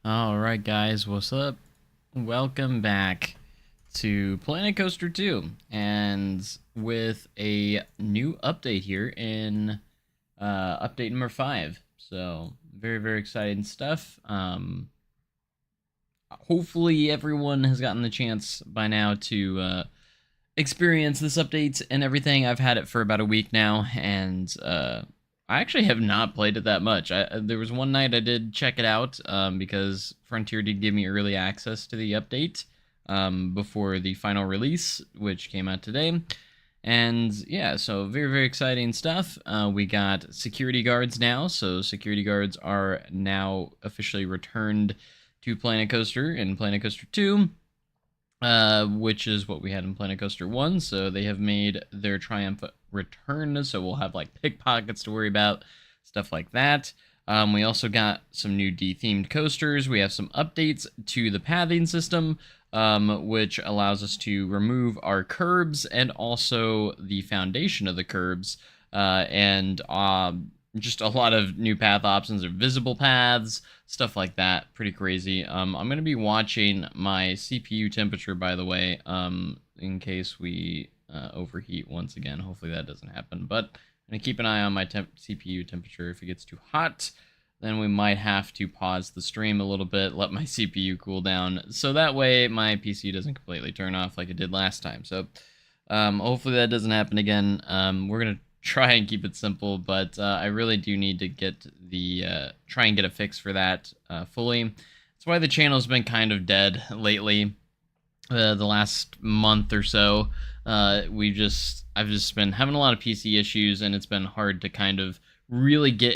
Alright guys, what's up? Welcome back to Planet Coaster 2, and with a new update here in update number 5. So, very exciting stuff. Hopefully everyone has gotten the chance by now to experience this update and everything. I've had it for about a week now, and I actually have not played it that much. There was one night I did check it out because Frontier did give me early access to the update before the final release, which came out today. And yeah, so very exciting stuff. We got security guards now, so security guards are now officially returned to Planet Coaster in Planet Coaster 2. Which is what we had in Planet Coaster 1, so they have made their triumphant return, so we'll have like pickpockets to worry about, stuff like that. We also got some new D-themed coasters. We have some updates to the pathing system, which allows us to remove our curbs and also the foundation of the curbs, and just a lot of new path options or visible paths, stuff like that. Pretty crazy. I'm going to be watching my CPU temperature, by the way, in case we overheat once again. Hopefully that doesn't happen. But I'm going to keep an eye on my CPU temperature. If it gets too hot, then we might have to pause the stream a little bit, let my CPU cool down, so that way my PC doesn't completely turn off like it did last time. So hopefully that doesn't happen again. We're going to try and keep it simple, but I really do need to get the try and get a fix for that fully. That's why the channel's been kind of dead lately. The last month or so, I've just been having a lot of PC issues, and it's been hard to kind of really get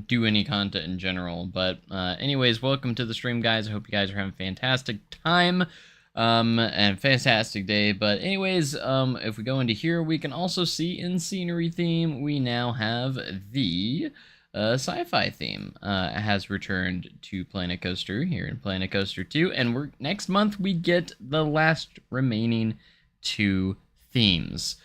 do any content in general. But anyways, welcome to the stream, guys. I hope you guys are having a fantastic time. And fantastic day. But anyways, if we go into here, we can also see in scenery theme, we now have the sci-fi theme has returned to Planet Coaster here in Planet Coaster 2, and next month we get the last remaining two themes,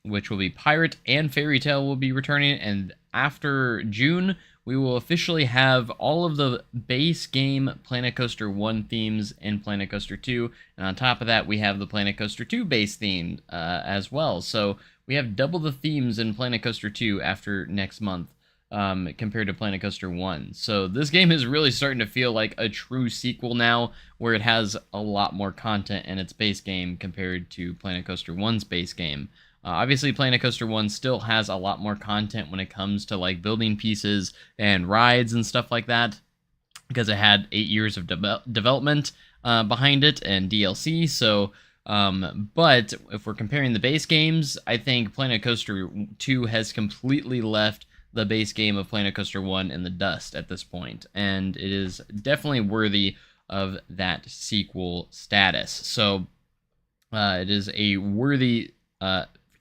which will be Pirate and Fairy Tale will be returning, and after June we will officially have all of the base game Planet Coaster 1 themes in Planet Coaster 2, and on top of that, we have the Planet Coaster 2 base theme as well. So we have double the themes in Planet Coaster 2 after next month compared to Planet Coaster 1. So this game is really starting to feel like a true sequel now, where it has a lot more content in its base game compared to Planet Coaster 1's base game. Obviously, Planet Coaster 1 still has a lot more content when it comes to like building pieces and rides and stuff like that, because it had 8 years of development behind it and DLC. So, but if we're comparing the base games, I think Planet Coaster 2 has completely left the base game of Planet Coaster 1 in the dust at this point, and it is definitely worthy of that sequel status. So, it is a worthy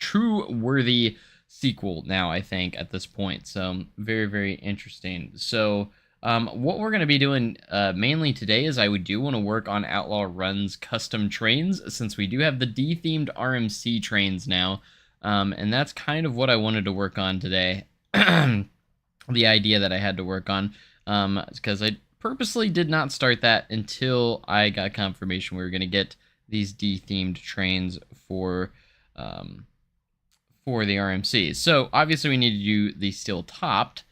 true worthy sequel now, I think, at this point. So very interesting. So what we're going to be doing mainly today is I do want to work on Outlaw Run's custom trains, since we do have the D-themed RMC trains now, and that's kind of what I wanted to work on today. The idea that I had to work on, because I purposely did not start that until I got confirmation we were going to get these D-themed trains for the RMC. So obviously we need to do the steel topped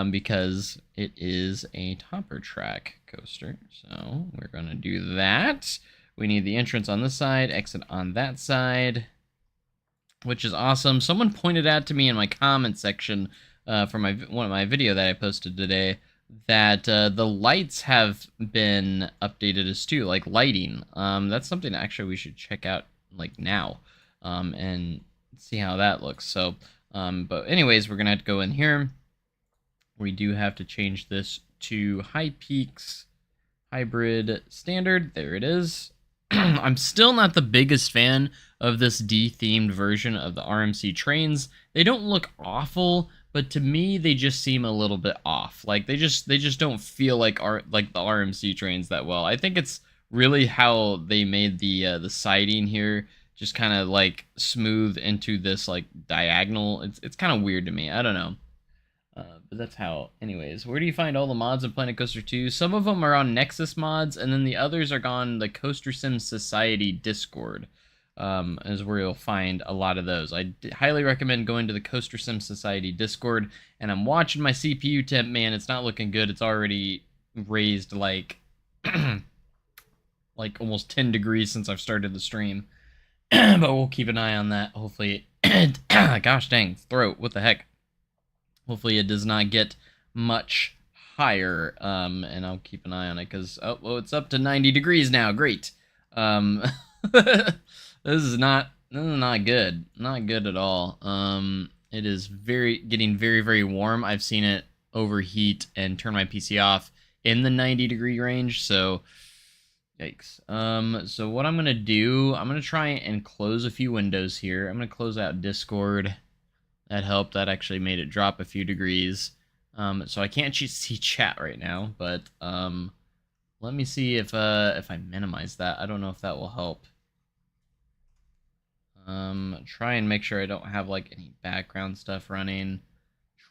because it is a topper track coaster. So we're going to do that. We need the entrance on this side, exit on that side, which is awesome. Someone pointed out to me in my comment section for one of my video that I posted today that the lights have been updated as too, like lighting. That's something actually we should check out like now and see how that looks. So but anyways, we're gonna have to go in here. We do have to change this to High Peaks Hybrid Standard. There it is. I'm still not the biggest fan of this D-themed version of the RMC trains. They don't look awful, but to me they just seem a little bit off. Like they just don't feel like the RMC trains that well. I think it's really how they made the siding here just kind of like smooth into this like diagonal. It's kind of weird to me. I don't know. But that's how. Anyways, where do you find all the mods in Planet Coaster 2? Some of them are on Nexus mods, and then the others are on the Coaster Sim Society Discord. Is where you'll find a lot of those. I highly recommend going to the Coaster Sim Society Discord. And I'm watching my CPU temp, man. It's not looking good. It's already raised like like almost 10 degrees since I've started the stream. But we'll keep an eye on that. Hopefully, gosh dang, throat, what the heck? Hopefully it does not get much higher, and I'll keep an eye on it, because, oh, well, it's up to 90 degrees now, great. This is not good, not good at all. It is getting very, very warm. I've seen it overheat and turn my PC off in the 90-degree range, so yikes. So what I'm gonna do, I'm gonna try and close a few windows here. I'm gonna close out Discord. That helped. That actually made it drop a few degrees. So I can't see chat right now, but let me see if I minimize that. I don't know if that will help. Try and make sure I don't have like any background stuff running.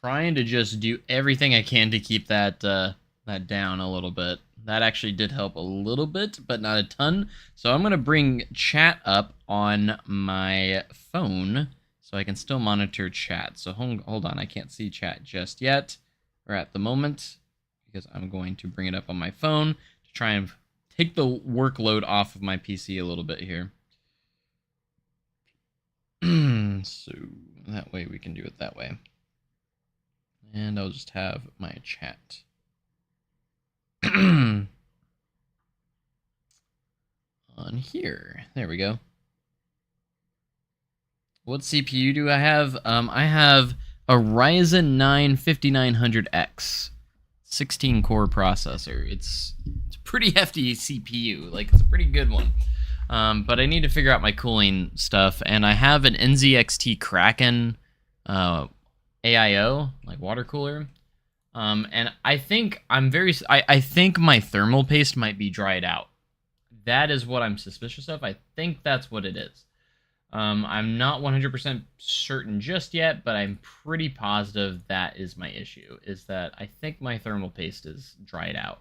Trying to just do everything I can to keep that that down a little bit. That actually did help a little bit, but not a ton. So I'm gonna bring chat up on my phone, so I can still monitor chat. So hold on, I can't see chat just yet, or at the moment, because I'm going to bring it up on my phone to try and take the workload off of my PC a little bit here. So that way we can do it that way. And I'll just have my chat. On here. There we go. What CPU do I have? I have a Ryzen 9 5900X, 16-core processor. It's a pretty hefty CPU. Like, it's a pretty good one. But I need to figure out my cooling stuff, and I have an NZXT Kraken AIO, like water cooler. And I think I think my thermal paste might be dried out. That is what I'm suspicious of. I think that's what it is. I'm not 100% certain just yet, but I'm pretty positive that is my issue, is that I think my thermal paste is dried out.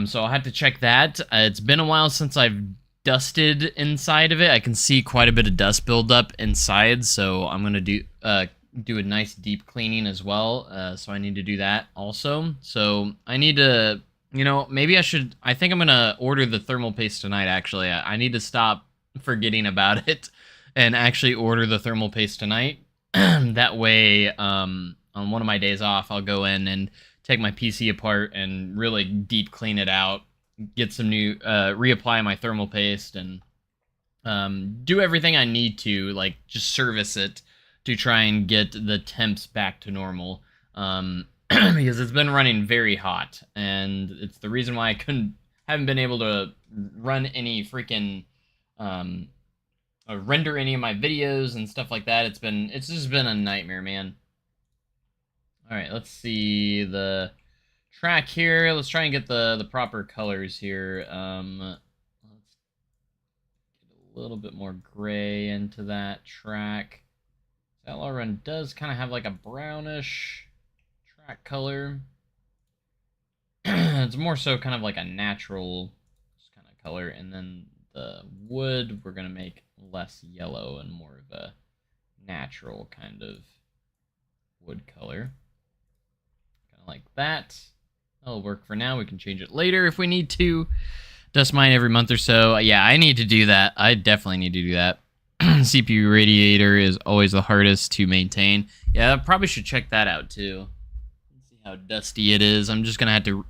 So I'll have to check that. It's been a while since I've dusted inside of it. I can see quite a bit of dust buildup inside, so I'm going to do a nice deep cleaning as well. So I need to do that also. So I need to... You know, maybe I think I'm going to order the thermal paste tonight, actually. I need to stop forgetting about it and actually order the thermal paste tonight. That way, on one of my days off, I'll go in and take my PC apart and really deep clean it out, get some new, reapply my thermal paste, and do everything I need to, like, just service it to try and get the temps back to normal. Because it's been running very hot, and it's the reason why I haven't been able to run any freaking render any of my videos and stuff like that. It's just been a nightmare, man. All right, let's see the track here. Let's try and get the proper colors here. Let's get a little bit more gray into that track. Outlaw Run does kind of have like a brownish track color. It's more so kind of like a natural kind of color, and then the wood we're gonna make less yellow and more of a natural kind of wood color, kind of like that. That'll work for now. We can change it later if we need to. Dust mine every month or so. Yeah, I need to do that. I definitely need to do that. CPU radiator is always the hardest to maintain. Yeah, I probably should check that out too. How dusty it is. I'm just gonna have to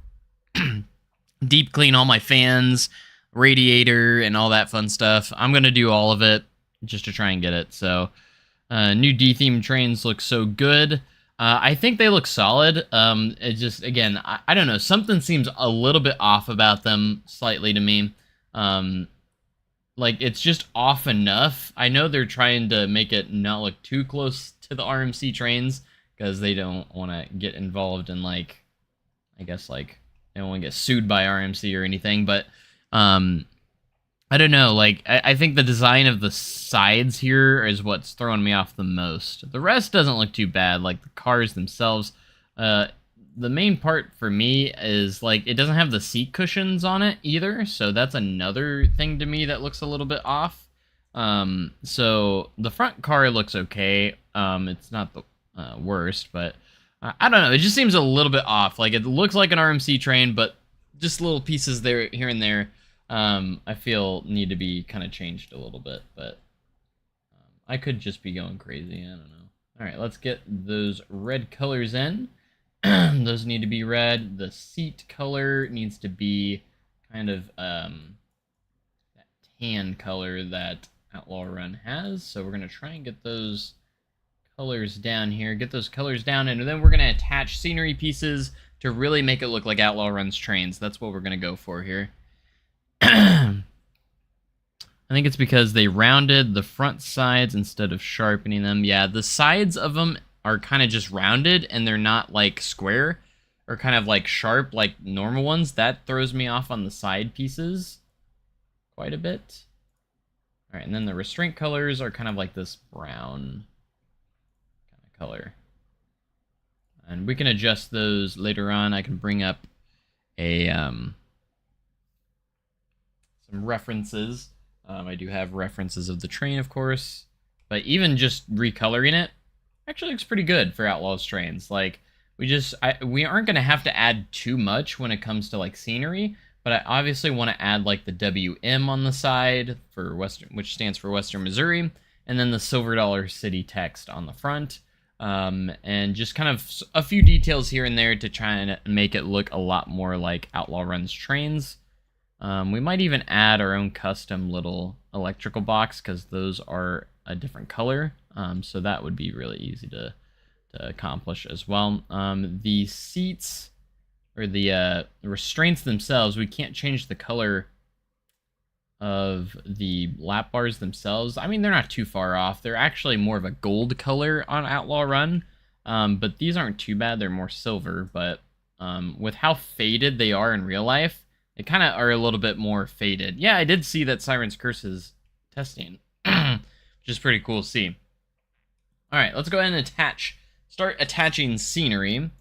deep clean all my fans, radiator, and all that fun stuff. I'm gonna do all of it just to try and get it. So new D-theme trains look so good. I think they look solid. It just, again, I don't know, something seems a little bit off about them slightly to me. Like, it's just off enough. I know they're trying to make it not look too close to the RMC trains, because they don't want to get involved in, like, I guess, like, they don't want to get sued by RMC or anything, but I don't know, like, I think the design of the sides here is what's throwing me off the most. The rest doesn't look too bad, like the cars themselves. Uh, the main part for me is, like, it doesn't have the seat cushions on it either, so that's another thing to me that looks a little bit off. So the front car looks okay. It's not the worst, but I don't know, it just seems a little bit off. Like, it looks like an RMC train, but just little pieces there, here and there, I feel need to be kind of changed a little bit, but I could just be going crazy. I don't know. All right, let's get those red colors in. Those need to be red. The seat color needs to be kind of that tan color that Outlaw Run has. So we're going to try and get those colors down here. Get those colors down, and then we're going to attach scenery pieces to really make it look like Outlaw Run's trains. That's what we're going to go for here. I think it's because they rounded the front sides instead of sharpening them. Yeah, the sides of them are kind of just rounded, and they're not, like, square or kind of, like, sharp like normal ones. That throws me off on the side pieces quite a bit. All right, and then the restraint colors are kind of like this brown kind of color. And we can adjust those later on. I can bring up a some references. I do have references of the train, of course, but even just recoloring it actually looks pretty good for Outlaw's trains. Like, we aren't going to have to add too much when it comes to, like, scenery, but I obviously want to add, like, the WM on the side for Western, which stands for Western Missouri, and then the Silver Dollar City text on the front, and just kind of a few details here and there to try and make it look a lot more like Outlaw Run's trains. We might even add our own custom little electrical box, because those are a different color, so that would be really easy to accomplish as well. The seats, or the restraints themselves, we can't change the color of the lap bars themselves. I mean, they're not too far off. They're actually more of a gold color on Outlaw Run, but these aren't too bad. They're more silver, but with how faded they are in real life, they kind of are a little bit more faded. Yeah, I did see that Siren's Curse is testing, which is pretty cool to see. All right, let's go ahead and start attaching scenery,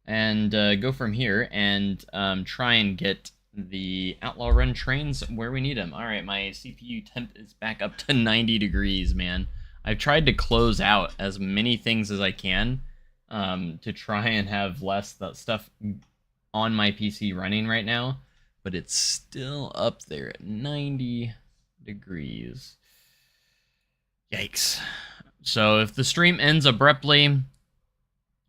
and go from here and try and get the Outlaw Run trains where we need them. All right, my CPU temp is back up to 90 degrees, man. I've tried to close out as many things as I can to try and have less stuff on my PC running right now, but it's still up there at 90 degrees. Yikes. So if the stream ends abruptly,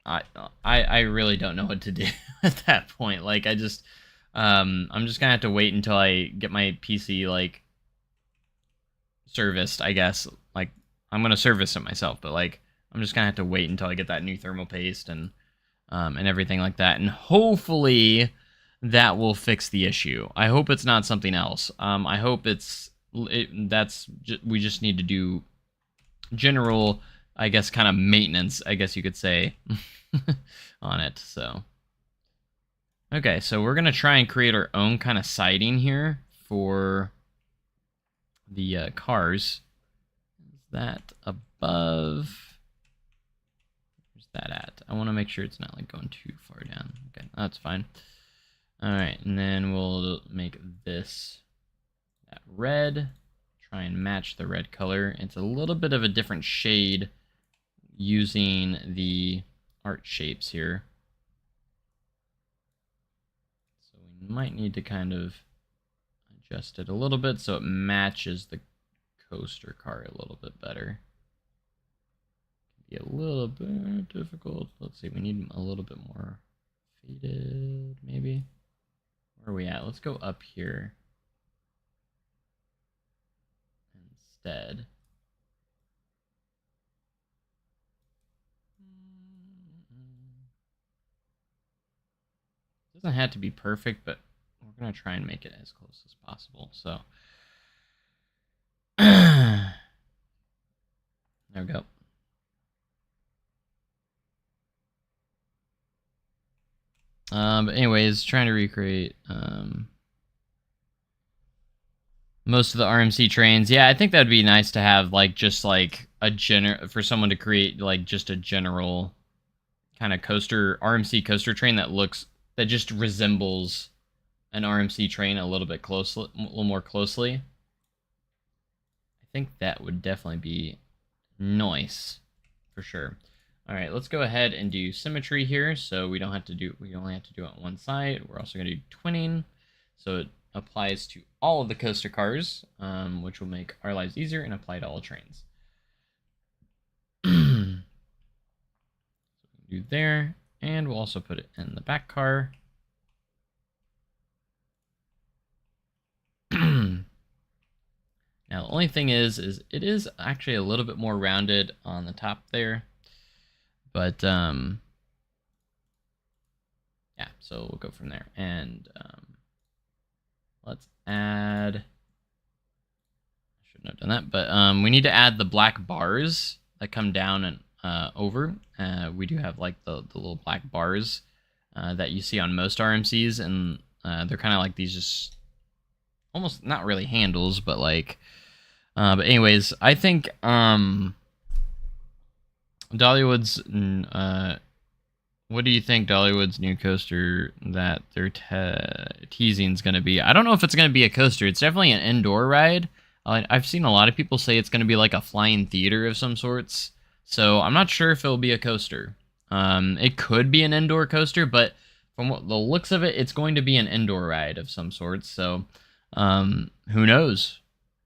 I really don't know what to do at that point. Like, I'm just gonna have to wait until I get my PC, like, serviced, I guess. Like, I'm gonna service it myself, but, like, I'm just gonna have to wait until I get that new thermal paste and everything like that, and hopefully that will fix the issue. I hope it's not something else. I hope we just need to do general, I guess, kind of maintenance, I guess you could say, on it. So, okay, so we're gonna try and create our own kind of siding here for the cars. Is that above? Where's that at? I want to make sure it's not, like, going too far down. Okay, that's fine. All right, and then we'll make this that red. Try and match the red color. It's a little bit of a different shade using the art shapes here. So we might need to kind of adjust it a little bit so it matches the coaster car a little bit better. Be a little bit difficult. Let's see, we need a little bit more faded, maybe. Where are we at? Let's go up here instead. It doesn't have to be perfect, but we're gonna try and make it as close as possible. So there we go. But anyways, trying to recreate most of the RMC trains. Yeah, I think that'd be nice to have like just like a for someone to create like just a general kind of coaster RMC coaster train that just resembles an RMC train a little bit closely, a little more closely. I think that would definitely be nice for sure. All right, let's go ahead and do symmetry here. So we only have to do it on one side. We're also going to do twinning. So it applies to all of the coaster cars, which will make our lives easier and apply to all trains. Do there, and we'll also put it in the back car. Now, the only thing is it is actually a little bit more rounded on the top there. But, yeah, so we'll go from there. And let's add... I shouldn't have done that. But we need to add the black bars that come down and over. We do have, like, the little black bars that you see on most RMCs. And they're kind of like these just... almost not really handles, but, like... but anyways, I think Dollywood's what do you think Dollywood's new coaster that they're teasing is going to be? I don't know if it's going to be a coaster. It's definitely an indoor ride. I've seen a lot of people say it's going to be like a flying theater of some sorts. So I'm not sure if it'll be a coaster. It could be an indoor coaster, but from the looks of it, it's going to be an indoor ride of some sorts. So who knows?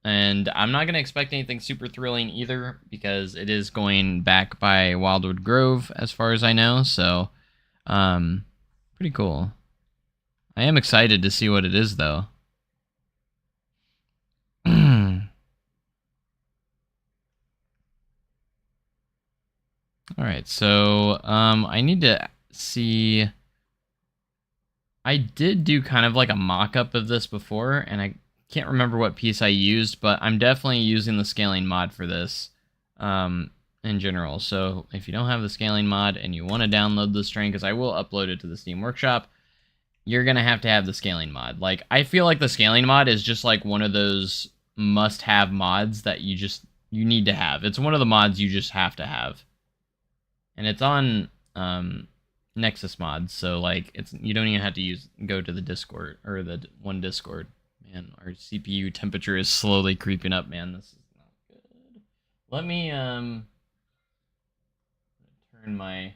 And I'm not going to expect anything super thrilling either, because it is going back by Wildwood Grove, as far as I know. So, pretty cool. I am excited to see what it is, though. Alright, so, I need to see... I did do kind of like a mock-up of this before, and I can't remember what piece I used, but I'm definitely using the scaling mod for this in general. So if you don't have the scaling mod and you want to download this train, because I will upload it to the Steam Workshop, you're going to have the scaling mod. Like, I feel like the scaling mod is just like one of those must-have mods that you need to have. It's one of the mods you just have to have. And it's on Nexus mods, so like you don't even have to go to the Discord, or the one Discord. Man, our CPU temperature is slowly creeping up, man. This is not good. Let me turn my...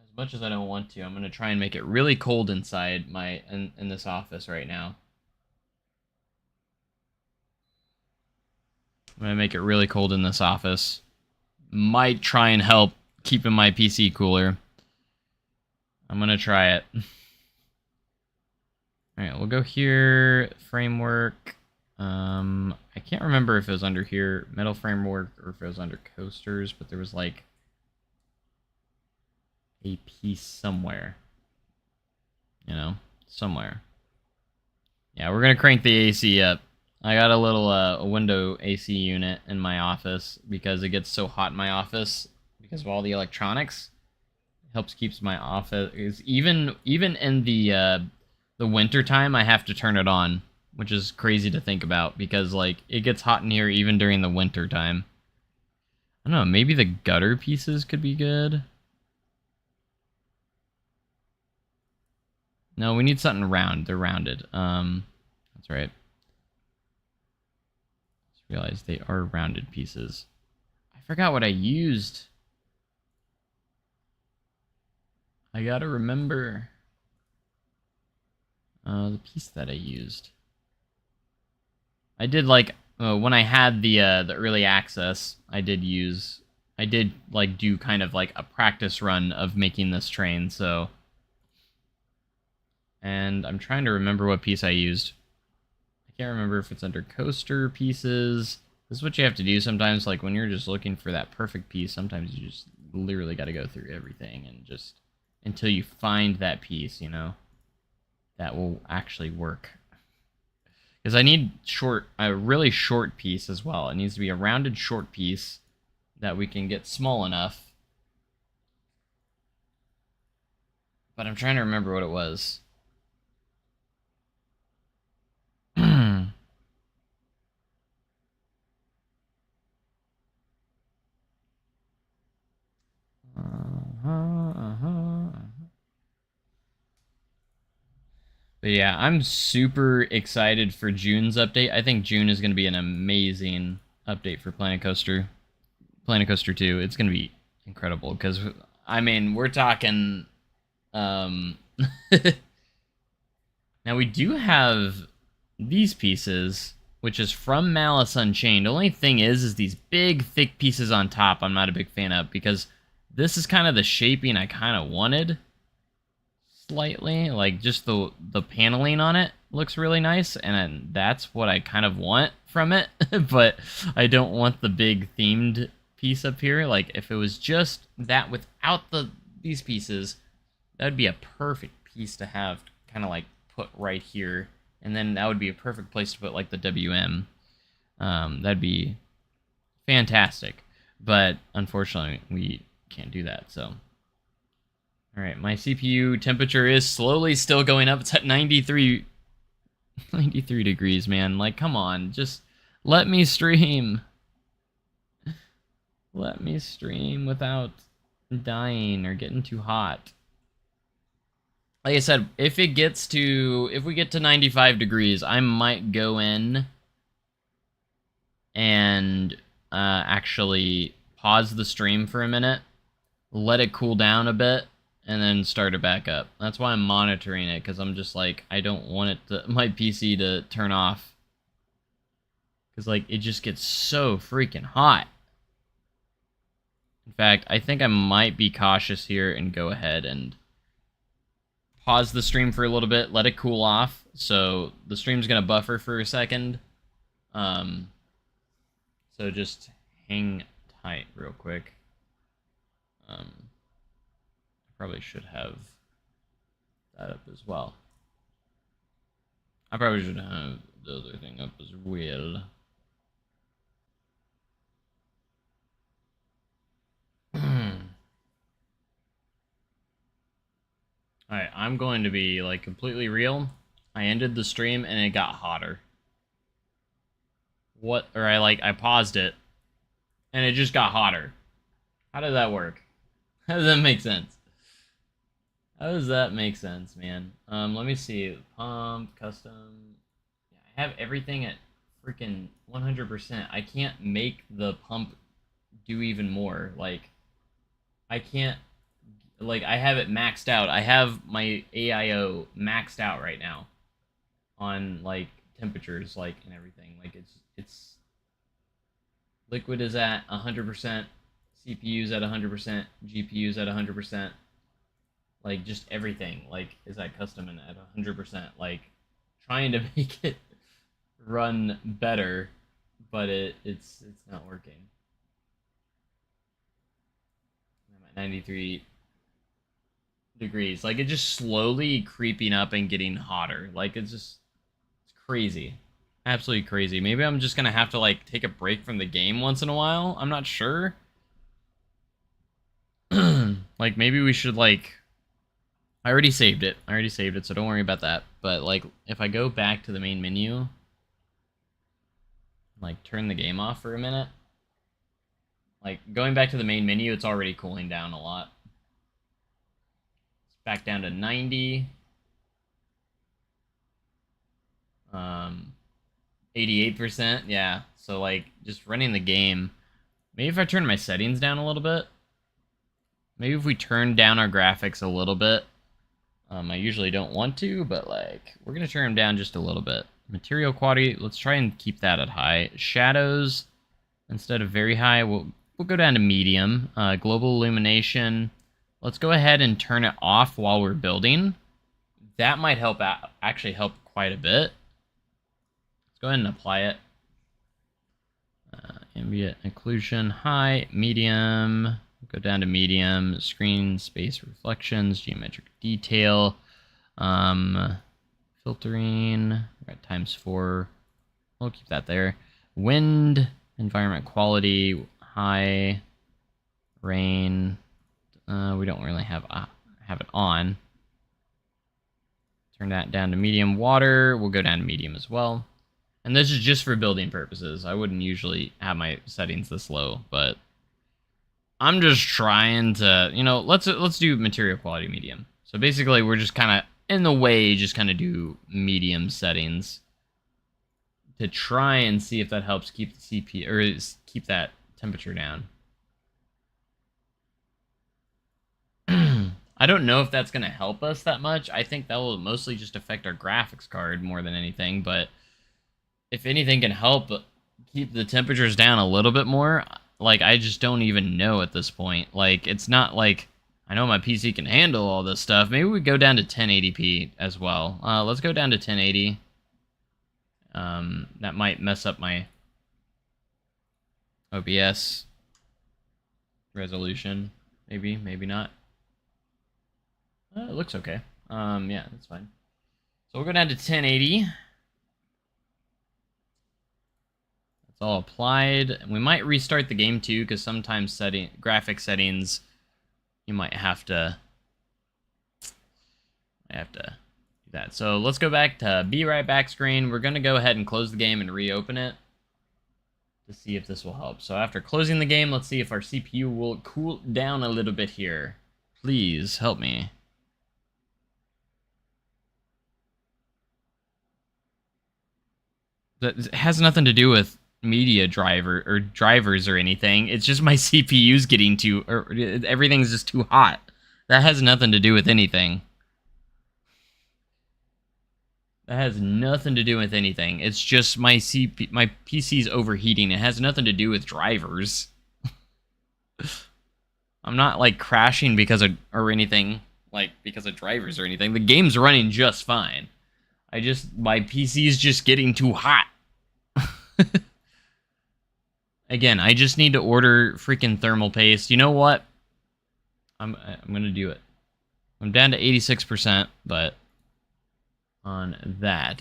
As much as I don't want to, I'm gonna try and make it really cold inside in this office right now. I'm gonna make it really cold in this office. Might try and help keeping my PC cooler. I'm gonna try it. Alright, we'll go here, framework. I can't remember if it was under here, metal framework, or if it was under coasters, but there was like a piece somewhere. You know, somewhere. Yeah, we're gonna crank the AC up. I got a little a window AC unit in my office because it gets so hot in my office because of all the electronics. It helps keeps my office, even in the winter time, I have to turn it on, which is crazy to think about because like it gets hot in here even during the winter time. I don't know, maybe the gutter pieces could be good. No, we need something round. They're rounded. That's right. Just realized they are rounded pieces. I forgot what I used. I gotta remember. The piece that I used. I did like when I had the early access. I did like do kind of like a practice run of making this train. So, and I'm trying to remember what piece I used. I can't remember if it's under coaster pieces. This is what you have to do sometimes. Like when you're just looking for that perfect piece, sometimes you just literally got to go through everything and just until you find that piece, you know, that will actually work. Because I need a really short piece as well. It needs to be a rounded short piece that we can get small enough. But I'm trying to remember what it was. But yeah, I'm super excited for June's update. I think June is going to be an amazing update for Planet Coaster. Planet Coaster 2. It's going to be incredible because, I mean, we're talking. Um, Now, we do have these pieces, which is from Malice Unchained. The only thing is these big, thick pieces on top I'm not a big fan of because this is kind of the shaping I kind of wanted. Slightly, like just the paneling on it looks really nice, and that's what I kind of want from it. But I don't want the big themed piece up here. Like if it was just that without these pieces, that'd be a perfect piece to have, kind of like put right here, and then that would be a perfect place to put like the WM. That'd be fantastic, but unfortunately we can't do that. So. Alright, my CPU temperature is slowly still going up. It's at 93 degrees, man. Like, come on. Just let me stream. Let me stream without dying or getting too hot. Like I said, if we get to 95 degrees, I might go in and actually pause the stream for a minute, let it cool down a bit, and then start it back up. That's why I'm monitoring it, because I'm just like, I don't want my PC to turn off. Because, like, it just gets so freaking hot. In fact, I think I might be cautious here and go ahead and pause the stream for a little bit, let it cool off. So the stream's going to buffer for a second. So just hang tight real quick. Probably should have that up as well. I probably should have the other thing up as well. Alright, I'm going to be like completely real. I ended the stream and it got hotter. I paused it and it just got hotter. How did that work? How does that make sense? How does that make sense, man? Let me see. Pump, custom. Yeah, I have everything at freaking 100%. I can't make the pump do even more. Like, I can't... Like, I have it maxed out. I have my AIO maxed out right now. On, like, temperatures, like, and everything. Like, it's... Liquid is at 100%. CPU's at 100%. GPU's at 100%. Like, just everything, like, is at custom and at 100%. Like, trying to make it run better, but it's not working. I'm at 93 degrees. Like, it's just slowly creeping up and getting hotter. Like, it's crazy. Absolutely crazy. Maybe I'm just gonna have to, like, take a break from the game once in a while. I'm not sure. Like, maybe we should, like... I already saved it, so don't worry about that. But, like, if I go back to the main menu, like, turn the game off for a minute, like, going back to the main menu, it's already cooling down a lot. It's back down to 90. 88%, yeah. So, like, just running the game. Maybe if I turn my settings down a little bit. Maybe if we turn down our graphics a little bit. I usually don't want to, but, like, we're going to turn them down just a little bit. Material quality, let's try and keep that at high. Shadows, instead of very high, we'll go down to medium. Global illumination, let's go ahead and turn it off while we're building. That might help out, actually help quite a bit. Let's go ahead and apply it. Ambient occlusion, high, medium... Go down to medium, screen space reflections, geometric detail, filtering, right, ×4. We'll keep that there. Wind, environment quality, high, rain. We don't really have it on. Turn that down to medium. Water, we'll go down to medium as well. And this is just for building purposes. I wouldn't usually have my settings this low, but I'm just trying to, you know, let's do material quality medium. So basically, we're just kind of in the way, just kind of do medium settings to try and see if that helps keep the CPU, or keep that temperature down. I don't know if that's going to help us that much. I think that will mostly just affect our graphics card more than anything, but if anything can help keep the temperatures down a little bit more, like, I just don't even know at this point. Like, it's not like I know my PC can handle all this stuff. Maybe we go down to 1080p as well. Let's go down to 1080. That might mess up my OBS resolution. Maybe, maybe not. It looks okay. Yeah, that's fine. So we'll go down to 1080. That's all applied. And we might restart the game too, because sometimes graphic settings, you might have to do that. So let's go back to Be Right Back screen. We're going to go ahead and close the game and reopen it to see if this will help. So after closing the game, let's see if our CPU will cool down a little bit here. Please help me. That has nothing to do with media driver or drivers or anything. It's just my CPU's getting too, or everything's just too hot. That has nothing to do with anything. That has nothing to do with anything. It's just my PC's overheating. It has nothing to do with drivers. I'm not like crashing because of anything, like because of drivers or anything. The game's running just fine. My PC's just getting too hot. Again, I just need to order freaking thermal paste. You know what? I'm gonna do it. I'm down to 86%, but on that,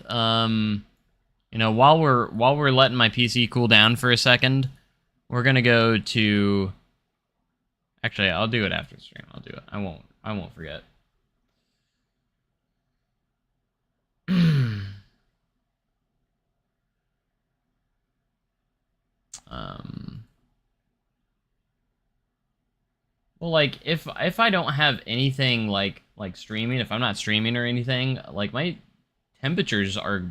you know, while we're letting my PC cool down for a second, we're gonna go to. Actually, I'll do it after the stream. I'll do it. I won't forget. Well, like, if I don't have anything like streaming, if I'm not streaming or anything, like, my temperatures are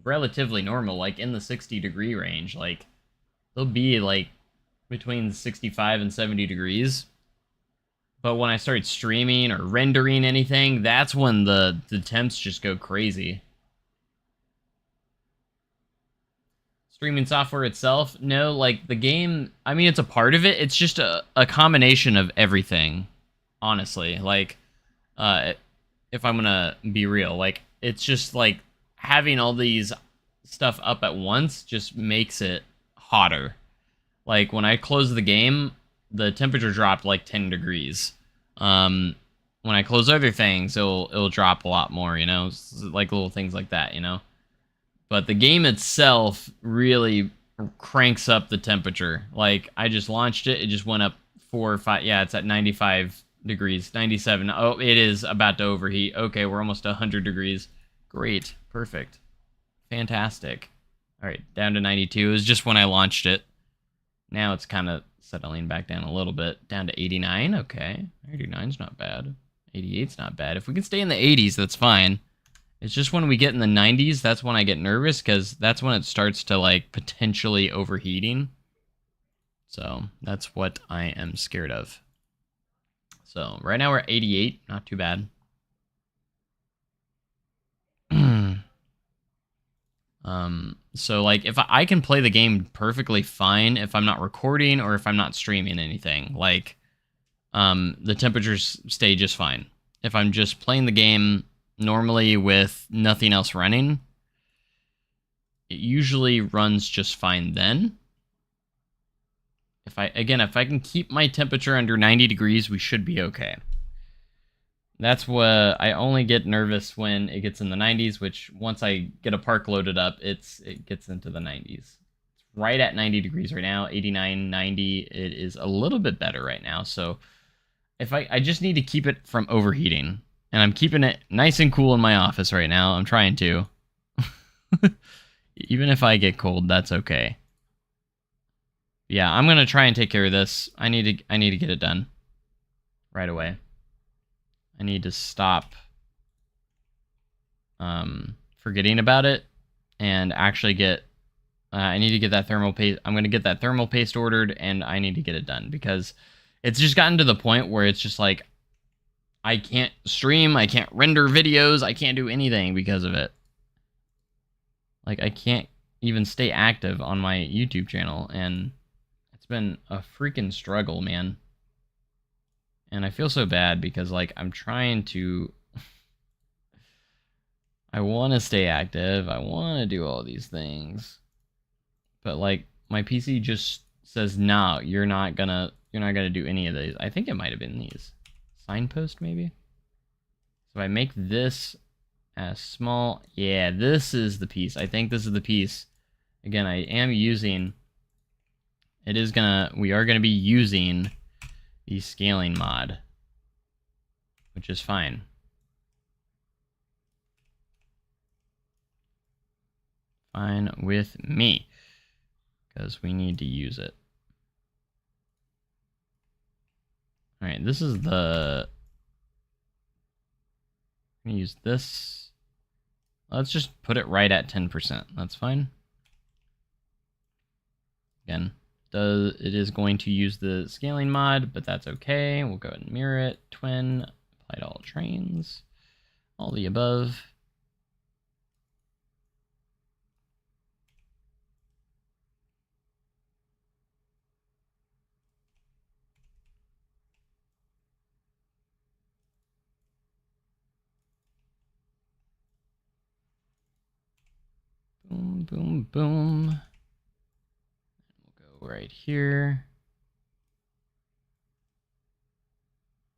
relatively normal, like in the 60-degree range. Like, they'll be like between 65 and 70 degrees. But when I start streaming or rendering anything, that's when the temps just go crazy. Streaming software itself, no, like, the game, I mean, it's a part of it. It's just a combination of everything, honestly. Like, if I'm gonna be real, like, it's just like having all these stuff up at once just makes it hotter. Like, when I close the game, the temperature dropped like 10 degrees. When I close other things, it'll drop a lot more, you know, like little things like that, you know. But the game itself really cranks up the temperature. Like, I just launched it, it just went up 4 or 5. Yeah, it's at 95 degrees, 97. Oh, it is about to overheat. Okay, we're almost 100 degrees. Great, perfect, fantastic. All right, down to 92. It was just when I launched it. Now it's kind of settling back down a little bit, down to 89. Okay, 89's not bad. 88's not bad. If we can stay in the 80s, that's fine. It's just when we get in the 90s, that's when I get nervous, because that's when it starts to, like, potentially overheating. So that's what I am scared of. So right now we're at 88, not too bad. So, like, if I can play the game perfectly fine if I'm not recording or if I'm not streaming anything, like, the temperatures stay just fine. If I'm just playing the game normally with nothing else running, it usually runs just fine then. If I can keep my temperature under 90 degrees, we should be okay. That's what I only get nervous when it gets in the 90s, which once I get a park loaded up, it gets into the 90s. It's right at 90 degrees right now, 89, 90. It is a little bit better right now. So if I just need to keep it from overheating, and I'm keeping it nice and cool in my office right now. I'm trying to. Even if I get cold, that's okay. Yeah, I'm gonna try and take care of this. I need to get it done right away. I need to stop forgetting about it and actually get. I need to get that thermal paste. I'm going to get that thermal paste ordered, and I need to get it done because it's just gotten to the point where it's just like I can't stream, I can't render videos, I can't do anything because of it. Like, I can't even stay active on my YouTube channel, and it's been a freaking struggle, man. And I feel so bad because, like, I'm trying to... I want to stay active, I want to do all these things. But, like, my PC just says, no, you're not gonna do any of these. I think it might have been these. Signpost, maybe? So if I make this as small... Yeah, this is the piece. I think this is the piece. Again, I am using... We are gonna be using the scaling mod, which is fine. Fine with me, because we need to use it. All right, this is the... I'm gonna use this. Let's just put it right at 10%. That's fine. Again, it is going to use the scaling mod, but that's okay. We'll go ahead and mirror it. Twin, apply to all trains, all the above. Boom, boom, boom. We'll go right here.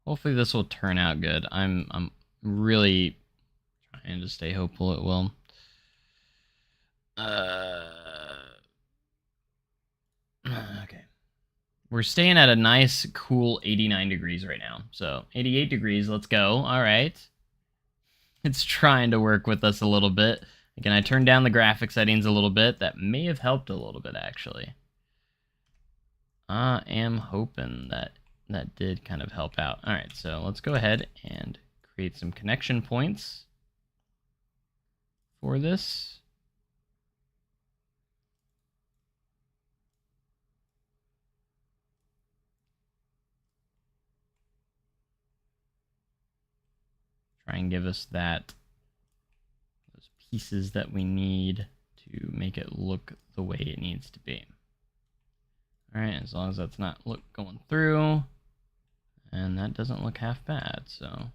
Hopefully this will turn out good. I'm really trying to stay hopeful it will. Okay. We're staying at a nice, cool 89 degrees right now. So 88 degrees, let's go. All right. It's trying to work with us a little bit. Again, I turned down the graphic settings a little bit. That may have helped a little bit, actually. I am hoping that that did kind of help out. All right, so let's go ahead and create some connection points for this. Try and give us those pieces that we need to make it look the way it needs to be. All right, as long as that's not going through, and that doesn't look half bad, so.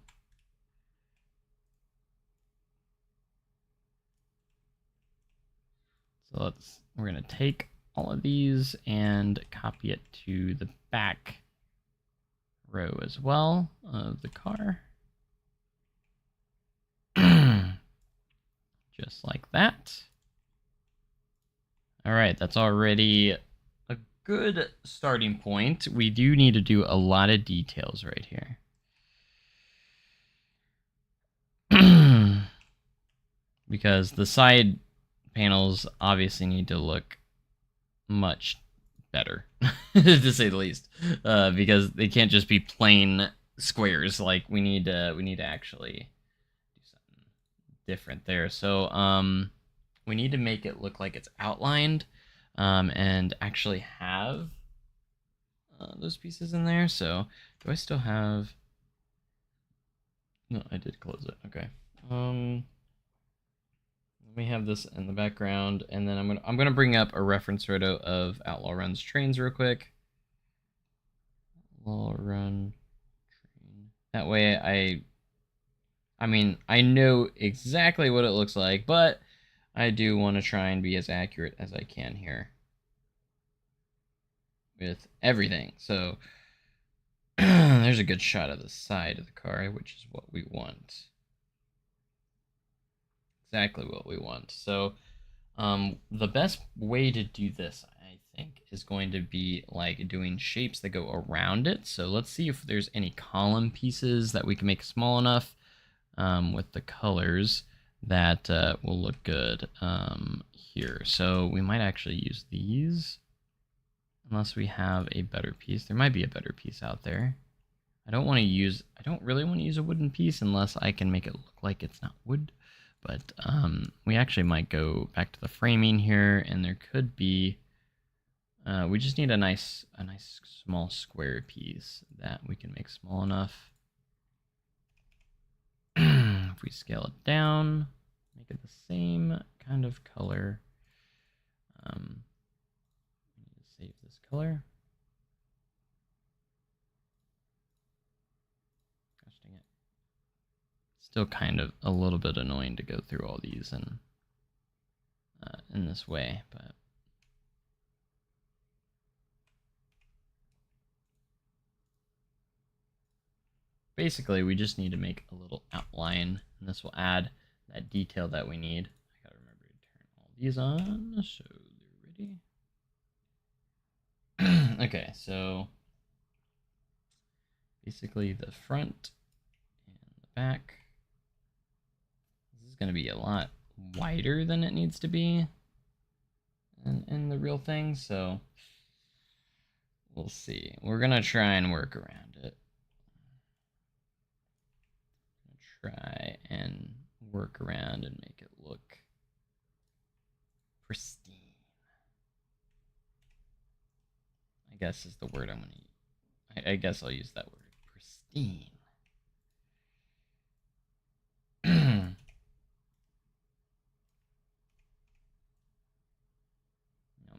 So we're gonna take all of these and copy it to the back row as well of the car. Just like that. All right, that's already a good starting point. We do need to do a lot of details right here. Because the side panels obviously need to look much better, to say the least, because they can't just be plain squares. Like we need to actually do something different there. So we need to make it look like it's outlined, and actually have those pieces in there. So do I still have? No, I did close it. Okay. We have this in the background, and then I'm gonna bring up a reference photo of Outlaw Run's trains real quick. Outlaw Run train. That way I mean, I know exactly what it looks like, but I do want to try and be as accurate as I can here with everything. So there's a good shot of the side of the car, which is what we want. Exactly what we want. So the best way to do this, I think, is going to be like doing shapes that go around it. So let's see if there's any column pieces that we can make small enough with the colors that will look good here. So we might actually use these, unless we have a better piece. There might be a better piece out there. I don't really want to use a wooden piece unless I can make it look like it's not wood. But we actually might go back to the framing here, and there could be. We just need a nice small square piece that we can make small enough. If we scale it down, make it the same kind of color. I need to save this color. Gosh dang it. Still kind of a little bit annoying to go through all these and in this way, but basically we just need to make a little outline, and this will add that detail that we need. I gotta remember to turn all these on so they're ready. Okay, so basically the front and the back. This is going to be a lot wider than it needs to be in the real thing, so we'll see. We're going to try and work around it. Try and work around and make it look pristine, I guess is the word I'm going to use. I guess I'll use that word, pristine.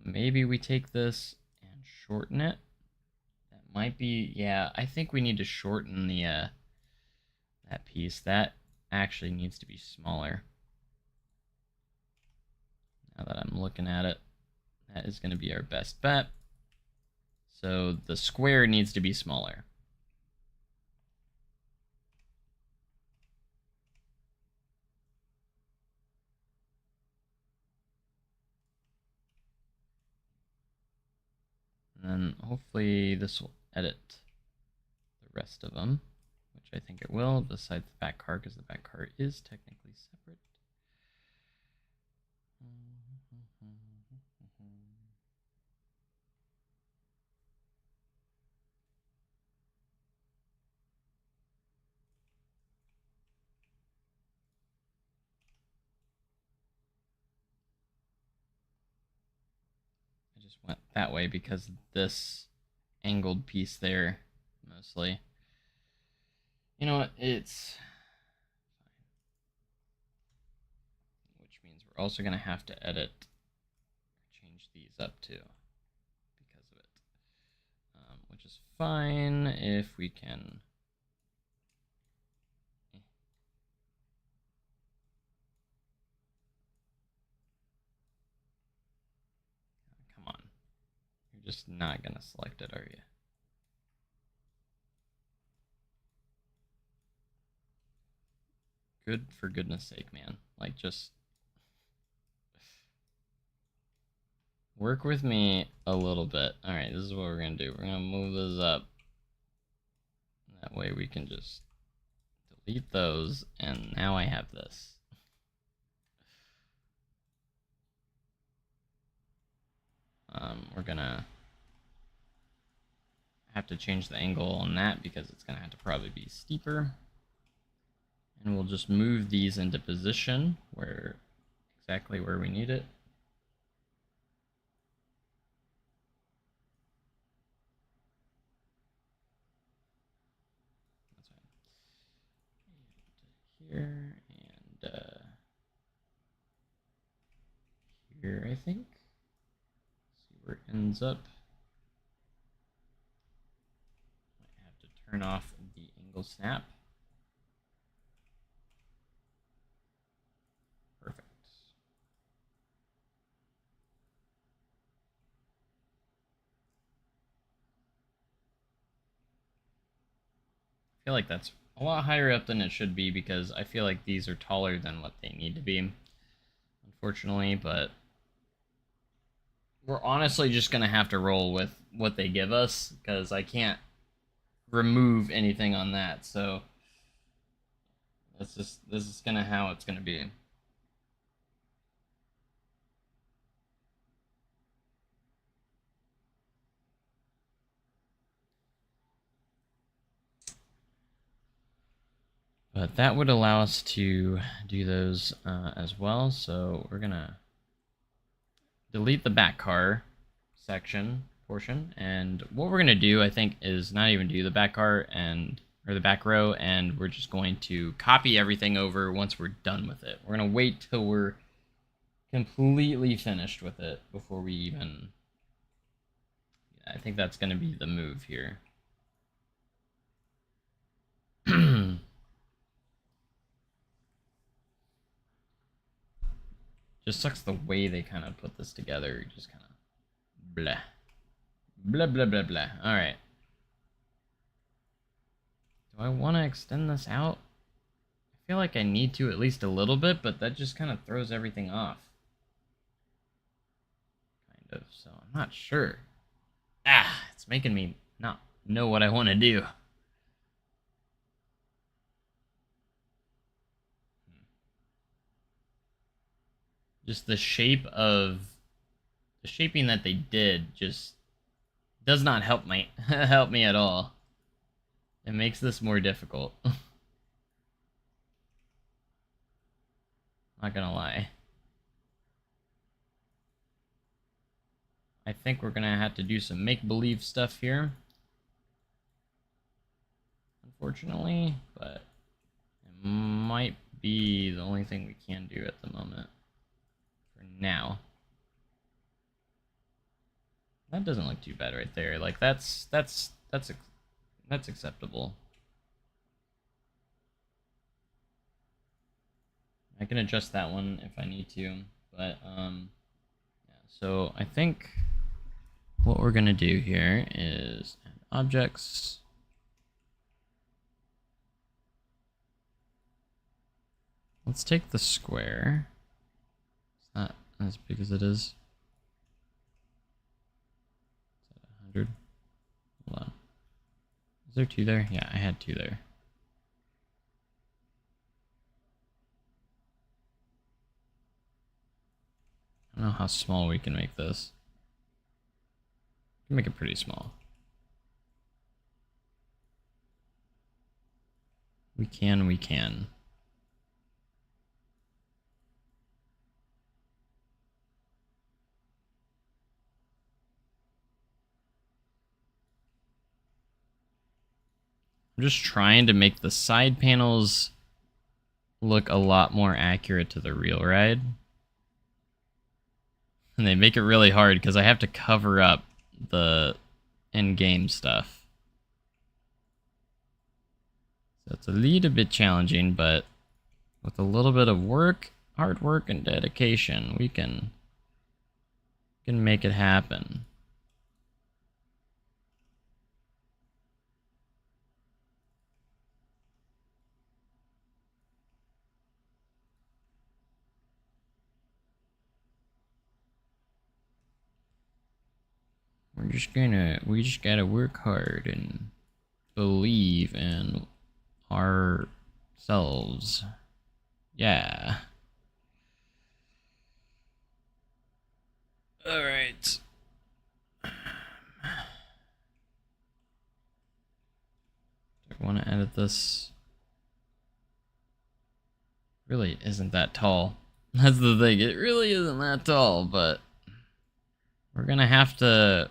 Maybe we take this and shorten it. That might be, yeah, I think we need to shorten the that piece. That actually needs to be smaller. Now that I'm looking at it, that is going to be our best bet. So the square needs to be smaller. And then hopefully this will edit the rest of them, which I think it will, besides the back car, because the back car is technically separate. I just went that way because this angled piece there, mostly. You know what? It's fine. Which means we're also going to have to edit, change these up too, because of it. Which is fine if we can. Come on. You're just not going to select it, are you? Good for goodness sake, man. Like, just work with me a little bit. All right, this is what we're going to do. We're going to move this up. That way we can just delete those, and now I have this. We're going to have to change the angle on that because it's going to have to probably be steeper. And we'll just move these into position where exactly where we need it. That's fine. And here and here, I think. See where it ends up. Might have to turn off the angle snap. Perfect. I feel like that's a lot higher up than it should be because I feel like these are taller than what they need to be, unfortunately, but we're honestly just going to have to roll with what they give us because I can't remove anything on that, so this is going to how it's going to be. But that would allow us to do those as well. So we're gonna delete the back car portion, and what we're gonna do, I think, is not even do the back car or the back row, and we're just going to copy everything over once we're done with it. We're gonna wait till we're completely finished with it before we even. I think that's gonna be the move here. Just sucks the way they kind of put this together. Just kind of blah. Blah, blah, blah, blah. Alright. Do I want to extend this out? I feel like I need to at least a little bit, but that just kind of throws everything off. Kind of, so I'm not sure. It's making me not know what I want to do. Just the shaping that they did just does not help me help me at all. It makes this more difficult. Not gonna lie. I think we're gonna have to do some make-believe stuff here. Unfortunately, but it might be the only thing we can do at the moment. For now. That doesn't look too bad right there. Like that's acceptable. I can adjust that one if I need to, but yeah. So I think what we're gonna do here is add objects. Let's take the square. It's not as big as it is. 100. Hold on. Is there 2 there? Yeah, I had 2 there. I don't know how small we can make this. We can make it pretty small. We can. I'm just trying to make the side panels look a lot more accurate to the real ride. And they make it really hard because I have to cover up the in-game stuff. So it's a little bit challenging, but with a little bit of work, hard work, and dedication, we can make it happen. We just gotta work hard and believe in ourselves. Yeah. Alright. I want to edit this. Really isn't that tall. That's the thing. It really isn't that tall, but we're gonna have to.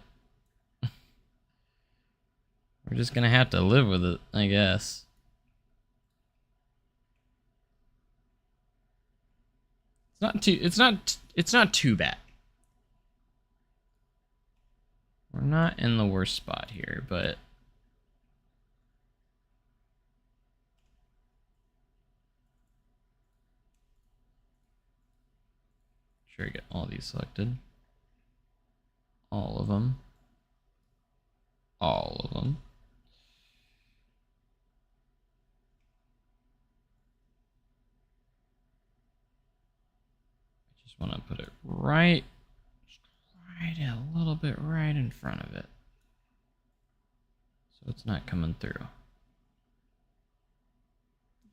We're just gonna have to live with it, I guess. It's not too bad. We're not in the worst spot here, but sure I get all these selected. All of them. All of them. I just want to put it right a little bit right in front of it, so it's not coming through.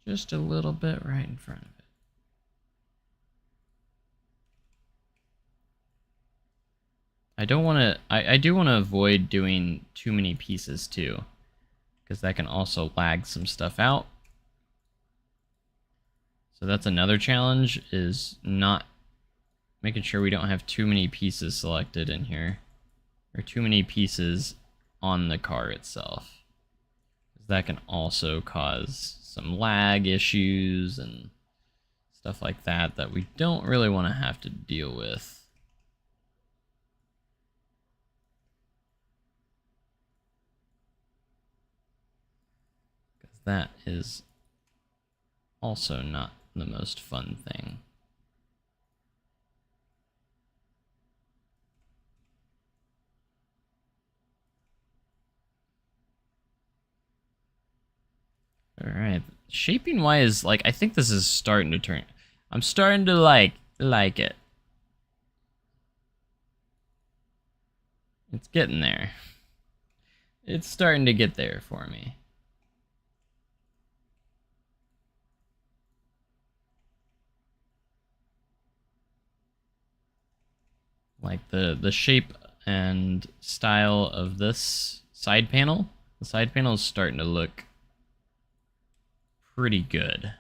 Just a little bit right in front of it. I don't want to. I do want to avoid doing too many pieces too, because that can also lag some stuff out. So that's another challenge, is not making sure we don't have too many pieces selected in here, or too many pieces on the car itself. That can also cause some lag issues and stuff like that that we don't really want to have to deal with. Because that is also not the most fun thing. All right, shaping wise, like, I think this is starting to turn. I'm starting to like it. It's getting there. It's starting to get there for me. Like the shape and style of this side panel. The side panel is starting to look pretty good.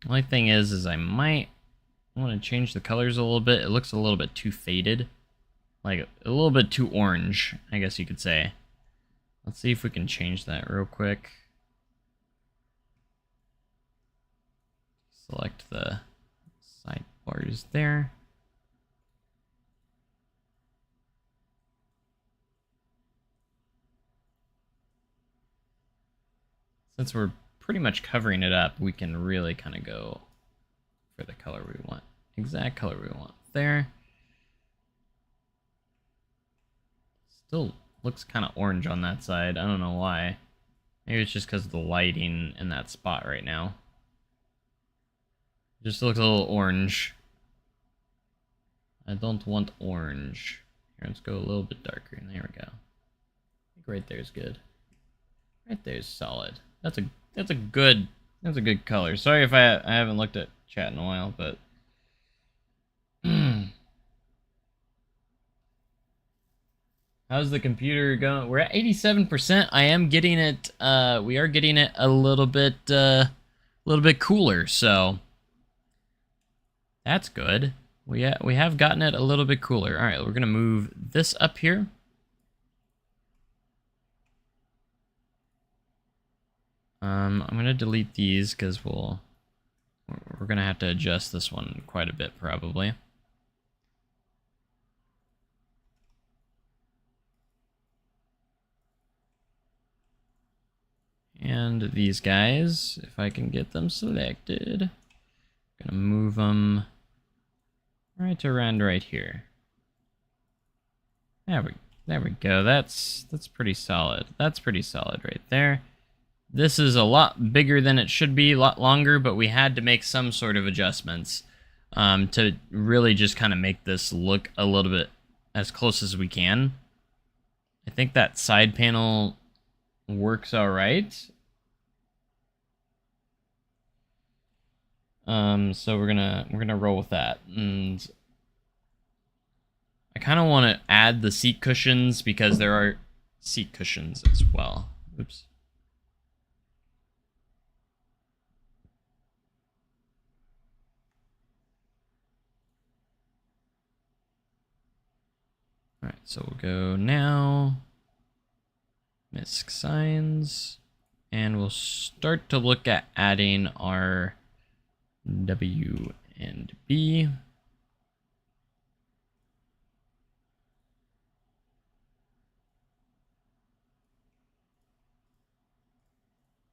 The only thing is I might want to change the colors a little bit. It looks a little bit too faded. Like, a little bit too orange, I guess you could say. Let's see if we can change that real quick. Select the sidebars there. Since we're pretty much covering it up, we can really kind of go for the color we want. Exact color we want there. Still looks kind of orange on that side. I don't know why. Maybe it's just because of the lighting in that spot right now. Just looks a little orange. I don't want orange. Here, let's go a little bit darker. There we go. I think right there is good. Right there is solid. That's a good color. Sorry if I haven't looked at chat in a while, but how's the computer going? We're at 87%. I am getting it. We are getting it a little bit cooler. So that's good. We have gotten it a little bit cooler. All right, we're gonna move this up here. I'm gonna delete these because we're gonna have to adjust this one quite a bit probably. And these guys, if I can get them selected, I'm gonna move them right around right here. There we go. That's pretty solid. That's pretty solid right there. This is a lot bigger than it should be, a lot longer, but we had to make some sort of adjustments to really just kind of make this look a little bit as close as we can. I think that side panel works all right. So we're gonna roll with that, and I kind of want to add the seat cushions because there are seat cushions as well. Oops. All right, so we'll go now. MISC signs, and we'll start to look at adding our W and B.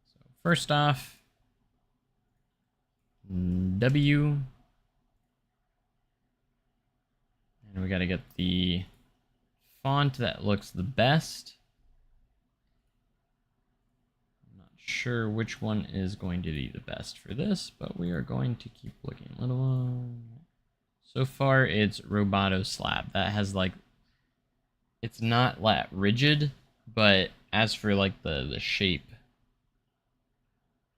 So first off, W, and we got to get the font that looks the best. I'm not sure which one is going to be the best for this, but we are going to keep looking. So far, it's Roboto Slab. That has like, it's not that rigid, but as for like the shape,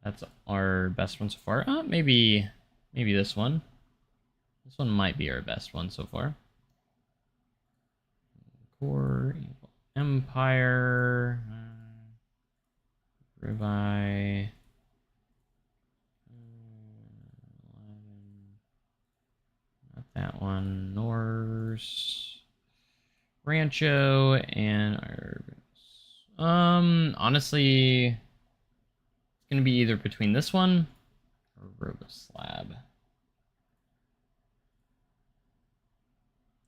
that's our best one so far. Maybe this one. This one might be our best one so far. Core, Evil Empire, Ribeye, 11, not that one, Norse, Rancho, and honestly, it's gonna be either between this one or Roboslab.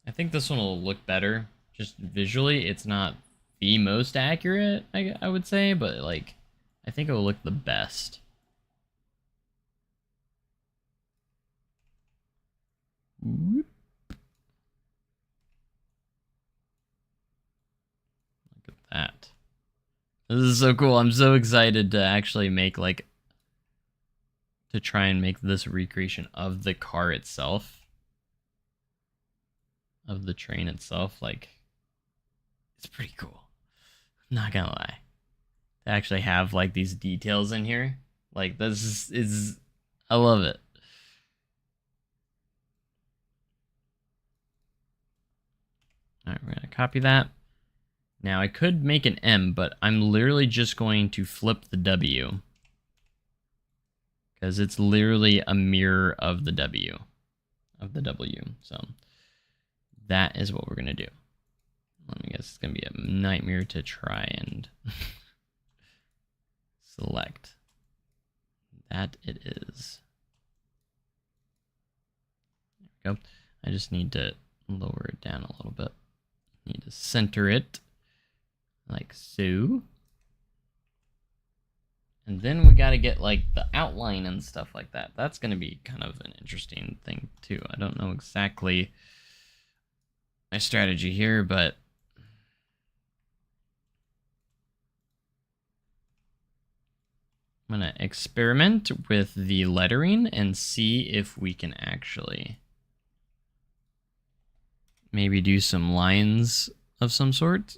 I think this one will look better. Just visually, it's not the most accurate, I would say, but like, I think it will look the best. Whoop. Look at that. This is so cool. I'm so excited to actually make to try and make this recreation of the car itself. Of the train itself. Like, it's pretty cool. Not gonna lie. To actually have like these details in here. Like, this is I love it. Alright, we're gonna copy that. Now I could make an M, but I'm literally just going to flip the W. Because it's literally a mirror of the W. So that is what we're gonna do. Let me guess, it's gonna be a nightmare to try and select. That it is. There we go. I just need to lower it down a little bit. Need to center it like so. And then we got to get like the outline and stuff like that. That's going to be kind of an interesting thing too. I don't know exactly my strategy here, but I'm going to experiment with the lettering and see if we can actually maybe do some lines of some sort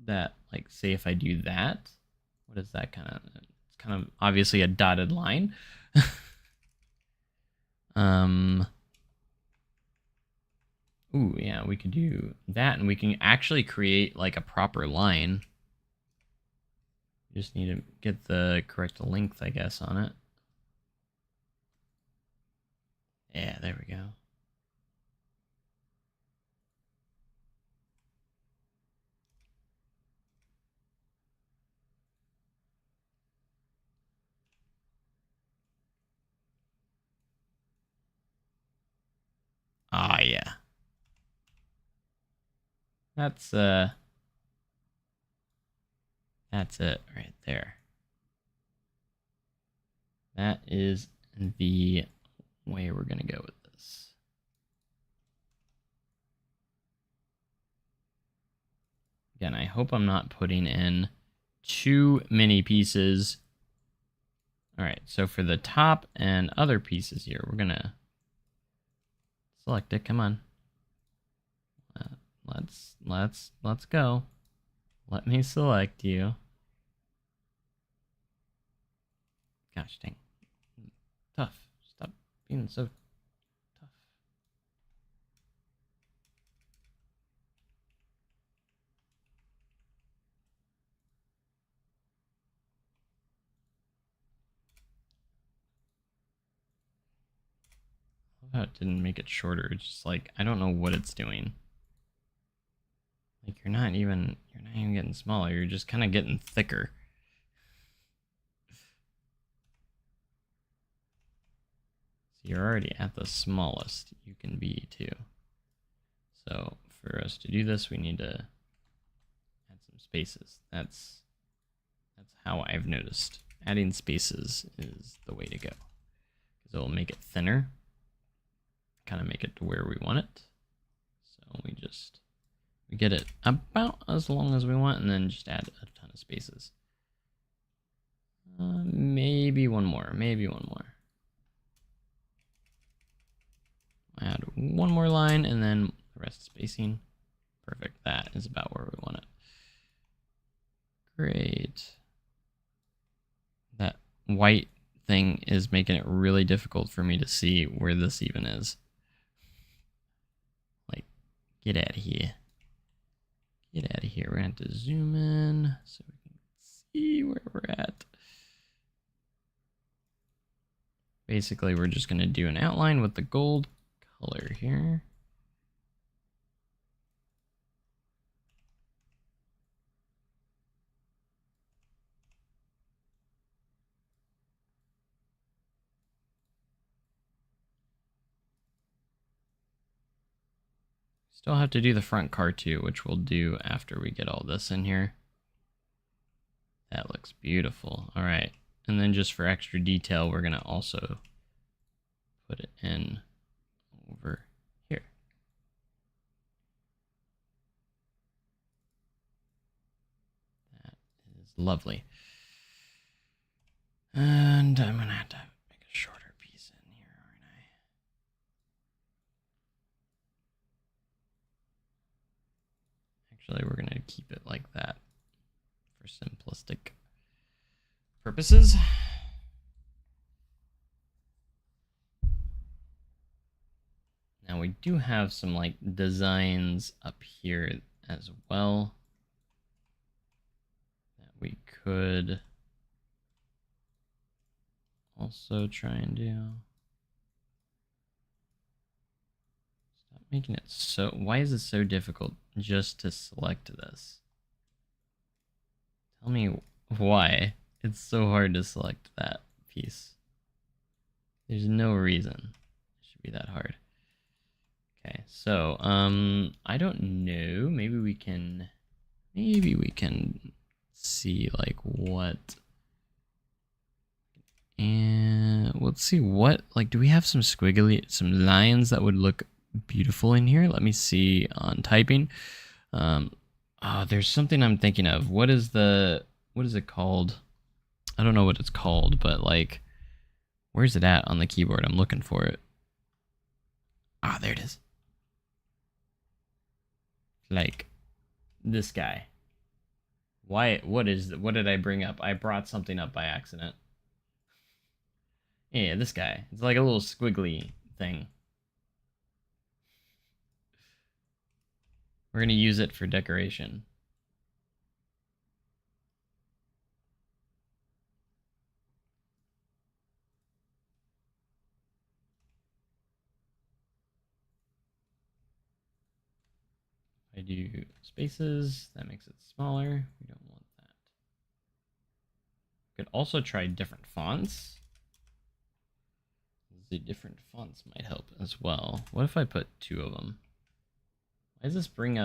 that, like, say if I do that, what is that kind of, it's kind of obviously a dotted line. Ooh, yeah, we could do that and we can actually create like a proper line. Just need to get the correct length, I guess, on it. Yeah, there we go. Ah, yeah. That's it right there. That is the way we're gonna go with this. Again, I hope I'm not putting in too many pieces. All right, so for the top and other pieces here, we're gonna select it. Come on. Let's go. Let me select you. Gosh dang. Tough. Stop being so tough. I love how it didn't make it shorter. It's just like, I don't know what it's doing. Like, you're not even getting smaller. You're just kind of getting thicker. So you're already at the smallest you can be too. So for us to do this, we need to add some spaces. That's how I've noticed. Adding spaces is the way to go. Because it will make it thinner. Kind of make it to where we want it. So we get it about as long as we want, and then just add a ton of spaces. Maybe one more. Add one more line, and then the rest spacing. Perfect. That is about where we want it. Great. That white thing is making it really difficult for me to see where this even is. Get out of here. Get out of here. We're going to have to zoom in so we can see where we're at. Basically, we're just going to do an outline with the gold color here. Still have to do the front car too, which we'll do after we get all this in here. That looks beautiful. All right. And then just for extra detail, we're going to also put it in over here. That is lovely. And I'm going to have to make a shorter piece in here, aren't I? Actually, we're going to keep it like that for simplistic purposes. Now we do have some like designs up here as well that we could also try and do. Stop making it so... Why is it so difficult just to select this? Tell me why it's so hard to select that piece. There's no reason it should be that hard. Okay, so I don't know. Maybe we can see like what. And let's see what, like, do we have some some lines that would look beautiful in here? Let me see on typing. There's something I'm thinking of. What is it called? I don't know what it's called, but like, where's it at on the keyboard? I'm looking for it. Ah, there it is. Like this guy. Why? What did I bring up? I brought something up by accident. Yeah, this guy. It's like a little squiggly thing. We're gonna use it for decoration. If I do spaces, that makes it smaller. We don't want that. Could also try different fonts. The different fonts might help as well. What if I put 2 of them? Why does this bring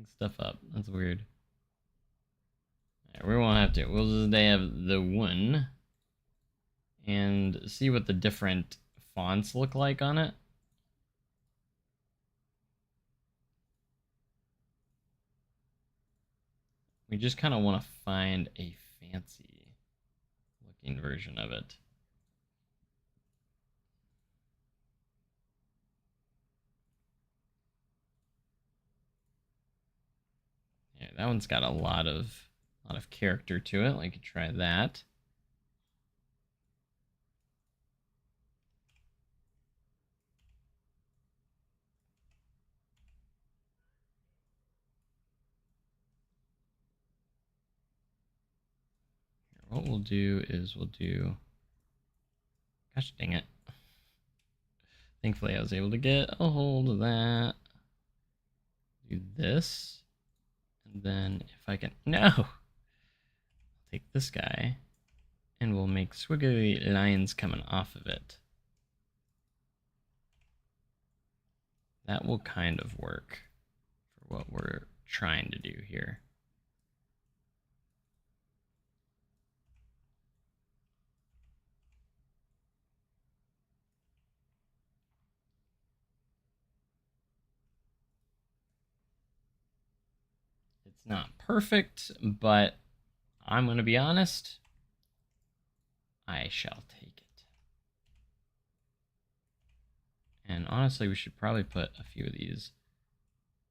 stuff up? That's weird. Right, we won't have to. We'll just have the one and see what the different fonts look like on it. We just kind of want to find a fancy looking version of it. Yeah, that one's got a lot of character to it. I could try that. What we'll do is gosh dang it. Thankfully I was able to get a hold of that. Do this. And then if I can, no! Take this guy and we'll make squiggly lines coming off of it. That will kind of work for what we're trying to do here. It's not perfect, but I'm going to be honest, I shall take it. And honestly, we should probably put a few of these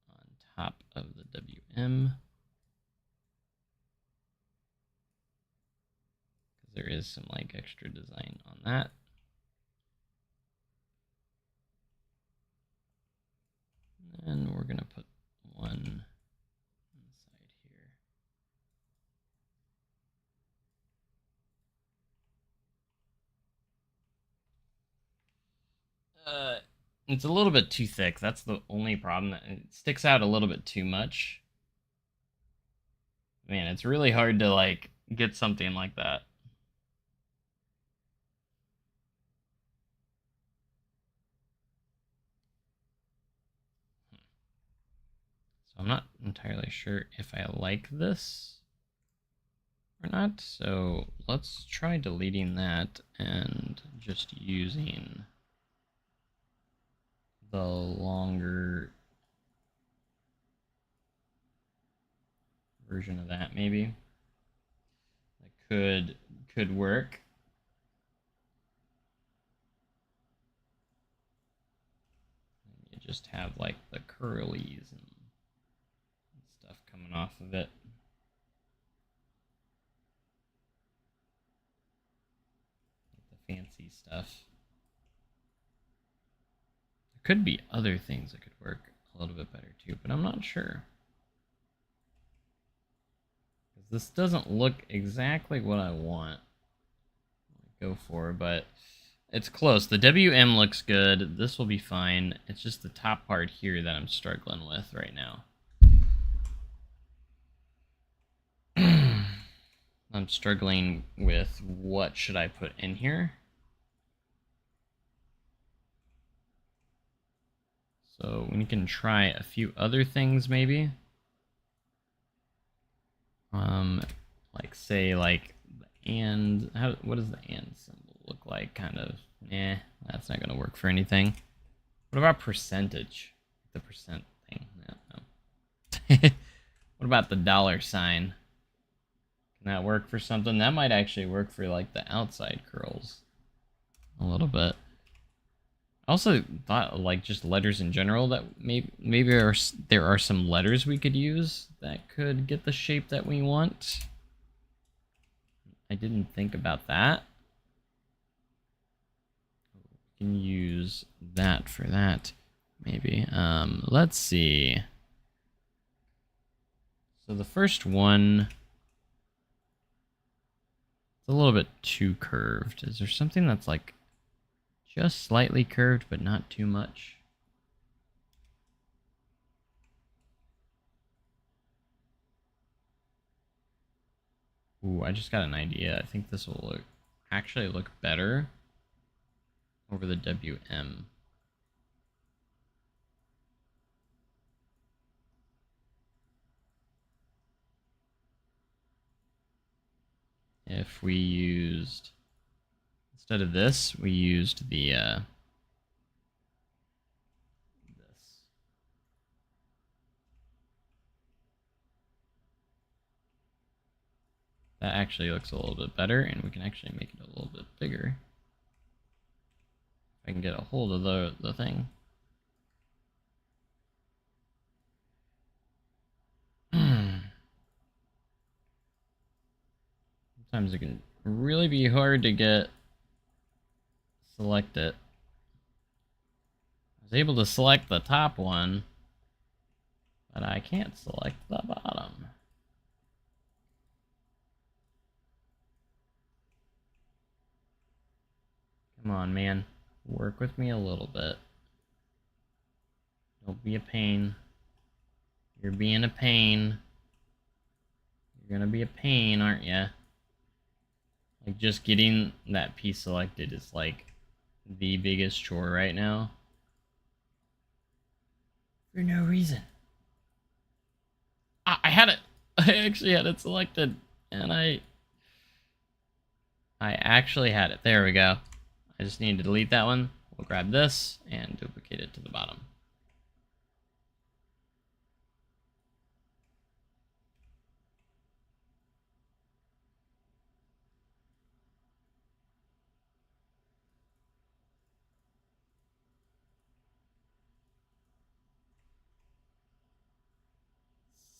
on top of the WM. Because there is some like extra design on that. gonna put one inside here. It's a little bit too thick. That's the only problem. It sticks out a little bit too much. Man, it's really hard to like get something like that. So I'm not entirely sure if I like this or not. So let's try deleting that and just using the longer version of that, maybe. That could work. You just have like the curlies and stuff coming off of it. The fancy stuff. There could be other things that could work a little bit better too, but I'm not sure. This doesn't look exactly what I want to go for, but it's close. The WM looks good. This will be fine. It's just the top part here that I'm struggling with right now. I'm struggling with what should I put in here. So we can try a few other things maybe. Like say like the and what does the and symbol look like? Kind of, that's not gonna work for anything. What about percentage? The percent thing. No. What about the dollar sign? Can that work for something? That might actually work for like the outside curls a little bit. I also thought like just letters in general that maybe there are some letters we could use that could get the shape that we want. I didn't think about that. We can use that for that, maybe. Let's see. So the first one, it's a little bit too curved. Is there something that's like just slightly curved, but not too much? Ooh, I just got an idea. I think this will actually look better over the WM. If we used, instead of this, we used the, this. That actually looks a little bit better, and we can actually make it a little bit bigger. If I can get a hold of the thing. Sometimes it can really be hard to select it. I was able to select the top one, but I can't select the bottom. Come on, man. Work with me a little bit. Don't be a pain. You're being a pain. You're gonna be a pain, aren't you? Like, just getting that piece selected is like the biggest chore right now. For no reason. I had it. I actually had it selected, and I actually had it. There we go. I just need to delete that one. We'll grab this and duplicate it to the bottom.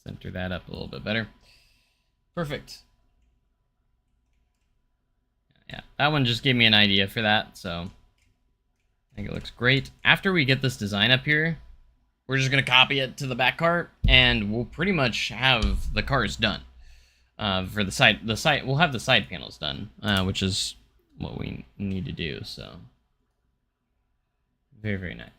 Center that up a little bit better. Perfect. Yeah, that one just gave me an idea for that, so I think it looks great. After we get this design up here, we're just gonna copy it to the back cart, and we'll pretty much have the cars done. For the side, we'll have the side panels done, which is what we need to do. So, very, very nice.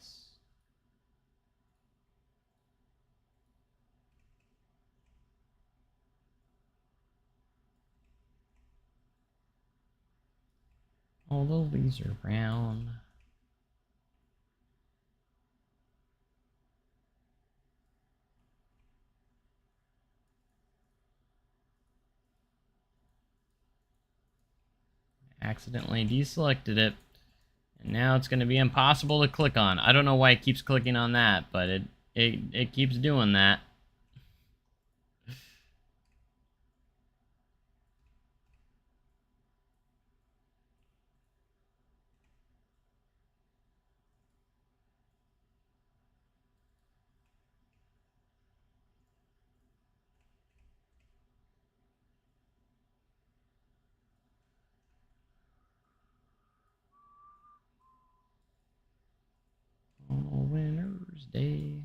Although these are brown. Accidentally deselected it. And now it's going to be impossible to click on. I don't know why it keeps clicking on that, but it keeps doing that. On Winter's Day.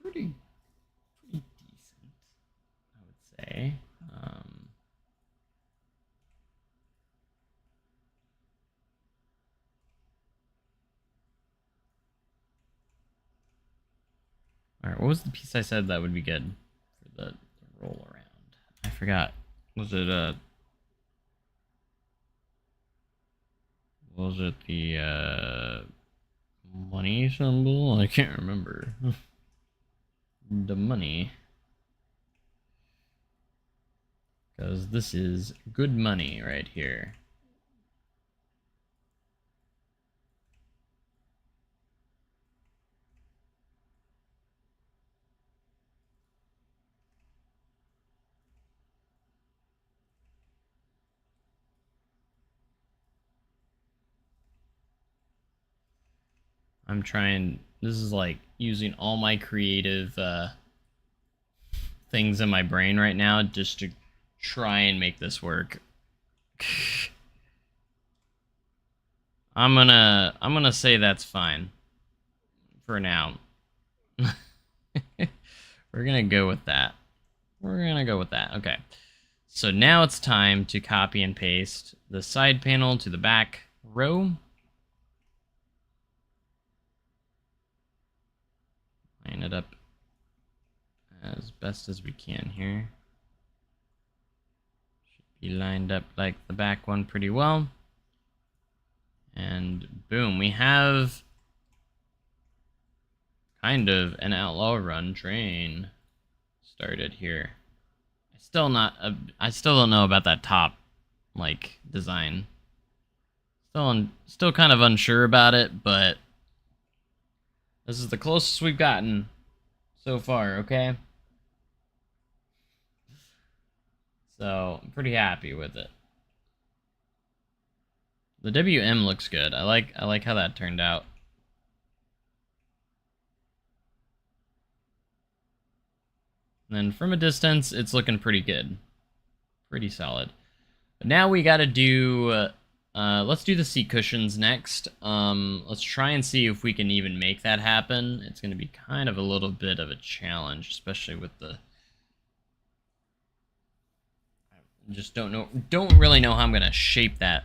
Pretty decent, I would say. All right, what was the piece I said that would be good for the roll around? I forgot. Was it the money symbol? I can't remember. The money. Because this is good money right here. I'm trying. This is like using all my creative things in my brain right now just to try and make this work. I'm gonna say that's fine for now. We're gonna go with that. We're gonna go with that. Okay. So now it's time to copy and paste the side panel to the back row. Line it up as best as we can here. Should be lined up like the back one pretty well. And boom, we have kind of an Outlaw Run train started here. I still don't know about that top like design. Still kind of unsure about it, but this is the closest we've gotten so far, okay? So, I'm pretty happy with it. The WM looks good. I like how that turned out. And then from a distance, it's looking pretty good. Pretty solid. But now we got to do let's do the seat cushions next. Let's try and see if we can even make that happen. It's going to be kind of a little bit of a challenge, especially with the... I just don't really know how I'm going to shape that.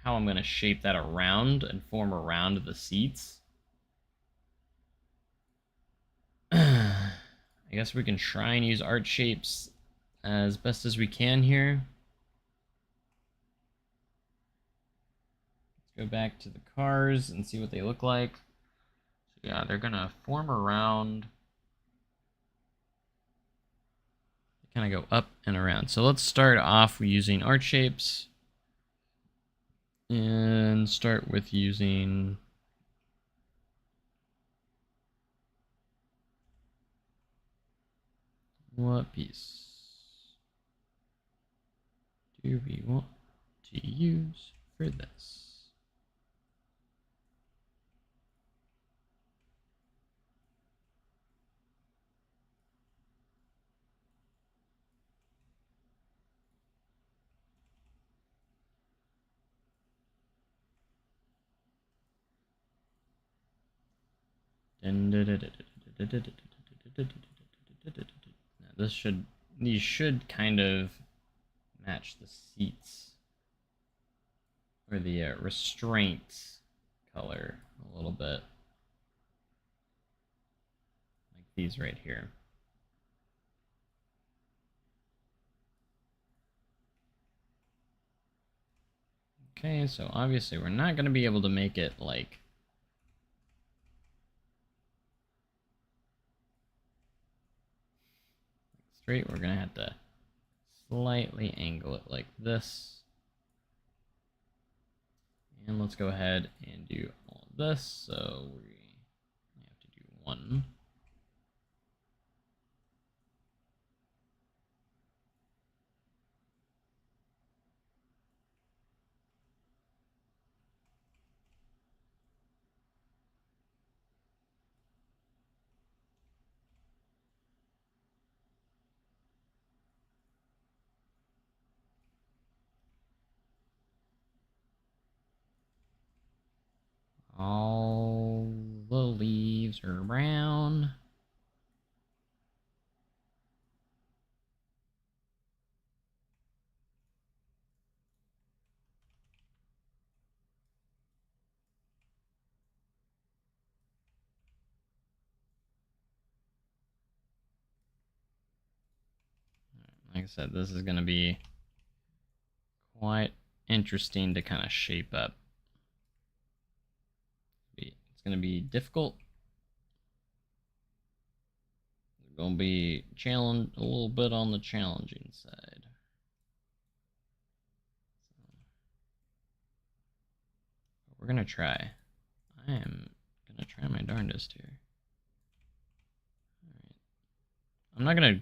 How I'm going to shape that around and form around the seats. I guess we can try and use art shapes as best as we can here. Go back to the cars and see what they look like. So yeah, they're gonna form around. They kind of go up and around. So let's start off using art shapes. And start with using... what piece? do we want to use for this? Now these should kind of match the seats or the restraints color a little bit, like these right here. Okay, so obviously we're not going to be able to make it like straight. We're going to have to slightly angle it like this. And let's go ahead and do all of this. So we have to do one. All the leaves are brown. Like I said, this is going to be quite interesting to kind of shape up. It's going to be difficult. It's going to be a little bit on the challenging side. We're going to try. I am going to try my darndest here. All right. I'm not going to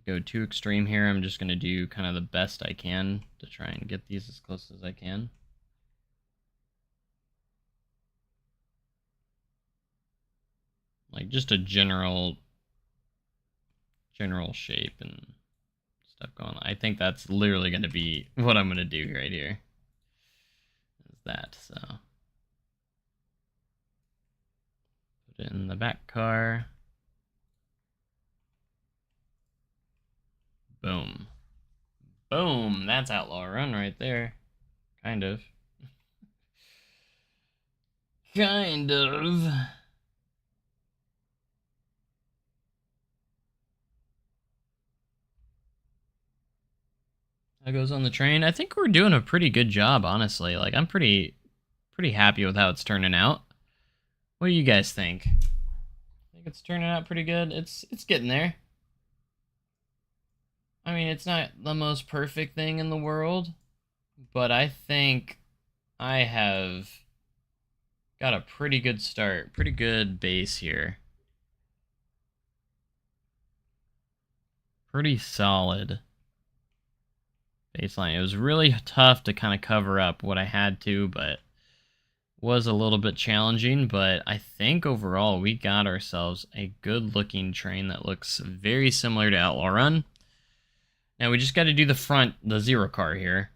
go too extreme here. I'm just going to do kind of the best I can to try and get these as close as I can. Like just a general shape and stuff going on. I think that's literally going to be what I'm going to do right here. Is that, so. Put it in the back car. Boom. Boom! That's Outlaw Run right there. Kind of. Kind of. That goes on the train. I think we're doing a pretty good job, honestly. Like, I'm pretty happy with how it's turning out. What do you guys think? I think it's turning out pretty good. It's getting there. I mean, it's not the most perfect thing in the world, but I think I have got a pretty good start, pretty good base here. Pretty solid baseline. It was really tough to kind of cover up what I had to, but was a little bit challenging. But I think overall we got ourselves a good looking train that looks very similar to Outlaw Run. Now we just got to do the zero car here.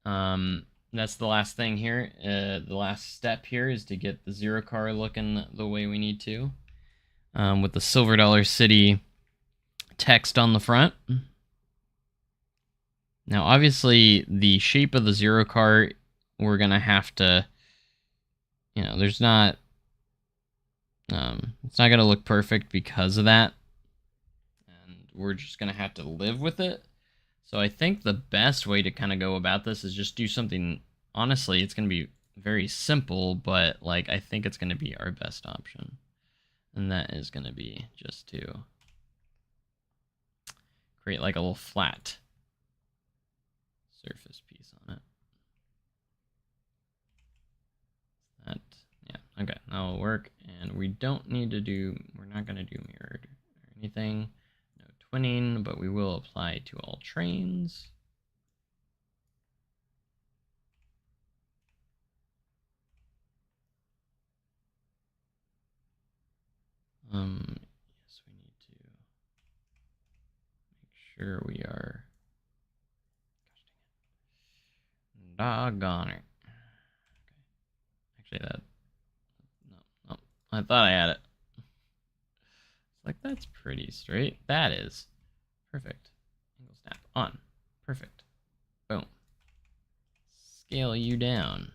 That's the last thing here. The last step here is to get the zero car looking the way we need to. With the Silver Dollar City text on the front. Now, obviously, the shape of the zero car, we're going to have to, there's not, it's not going to look perfect because of that. And we're just going to have to live with it. So I think the best way to kind of go about this is just do something, honestly, it's going to be very simple, but, like, I think it's going to be our best option. And that is going to be just to create, like, a little flat surface piece on it. That, yeah, okay, that'll work. And we don't need to do, we're not going to do mirrored or anything. No twinning, but we will apply to all trains. Yes, we need to make sure we are. Doggone it. Okay. Actually, that. No, I thought I had it. It's like, that's pretty straight. That is. Perfect. Angle snap on. Perfect. Boom. Scale you down.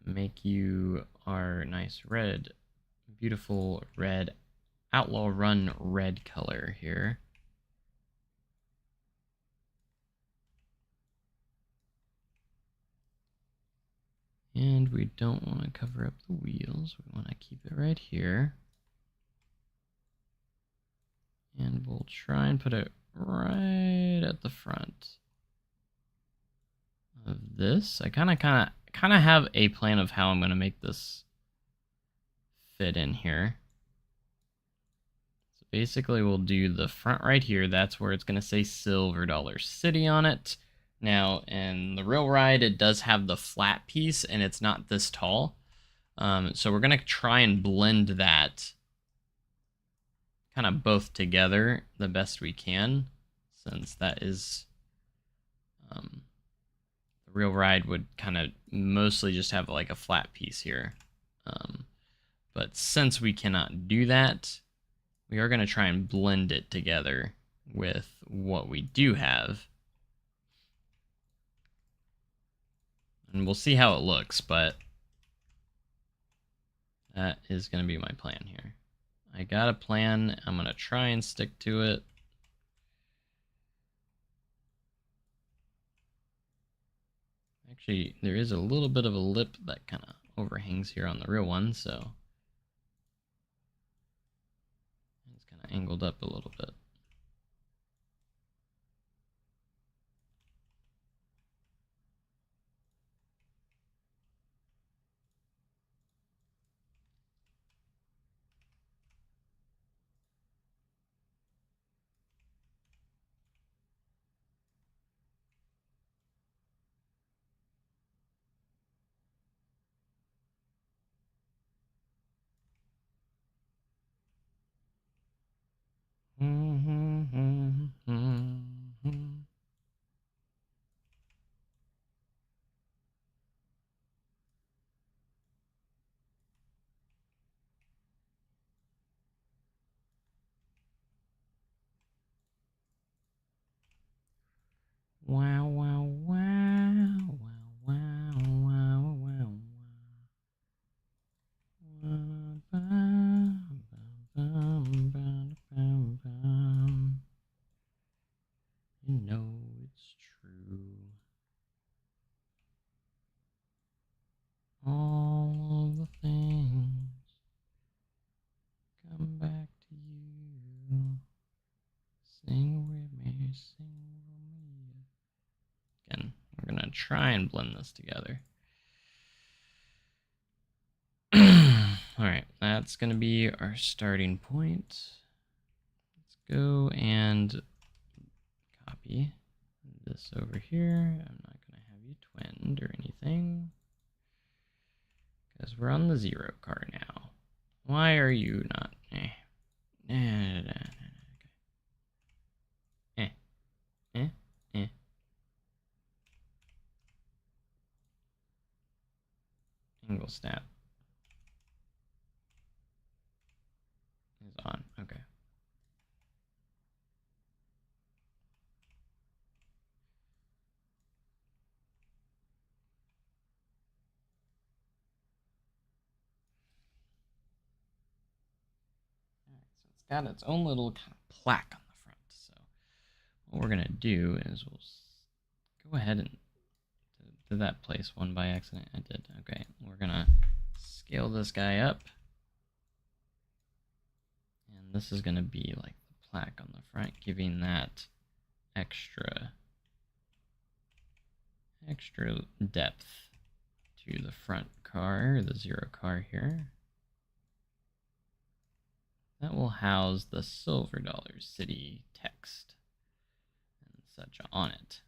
Make you our nice red, beautiful red, Outlaw Run red color here. And we don't want to cover up the wheels. We want to keep it right here. And we'll try and put it right at the front of this. I kind of have a plan of how I'm going to make this fit in here. So basically we'll do the front right here. That's where it's going to say Silver Dollar City on it. Now in the real ride, it does have the flat piece and it's not this tall. So we're going to try and blend that kind of both together the best we can, since that is the real ride would kind of mostly just have like a flat piece here. But since we cannot do that, we are going to try and blend it together with what we do have. And we'll see how it looks, but that is going to be my plan here. I got a plan. I'm going to try and stick to it. Actually, there is a little bit of a lip that kind of overhangs here on the real one, so it's kind of angled up a little bit. Wow, wow, wow, wow, wow, wow, wow, wow. You know it's true. All the things come back to you. Sing with me, sing with me. Again, we're gonna try and blend this together. Alright, that's gonna be our starting point. Let's go and copy this over here. I'm not gonna have you twinned or anything, because we're on the 0 car now. Why are you not? Angle snap is on. Okay. Alright, so it's got its own little kind of plaque on the front. So what we're gonna do is we'll go ahead and did that place one by accident? I did. Okay, we're gonna scale this guy up. And this is gonna be like the plaque on the front, giving that extra depth to the front car, the 0 car here. That will house the silver dollar city text and such on it.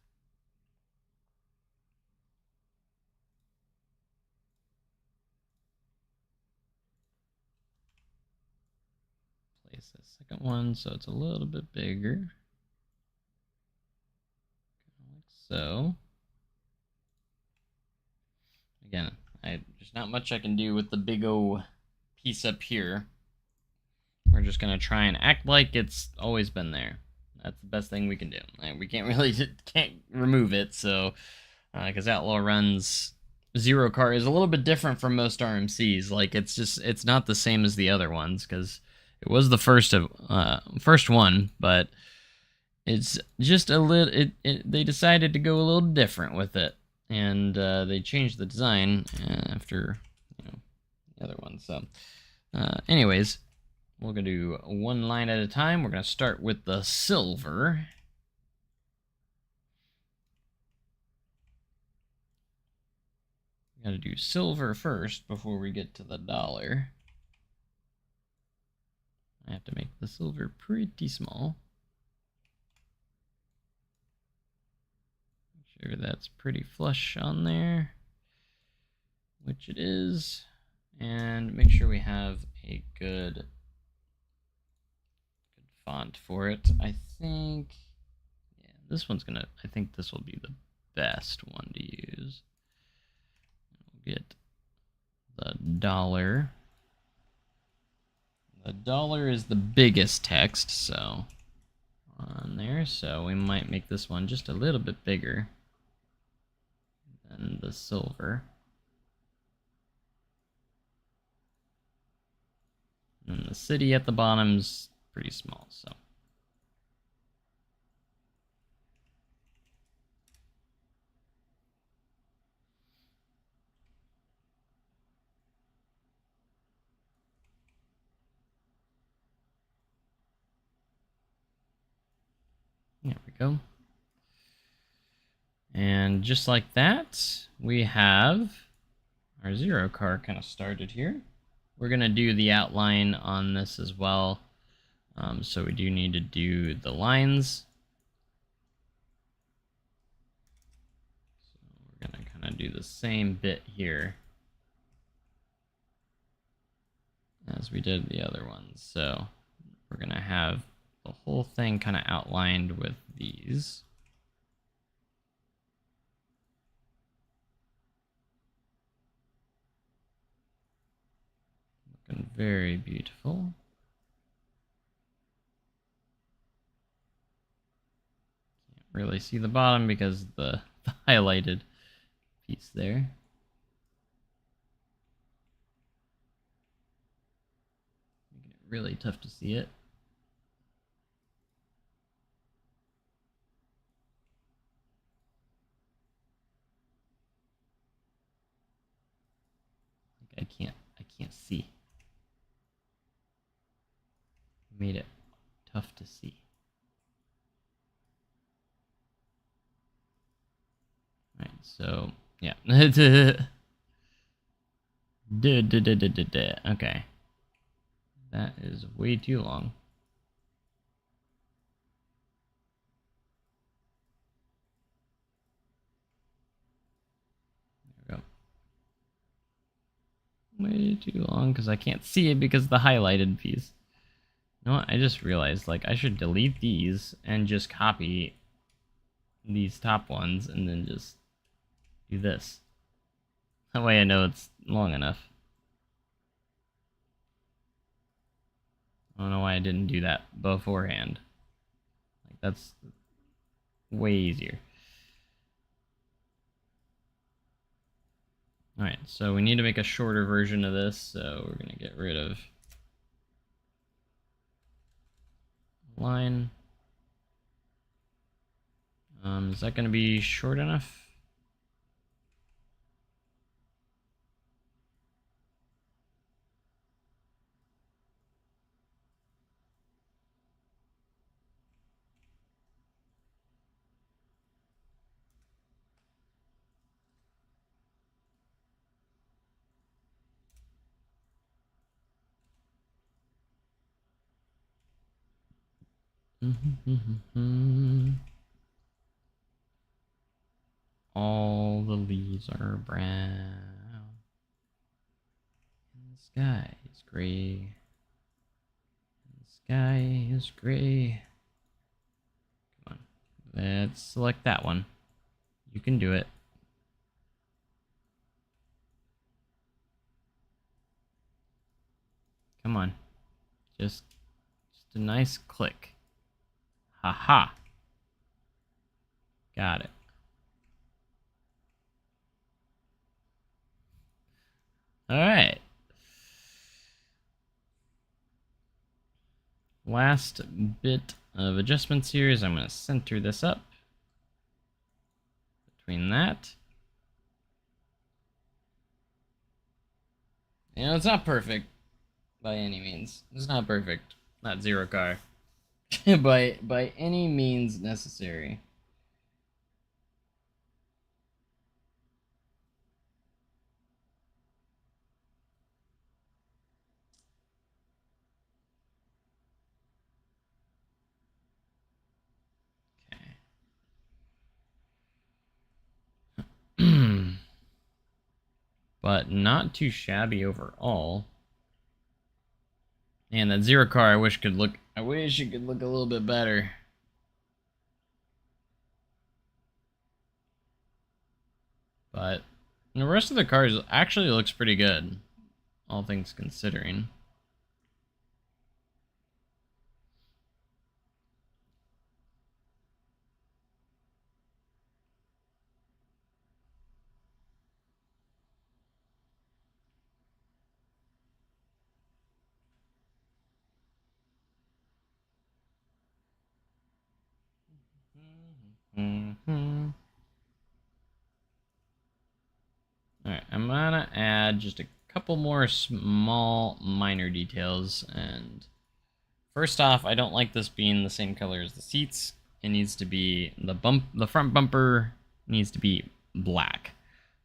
Place the second one so it's a little bit bigger. Like so. Again, there's not much I can do with the big O piece up here. We're just gonna try and act like it's always been there. That's the best thing we can do. We can't really remove it, so because Outlaw Run's 0 car is a little bit different from most RMCs. Like it's not the same as the other ones because it was the first one, but it's just a little. They decided to go a little different with it, and they changed the design after the other one. So, anyways. We're going to do one line at a time. We're going to start with the silver. We got to do silver first before we get to the dollar. I have to make the silver pretty small. Make sure that's pretty flush on there, which it is. And make sure we have a good font for it. I think, yeah, this one's gonna, I think this will be the best one to use. We'll get the dollar. The dollar is the biggest text, so on there, so we might make this one just a little bit bigger than the silver. And the city at the bottom's pretty small, so. There we go. And just like that, we have our 0 car kind of started here. We're going to do the outline on this as well. So we do need to do the lines. So we're going to kind of do the same bit here as we did the other ones. So we're going to have the whole thing kind of outlined with these. Looking very beautiful. Can't really see the bottom because the highlighted piece there. Making it really tough to see it. I can't see. Made it tough to see. All right, so yeah. Okay. That is way too long. There we go. Way too long because I can't see it because of the highlighted piece. You know what? I just realized, like, I should delete these and just copy these top ones and then just do this. That way I know it's long enough. I don't know why I didn't do that beforehand. Like, that's way easier. Alright, so we need to make a shorter version of this, so we're going to get rid of line. Is that going to be short enough? All the leaves are brown. And the sky is gray. And the sky is gray. Come on. Let's select that one. You can do it. Come on. Just a nice click. Haha. Got it. All right. Last bit of adjustments here is I'm going to center this up between that. You know, it's not perfect by any means. It's not perfect. Not zero car. by any means necessary. Okay. But not too shabby overall. And that zero car I wish it could look a little bit better. But the rest of the cars actually looks pretty good, all things considering. Alright, I'm gonna add just a couple more small minor details. And first off, I don't like this being the same color as the seats. It needs to be the front bumper needs to be black.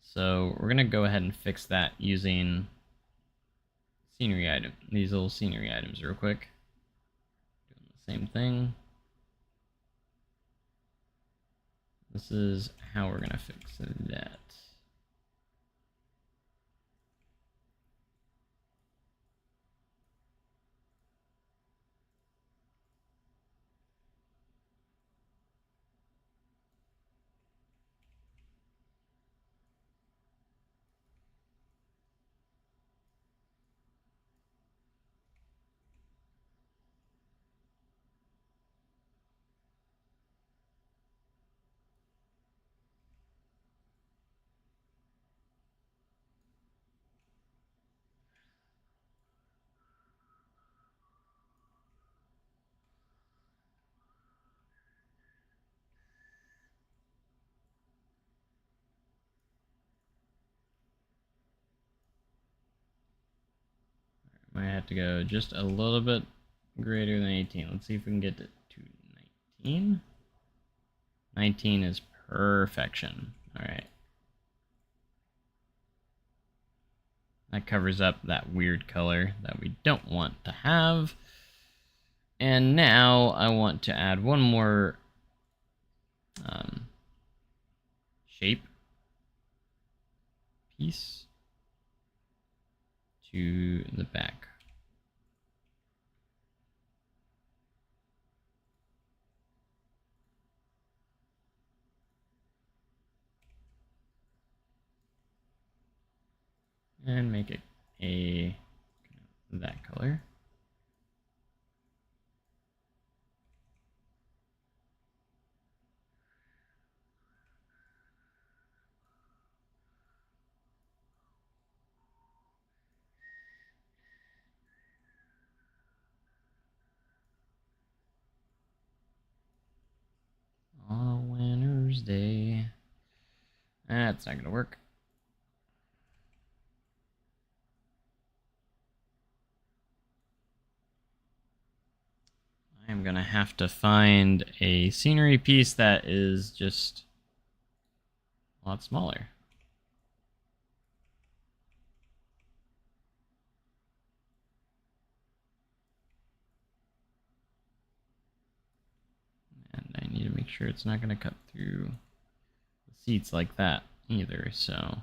So we're gonna go ahead and fix that using these little scenery items real quick. Doing the same thing. This is how we're gonna fix that. Might have to go just a little bit greater than 18. Let's see if we can get to 19. 19 is perfection. Alright. That covers up that weird color that we don't want to have. And now I want to add one more shape piece to the back. And make it that color. On a winter's day. That's not gonna work. I'm gonna have to find a scenery piece that is just a lot smaller. make sure it's not going to cut through the seats like that either, so...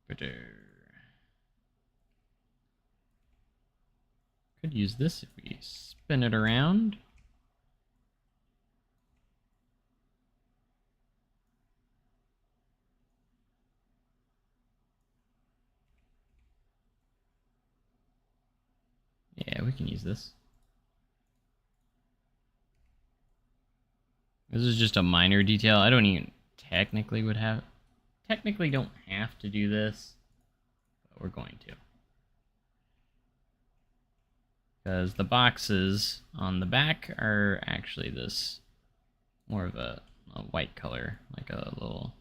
Could use this if we spin it around. Yeah, we can use this. This is just a minor detail. I don't even technically don't have to do this, but we're going to. Because the boxes on the back are actually this more of a white color, like a little...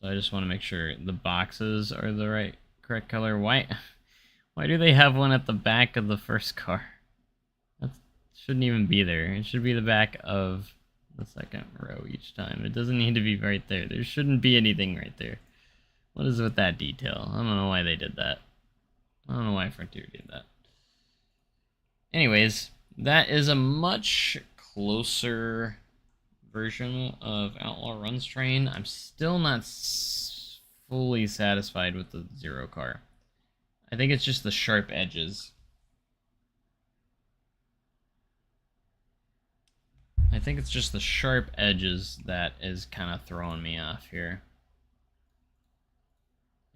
So I just want to make sure the boxes are the correct color. Why do they have one at the back of the first car? That shouldn't even be there. It should be the back of the second row each time. It doesn't need to be right there. There shouldn't be anything right there. What is with that detail? I don't know why they did that. I don't know why Frontier did that. Anyways, that is a much closer version of Outlaw Run's train. I'm still not fully satisfied with the Zero car. I think it's just the sharp edges. I think it's just the sharp edges that is kind of throwing me off here.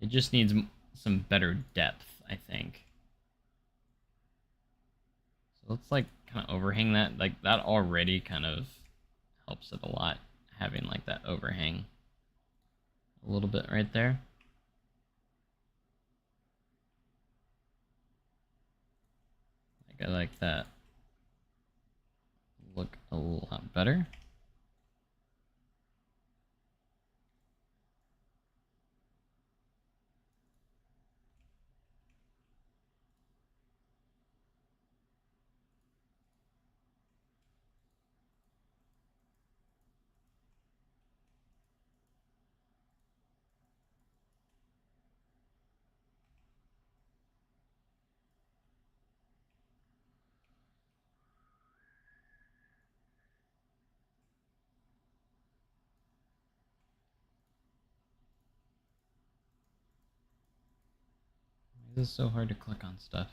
It just needs some better depth, I think. So let's like kind of overhang that. Like that already kind of helps it a lot, having like that overhang a little bit right there. Like I like that look a lot better. This is so hard to click on stuff.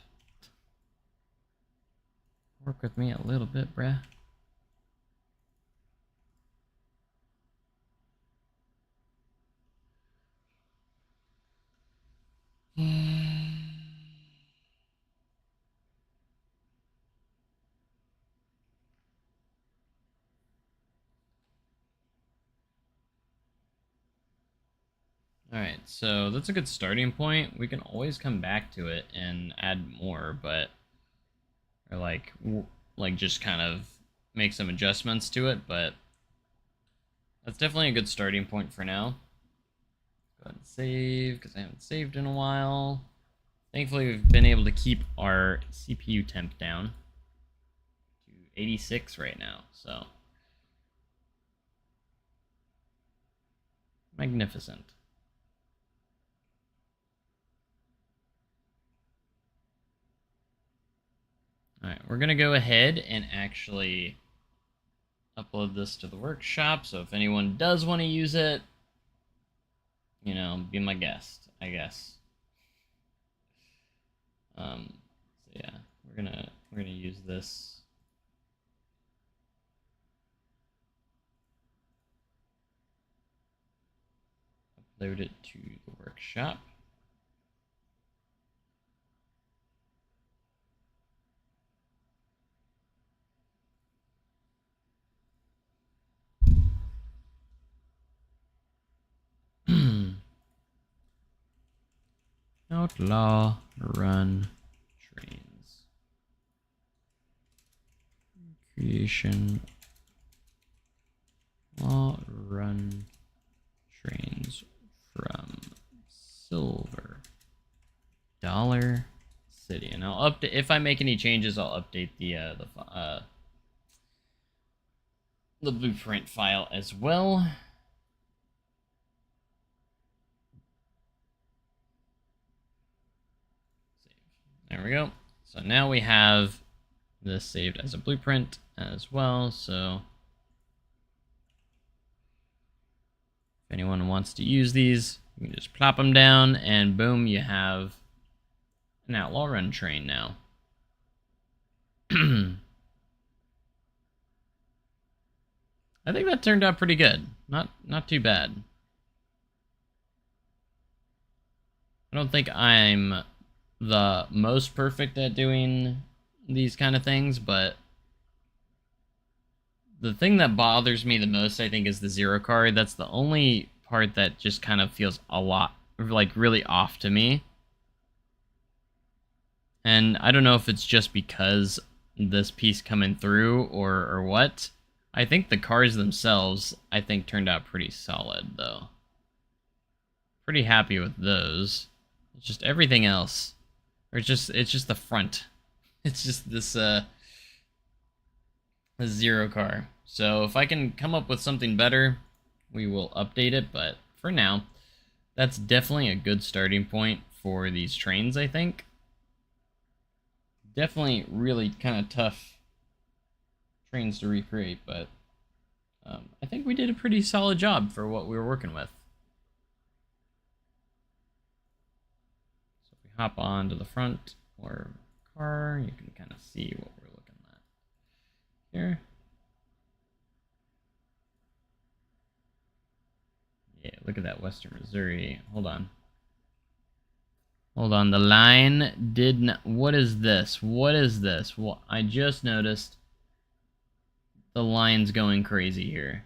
Work with me a little bit, bruh. Alright, so that's a good starting point. We can always come back to it and add more, but... Or like just kind of make some adjustments to it, but... That's definitely a good starting point for now. Go ahead and save, because I haven't saved in a while. Thankfully, we've been able to keep our CPU temp down to 86 right now, so... Magnificent. Alright, we're going to go ahead and actually upload this to the workshop, so if anyone does want to use it, you know, be my guest, I guess. So yeah, we're gonna use this. Upload it to the workshop. Outlaw Run trains. Creation. Outlaw Run trains from Silver Dollar City, and I'll update if I make any changes. I'll update the blueprint file as well. There we go. So now we have this saved as a blueprint as well, so if anyone wants to use these, you can just plop them down, and boom, you have an Outlaw Run train now. I think that turned out pretty good. Not too bad. I don't think I'm the most perfect at doing these kind of things, but the thing that bothers me the most, I think, is the zero card. That's the only part that just kind of feels a lot, like, really off to me. And I don't know if it's just because this piece coming through or what. I think the cars themselves, I think, turned out pretty solid, though. Pretty happy with those. It's just everything else. Or it's just the front. It's just this zero car. So if I can come up with something better, we will update it, but for now, that's definitely a good starting point for these trains, I think. Definitely really kind of tough trains to recreate, but I think we did a pretty solid job for what we were working with. So if we hop on to the front or car, you can kind of see what we're looking at here. Yeah, look at that Western Missouri. Hold on. Hold on, the line did not... What is this? What is this? Well, I just noticed the line's going crazy here.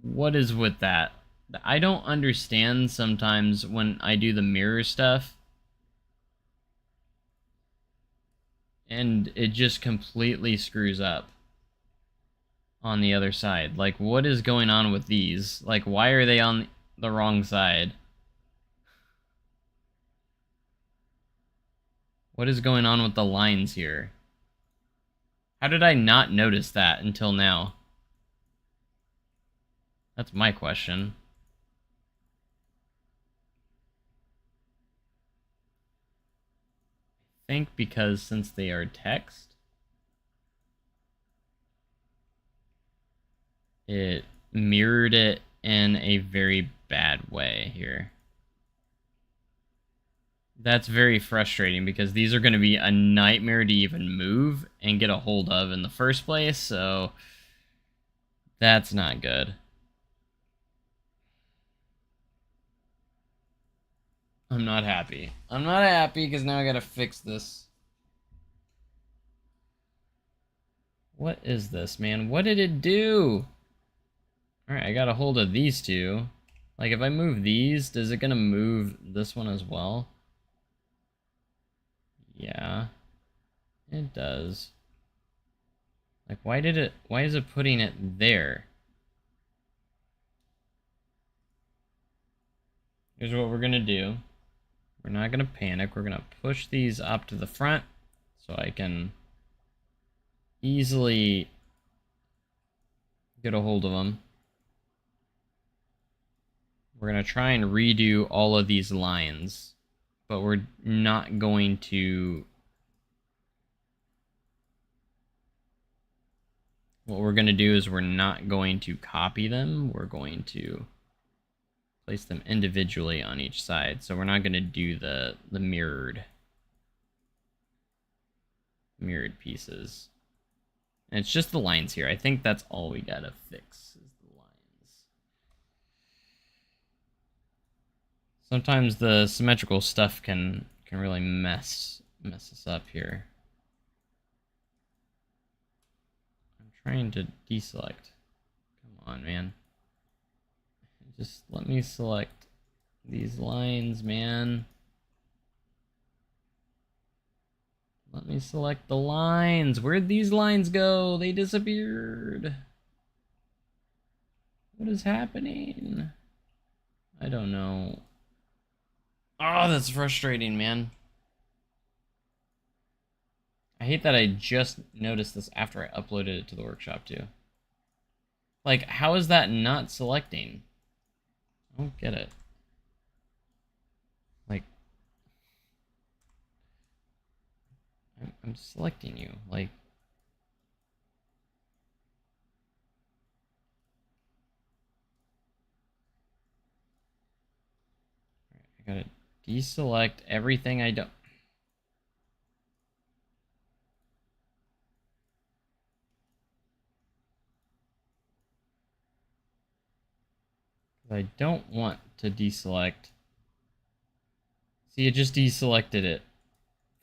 What is with that? I don't understand sometimes when I do the mirror stuff. And it just completely screws up on the other side. Like, what is going on with these? Like, why are they on the wrong side? What is going on with the lines here? How did I not notice that until now? That's my question. I think because since they are text, it mirrored it in a very bad way here. That's very frustrating because these are going to be a nightmare to even move and get a hold of in the first place, so that's not good. I'm not happy. I'm not happy because now I gotta fix this. What is this, man? What did it do? Alright, I got a hold of these two. Like, if I move these, is it gonna move this one as well? Yeah. It does. Like, why is it putting it there? Here's what we're gonna do. We're not gonna panic. We're gonna push these up to the front so I can easily get a hold of them. We're gonna try and redo all of these lines, but we're not going to... What we're gonna do is we're not going to copy them. We're going to place them individually on each side. So we're not gonna do the mirrored pieces. And it's just the lines here. I think that's all we gotta fix is the lines. Sometimes the symmetrical stuff can really mess us up here. I'm trying to deselect. Come on, man. Just let me select these lines, man. Let me select the lines. Where'd these lines go? They disappeared. What is happening? I don't know. Oh, that's frustrating, man. I hate that I just noticed this after I uploaded it to the workshop, too. Like, how is that not selecting? I don't get it. Like, I'm selecting you. Like, I gotta deselect everything I don't. I don't want to deselect. See, it just deselected it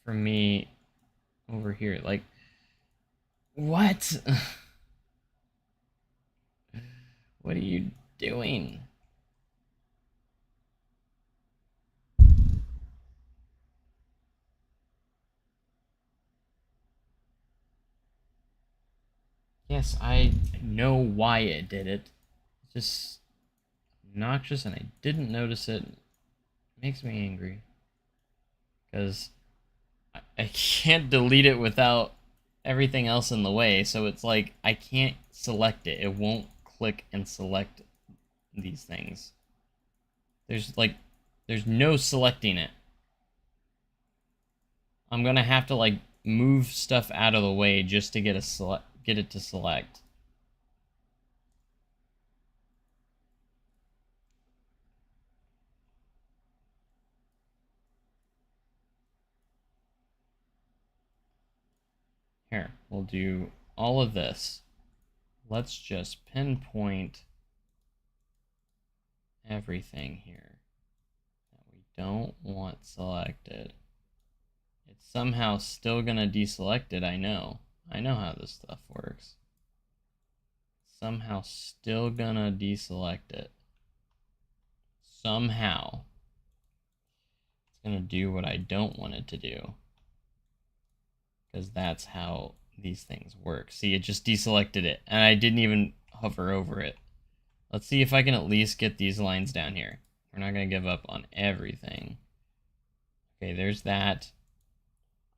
from me over here. Like, what? What are you doing? Yes, I know why it did it. It's just obnoxious and I didn't notice it. It makes me angry. Because I can't delete it without everything else in the way, so it's like I can't select it. It won't click and select these things. There's no selecting it. I'm gonna have to like move stuff out of the way just to get it to select. Here, we'll do all of this. Let's just pinpoint everything here that we don't want selected. It's somehow still gonna deselect it, I know. I know how this stuff works. Somehow still gonna deselect it. Somehow. It's gonna do what I don't want it to do. Because that's how these things work. See, it just deselected it, and I didn't even hover over it. Let's see if I can at least get these lines down here. We're not gonna give up on everything. Okay, there's that.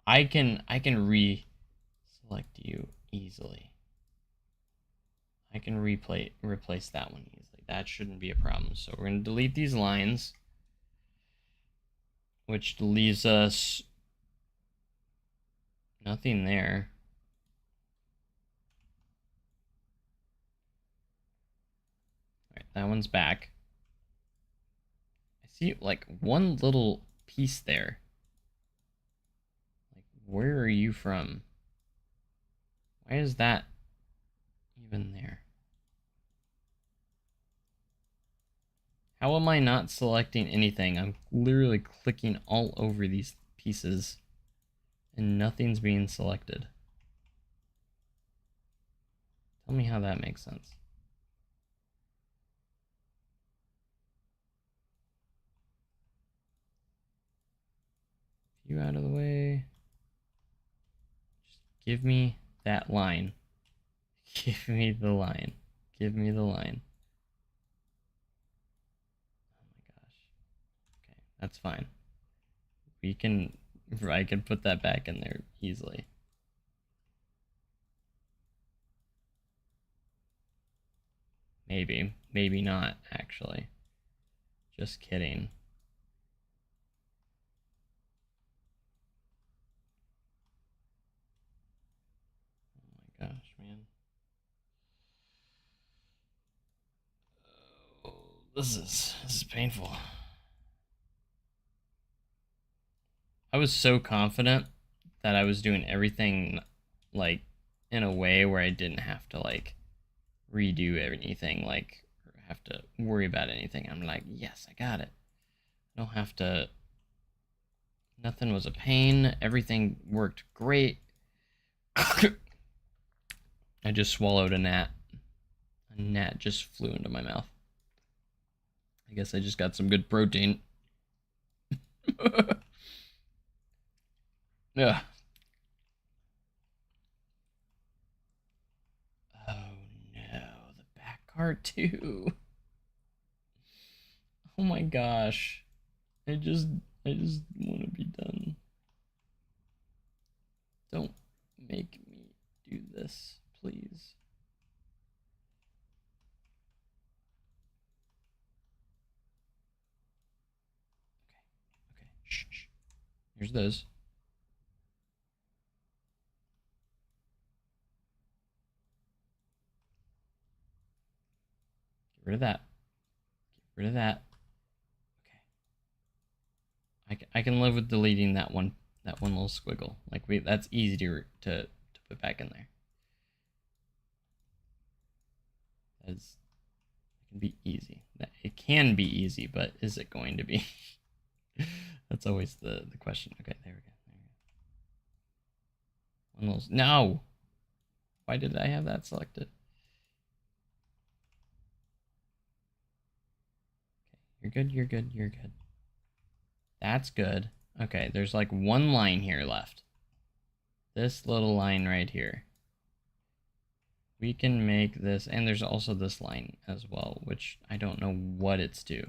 I can re-select you easily. I can replace that one easily. That shouldn't be a problem. So we're going to delete these lines, which leaves us nothing there. All right, that one's back. I see like one little piece there. Like, where are you from? Why is that even there? How am I not selecting anything? I'm literally clicking all over these pieces and nothing's being selected. Tell me how that makes sense. You out of the way. Just give me that line. Give me the line. Give me the line. Oh my gosh. Okay, that's fine. I can put that back in there easily. Maybe. Maybe not, actually. Just kidding. Oh my gosh, man. Oh, this is painful. I was so confident that I was doing everything like in a way where I didn't have to like redo anything, like or have to worry about anything. I'm like, yes, I got it. I don't have to. Nothing was a pain. Everything worked great. I just swallowed a gnat. A gnat just flew into my mouth. I guess I just got some good protein. Yeah. Oh no, the back card too. Oh my gosh. I just want to be done. Don't make me do this, please. Okay. Okay. Shh. Here's those. rid of that. Get rid of that. Okay. I can live with deleting that one little squiggle. Like that's easy to put back in there. It can be easy. It can be easy, but is it going to be? That's always the question. Okay, there we go. One of those. No! Why did I have that selected? Okay, you're good, you're good, you're good. That's good. Okay, there's like one line here left. This little line right here. We can make this, and there's also this line as well, which I don't know what it's to.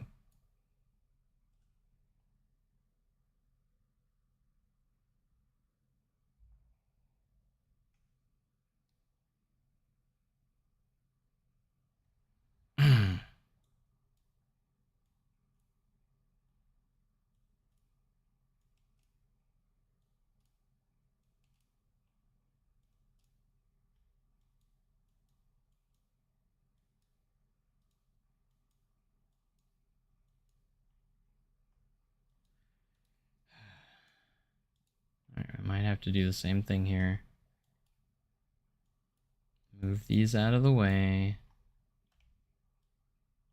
I might have to do the same thing here. Move these out of the way.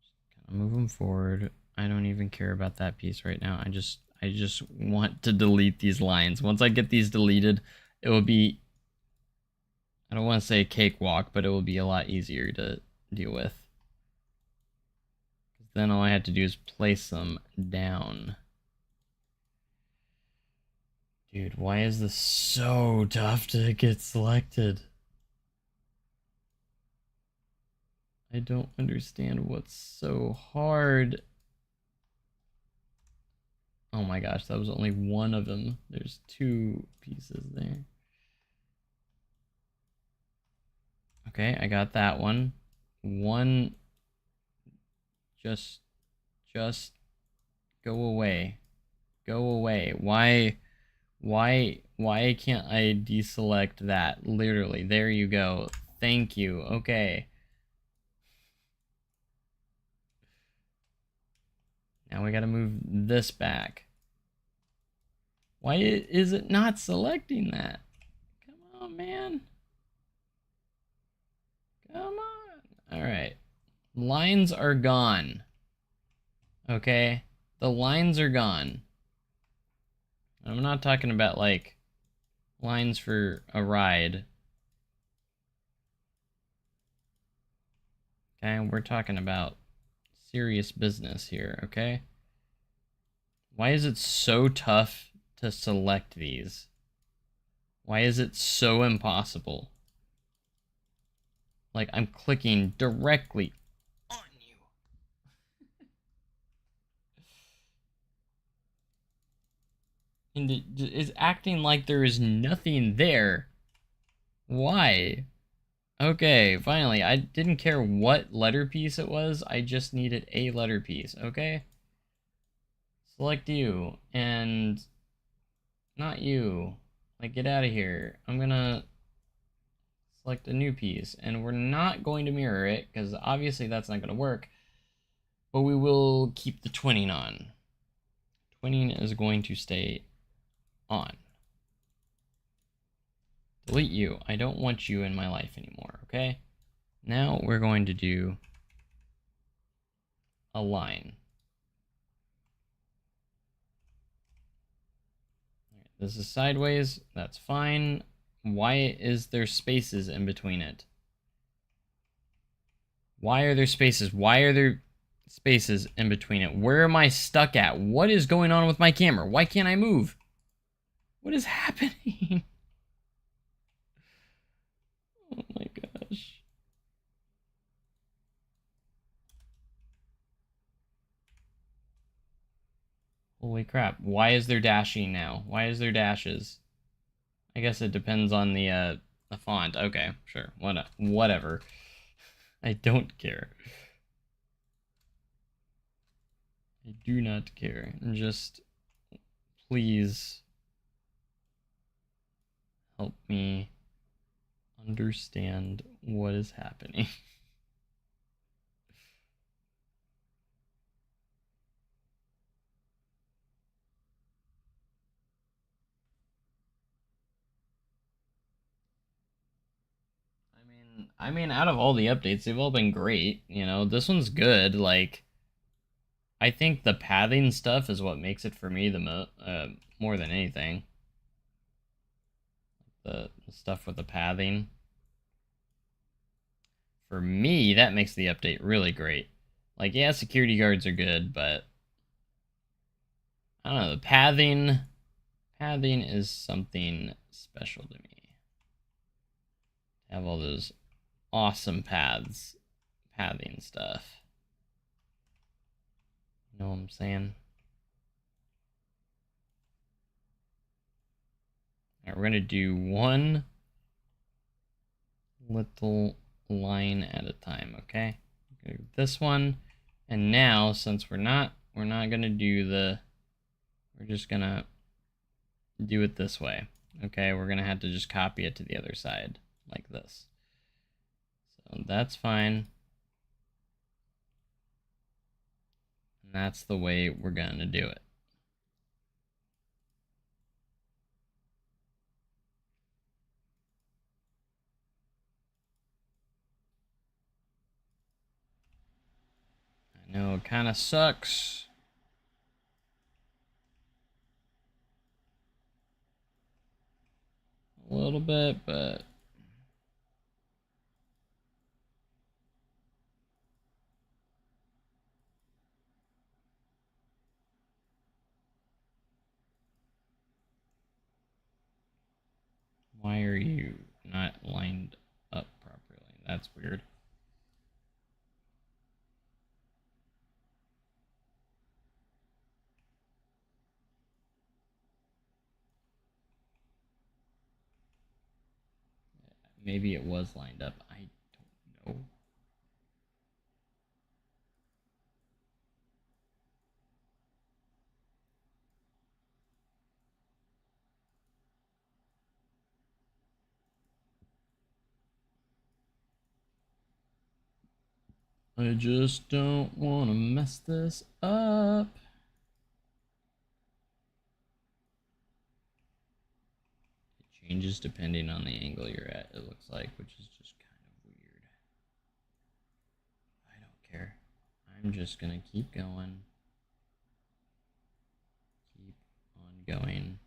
Just kind of move them forward. I don't even care about that piece right now. I just want to delete these lines. Once I get these deleted, it will be, I don't want to say a cakewalk, but it will be a lot easier to deal with. Then all I had to do is place them down. Dude, why is this so tough to get selected? I don't understand what's so hard. Oh my gosh, that was only one of them. There's two pieces there. Okay, I got that one. One, just go away. Go away. Why can't I deselect that? Literally, there you go. Thank you. Okay. Now we gotta move this back. Why is it not selecting that? Come on, man. Come on. Alright. Lines are gone. Okay? The lines are gone. I'm not talking about, like, lines for a ride. Okay? We're talking about serious business here, okay? Why is it so tough to select these? Why is it so impossible? Like, I'm clicking directly on you. And it is acting like there is nothing there. Why? Okay, finally. I didn't care what letter piece it was. I just needed a letter piece, okay? Select you, and not you. Like, get out of here. I'm gonna select a new piece, and we're not going to mirror it, because obviously that's not gonna work. But we will keep the twinning on. Twinning is going to stay on. Delete you. I don't want you in my life anymore, okay? Now we're going to do a line. This is sideways. That's fine. Why is there spaces in between it? Why are there spaces? Why are there spaces in between it? Where am I stuck at? What is going on with my camera? Why can't I move? What is happening? Oh my gosh. Holy crap. Why is there dashing now? Why is there dashes? I guess it depends on the font. Okay, sure. Whatever. I don't care. I do not care. Just please help me understand what is happening. I mean, out of all the updates, they've all been great. You know, this one's good. Like, I think the pathing stuff is what makes it for me more than anything. The stuff with the pathing. For me, that makes the update really great. Like, yeah, security guards are good, but I don't know, the pathing is something special to me. Have all those awesome pathing stuff. You know what I'm saying? Alright, we're gonna do one little line at a time, okay? This one, and now since we're not gonna do we're just gonna do it this way. Okay, we're gonna have to just copy it to the other side like this. So that's fine. And that's the way we're gonna do it. I know it kind of sucks. A little bit, but why are you not lined up properly? That's weird. Maybe it was lined up. I don't know. I just don't want to mess this up. It changes depending on the angle you're at, it looks like, which is just kind of weird. I don't care. I'm just gonna keep going. Keep on going.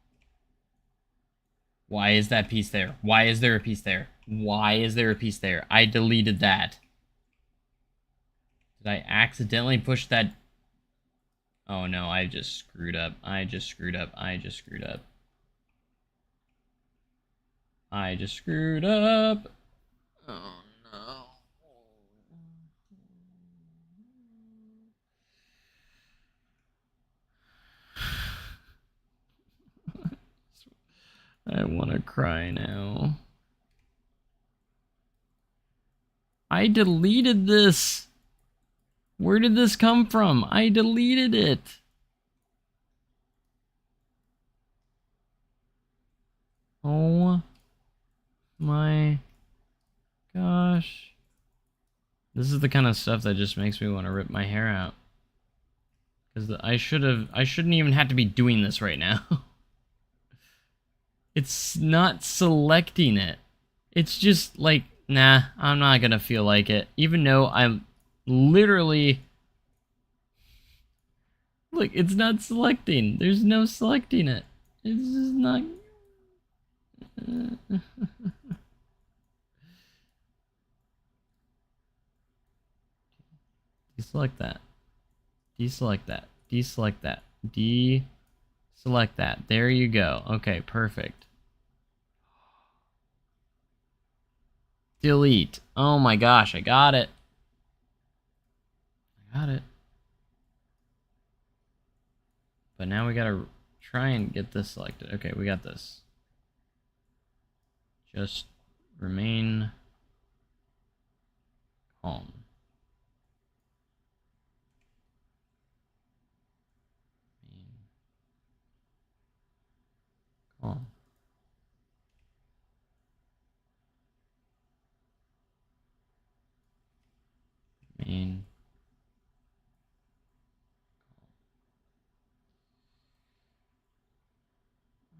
Why is that piece there? Why is there a piece there? Why is there a piece there? I deleted that. Did I accidentally push that? Oh no, I just screwed up. I just screwed up. I just screwed up. I just screwed up. Oh no. I want to cry now. I deleted this. Where did this come from? I deleted it. Oh my gosh. This is the kind of stuff that just makes me want to rip my hair out. Because I shouldn't even have to be doing this right now. It's not selecting it. It's just like, nah, I'm not gonna feel like it. Even though I'm literally... Look, it's not selecting. There's no selecting it. It's just not... Deselect that. Deselect that. Deselect that. Deselect that. There you go. Okay, perfect. Delete. Oh my gosh, I got it. I got it. But now we gotta try and get this selected. Okay, we got this. Just remain calm. Remain calm. Remain.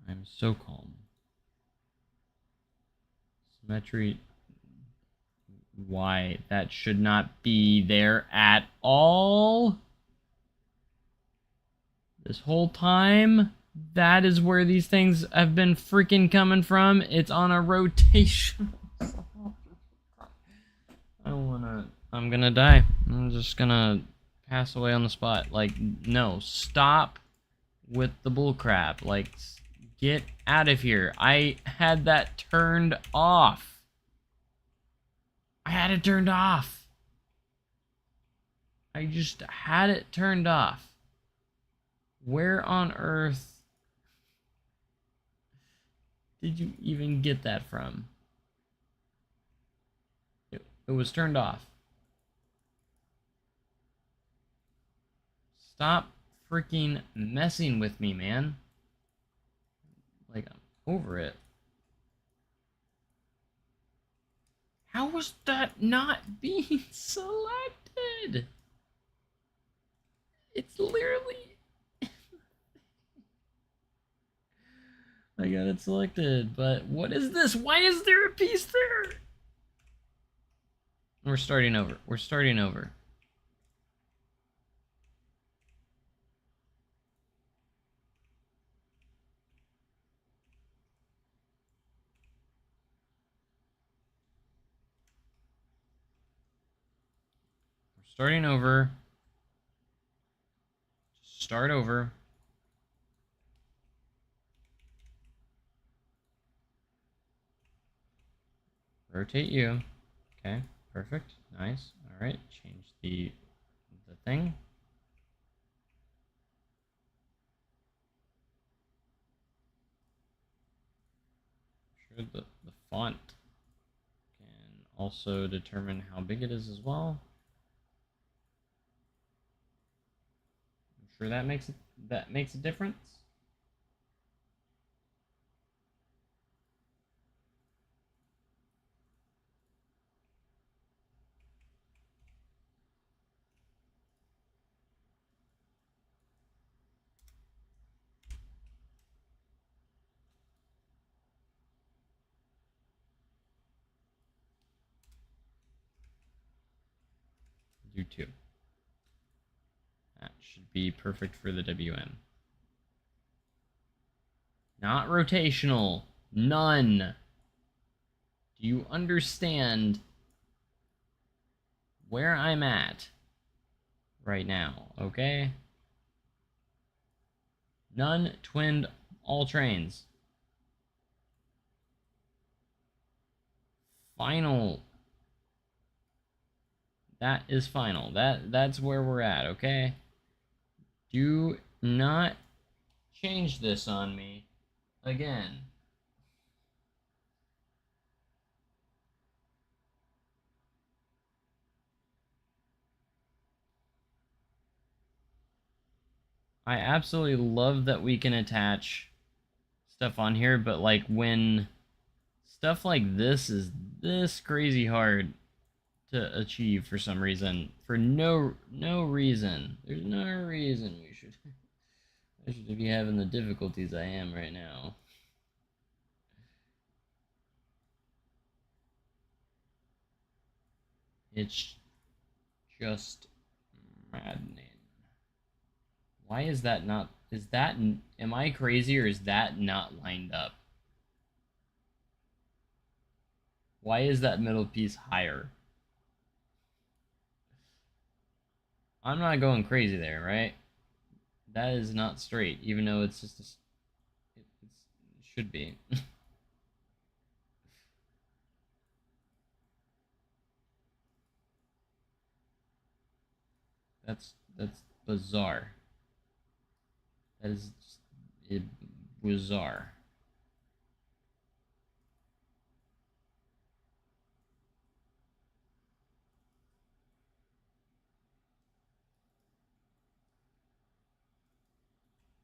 I'm so calm. Symmetry. Why? That should not be there at all. This whole time, that is where these things have been freaking coming from. It's on a rotation. I'm gonna die. I'm just gonna pass away on the spot. Like, no, stop with the bullcrap. Like, get out of here. I had that turned off. I had it turned off. I just had it turned off. Where on earth did you even get that from? It was turned off. Stop freaking messing with me, man. Like, I'm over it. How was that not being selected? It's literally... I got it selected, but what is this? Why is there a piece there? We're starting over. We're starting over. We're starting over. Start over. Rotate you. Okay, perfect. Nice. All right, change the thing. Sure, the font can also determine how big it is as well. I'm sure that makes a difference. Do two. That should be perfect for the WM. Not rotational. None. Do you understand where I'm at right now? Okay? None, twinned, all trains. Final. That is final. That's where we're at, okay? Do not change this on me again. I absolutely love that we can attach stuff on here, but like when stuff like this is this crazy hard to achieve for some reason, for no reason. There's no reason I should be having the difficulties I am right now. It's just maddening. Why is that not... Is that... Am I crazy or is that not lined up? Why is that middle piece higher? I'm not going crazy there, right? That is not straight, even though it's just a... It should be. That's bizarre. That is just bizarre.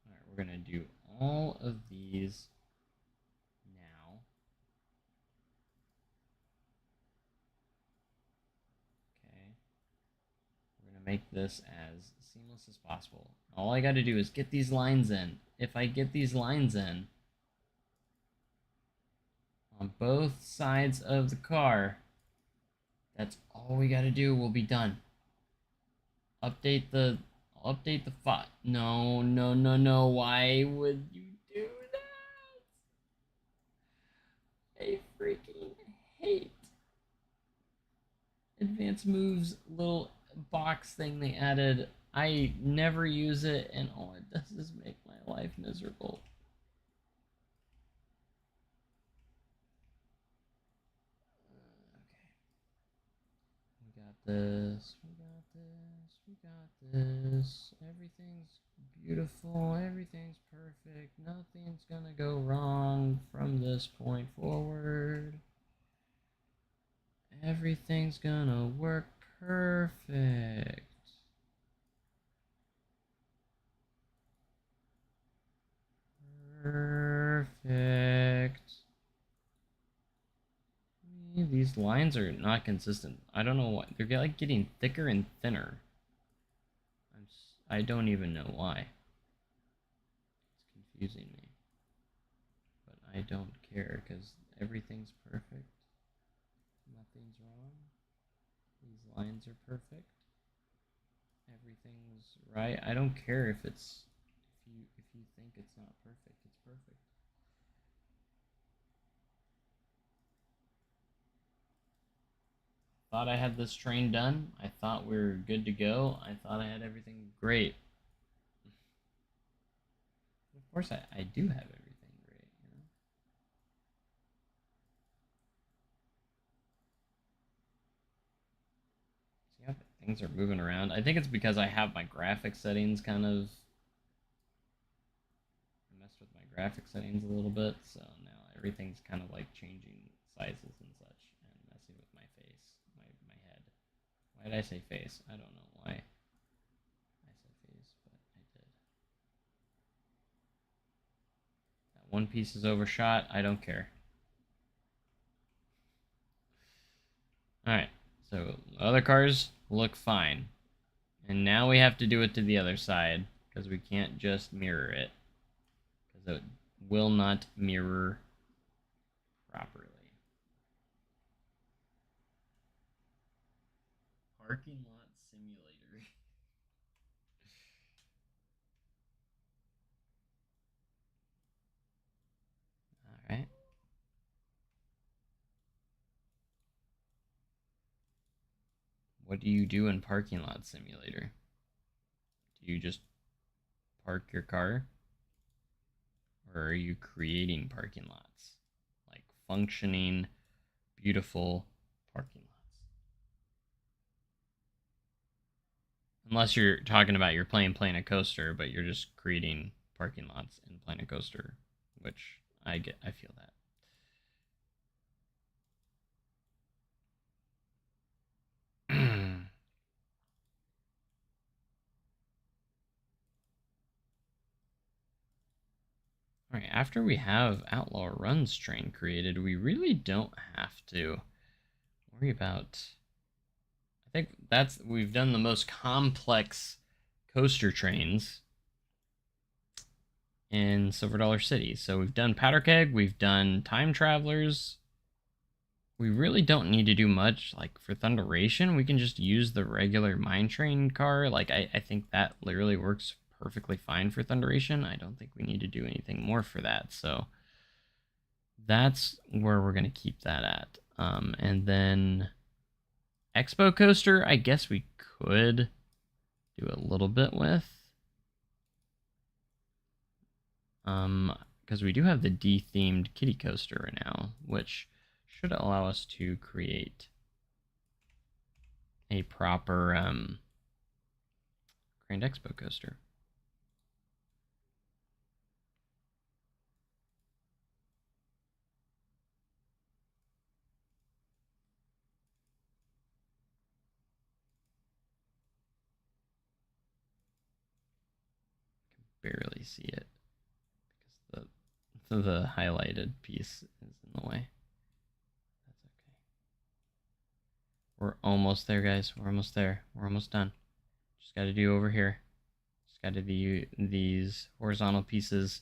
Alright, we're gonna do all of these now. Okay. We're gonna make this as seamless as possible. All I gotta do is get these lines in. If I get these lines in on both sides of the car, That's all we gotta do. We'll be done. Update the... I'll update the font. No, no, no, no. Why would you do that? I freaking hate advanced moves little box thing they added. I never use it, and all it does is make my life miserable. Okay. We got this. We got this. We got this. Everything's beautiful. Everything's perfect. Nothing's gonna go wrong from this point forward. Everything's gonna work perfect. Perfect. These lines are not consistent. I don't know why. They're like getting thicker and thinner. I don't even know why. It's confusing me. But I don't care because everything's perfect. Nothing's wrong. These lines are perfect. Everything's right. I don't care if it's if you think it's not perfect. It's perfect. Thought I had this train done. I thought we were good to go. I thought I had everything great. Of course, I do have everything great, you know? See how things are moving around? I think it's because I have my graphic settings kind of... I messed with my graphic settings a little bit, so now everything's kind of like changing sizes and such, and messing with my face, my head. Why did I say face? I don't know why I said face, but I did. That one piece is overshot. I don't care. Alright, so other cars look fine. And now we have to do it to the other side, because we can't just mirror it. Because it will not mirror properly. Parking lot simulator. Alright. What do you do in parking lot simulator? Do you just park your car? Or are you creating parking lots? Like functioning, beautiful parking lots. Unless you're talking about you're playing Planet Coaster, but you're just creating parking lots in Planet Coaster, which I feel that. Alright, after we have Outlaw Run's train created, we really don't have to worry about... I think we've done the most complex coaster trains in Silver Dollar City. So we've done Powder Keg, we've done Time Travelers. We really don't need to do much. Like for Thunderation, we can just use the regular mine train car. Like I think that literally works perfectly fine for Thunderation. I don't think we need to do anything more for that. So that's where we're going to keep that at. And then Expo Coaster, I guess we could do a little bit with. Because we do have the D-themed kitty coaster right now, which should allow us to create a proper Grand Expo coaster. Barely see it because the highlighted piece is in the way. That's okay. We're almost there, guys. We're almost there. We're almost done. Just got to do over here. Just got to do these horizontal pieces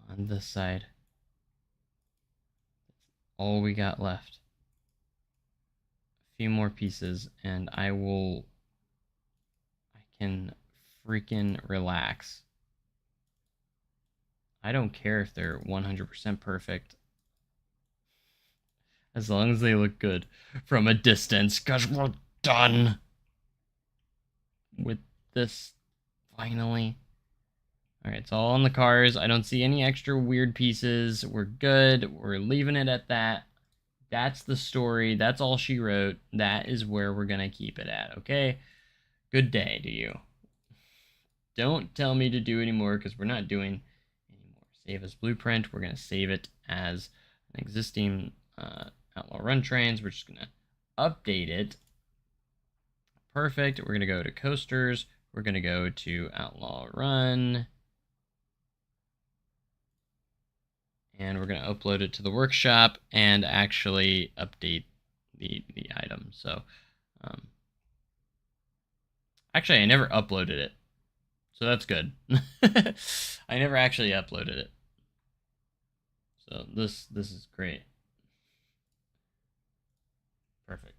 on this side. That's all we got left. few more pieces, and I can freaking relax. I don't care if they're 100% perfect, as long as they look good from a distance, because we're done with this, finally. Alright, it's all on the cars. I don't see any extra weird pieces. We're good. We're leaving it at that. That's the story. That's all she wrote. That is where we're going to keep it at, okay? Good day to you. Don't tell me to do anymore, because we're not doing anymore. Save as blueprint. We're going to save it as an existing Outlaw Run trains. We're just going to update it. Perfect. We're going to go to coasters. We're going to go to Outlaw Run. And we're going to upload it to the workshop and actually update the item. So, actually, I never uploaded it. So that's good. I never actually uploaded it. So this is great. Perfect.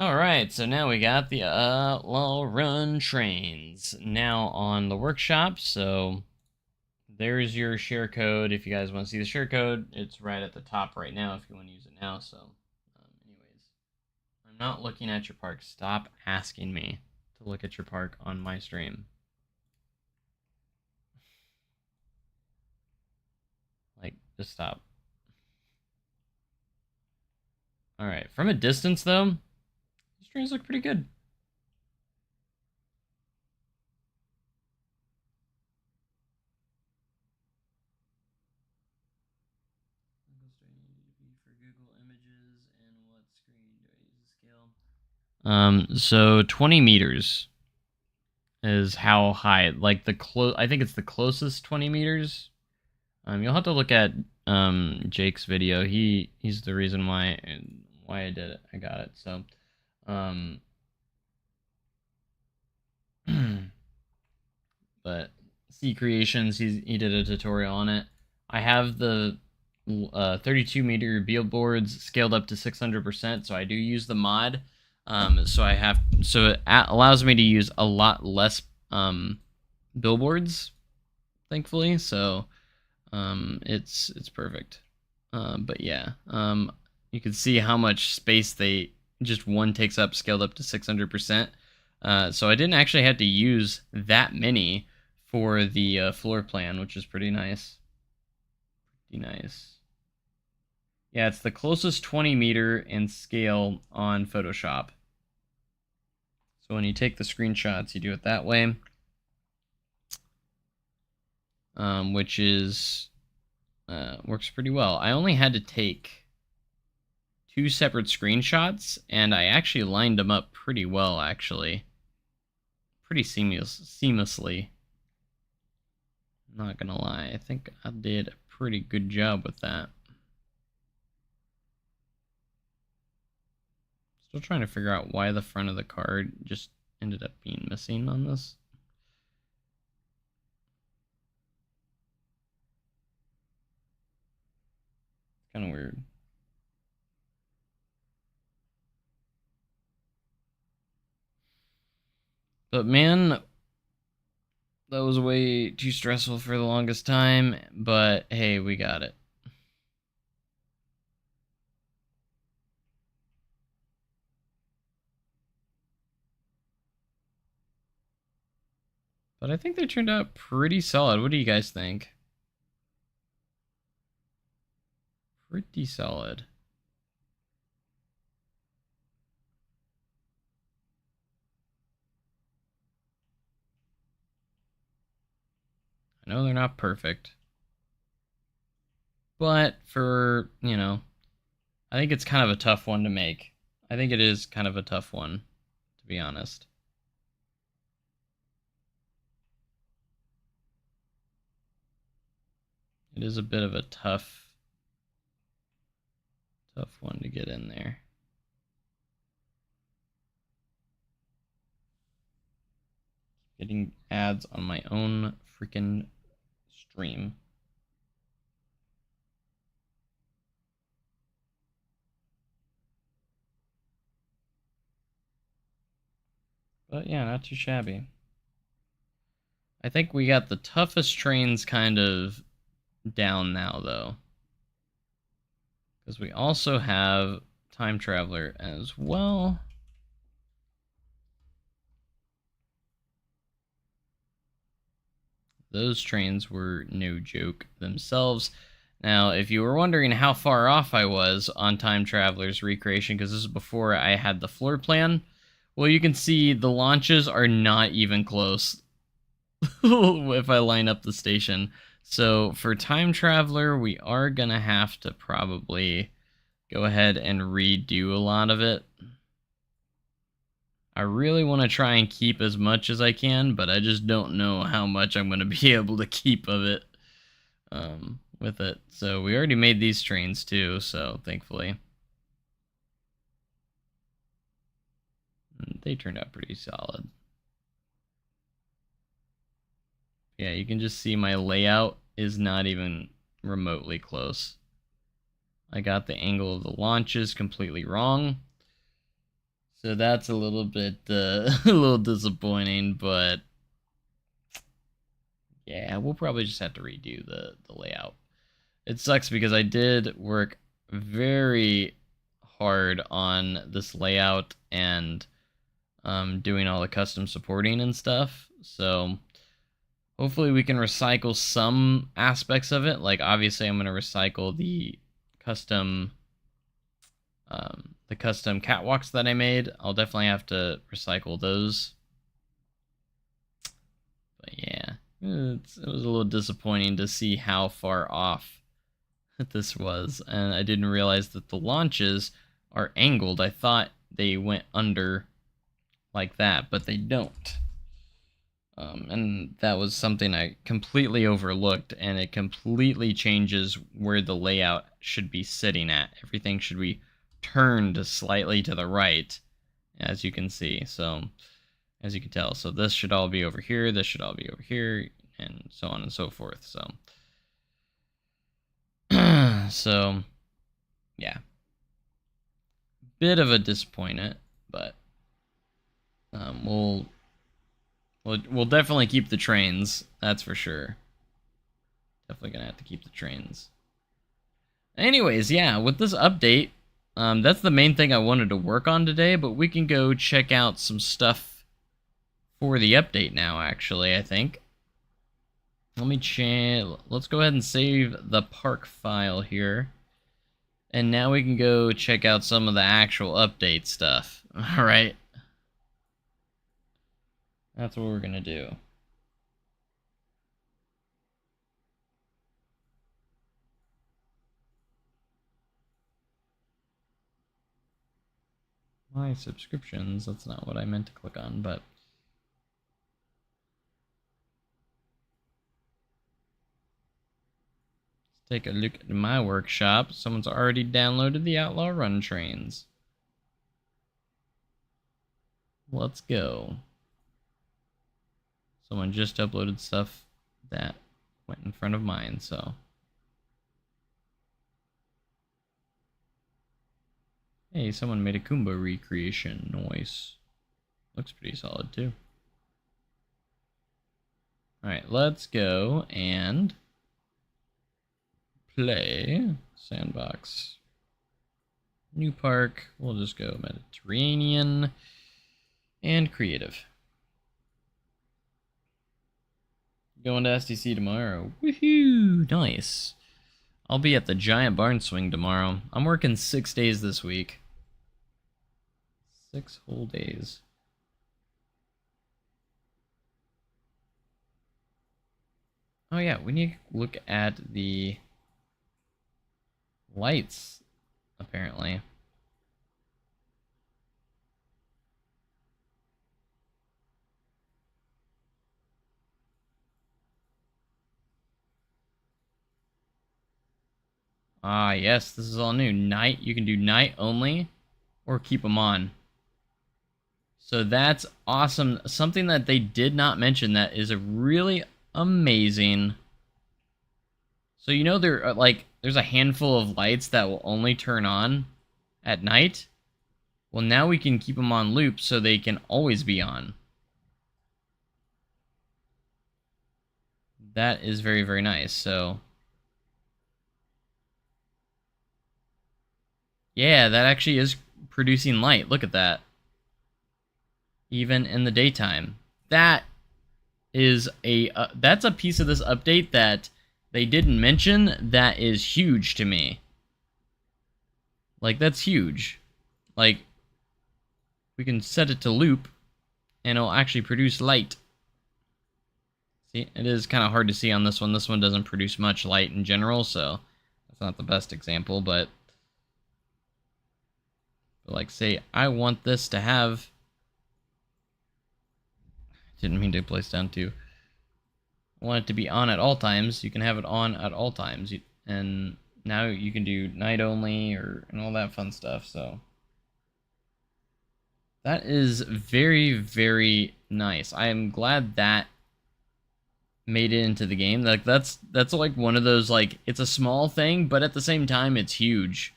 Alright, so now we got the Outlaw Run trains now on the workshop. So there's your share code. If you guys want to see the share code, it's right at the top right now if you want to use it now. So anyways, I'm not looking at your park. Stop asking me to look at your park on my stream. Like, just stop. Alright, from a distance though, these trains look pretty good. So 20 meters is how high, like I think it's the closest 20 meters. You'll have to look at Jake's video. He's the reason why I did it. I got it. So but C Creations, he did a tutorial on it. I have the 32 meter billboards scaled up to 600%, so I do use the mod. So it allows me to use a lot less billboards, thankfully. So it's perfect. But yeah, you can see how much space just one takes up, scaled up to 600%. So I didn't actually have to use that many for the floor plan, which is pretty nice. Pretty nice. Yeah, it's the closest 20 meter in scale on Photoshop. So when you take the screenshots, you do it that way. Which is works pretty well. I only had to take 2 separate screenshots, and I actually lined them up pretty well, actually. Pretty seamlessly. Not gonna lie, I think I did a pretty good job with that. Still trying to figure out why the front of the card just ended up being missing on this. Kind of weird. But man, that was way too stressful for the longest time, but hey, we got it. But I think they turned out pretty solid. What do you guys think? Pretty solid. I know they're not perfect. But for, I think it's kind of a tough one to make. I think it is kind of a tough one, to be honest. It is a bit of a tough one to get in there. Getting ads on my own freaking stream. But yeah, not too shabby. I think we got the toughest trains kind of down now, though. Because we also have Time Traveler as well. Those trains were no joke themselves. Now, if you were wondering how far off I was on Time Traveler's recreation, because this is before I had the floor plan, well, you can see the launches are not even close if I line up the station. So for Time Traveler, we are going to have to probably go ahead and redo a lot of it. I really want to try and keep as much as I can, but I just don't know how much I'm going to be able to keep of it with it. So we already made these trains too, so thankfully. They turned out pretty solid. Yeah, you can just see my layout is not even remotely close. I got the angle of the launches completely wrong. So that's a little bit a little disappointing, but yeah, we'll probably just have to redo the layout. It sucks because I did work very hard on this layout and doing all the custom supporting and stuff. So hopefully we can recycle some aspects of it. Like obviously I'm going to recycle the custom catwalks that I made. I'll definitely have to recycle those. But yeah, it was a little disappointing to see how far off this was, and I didn't realize that the launches are angled. I thought they went under like that, but they don't. And that was something I completely overlooked, and it completely changes where the layout should be sitting at. Everything should be turned slightly to the right, as you can see. So, as you can tell, so this should all be over here, this should all be over here, and so on and so forth. So, so yeah, bit of a disappointment, but we'll definitely keep the trains. That's for sure. Definitely gonna have to keep the trains. Anyways, yeah, with this update, that's the main thing I wanted to work on today, but we can go check out some stuff for the update now, actually, I think. Let's go ahead and save the park file here. And now we can go check out some of the actual update stuff. Alright. That's what we're gonna do. My subscriptions, that's not what I meant to click on, but let's take a look at my workshop. Someone's already downloaded the Outlaw Run trains. Let's go. Someone just uploaded stuff that went in front of mine, so. Hey, someone made a Kumba recreation. Nice. Looks pretty solid, too. Alright, let's go and play Sandbox. New park. We'll just go Mediterranean and creative. Going to SDC tomorrow. Woohoo! Nice. I'll be at the Giant Barn Swing tomorrow. I'm working 6 days this week. 6 whole days. Oh yeah, we need to look at the lights, apparently. Ah, yes, this is all new. Night, you can do night only, or keep them on. So that's awesome. Something that they did not mention that is a really amazing. So you know there are, there's a handful of lights that will only turn on at night. Well, now we can keep them on loop so they can always be on. that is very, very nice. So yeah, that actually is producing light. Look at that. Even in the daytime. That is that's a piece of this update that they didn't mention that is huge to me. Like, that's huge. Like, we can set it to loop and it'll actually produce light. See, it is kind of hard to see on this one. This one doesn't produce much light in general, so that's not the best example, but like, say I want this to have, didn't mean to place down too. I want it to be on at all times. You can have it on at all times, and now you can do night only and all that fun stuff. So that is very, very nice. I am glad that made it into the game. Like, that's like one of those, like, it's a small thing, but at the same time it's huge,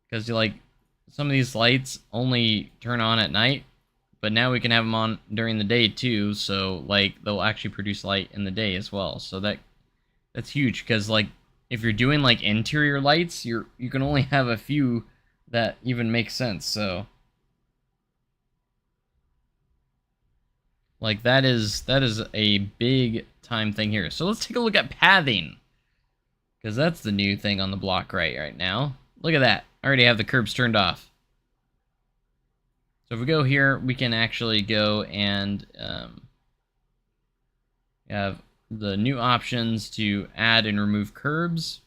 because you, like, some of these lights only turn on at night, but now we can have them on during the day too, so like they'll actually produce light in the day as well. So that's huge, because like if you're doing like interior lights, you can only have a few that even make sense. So like that is a big time thing here. So let's take a look at pathing, because that's the new thing on the block right now. Look at that. I already have the curbs turned off. So if we go here, we can actually go and have the new options to add and remove curbs,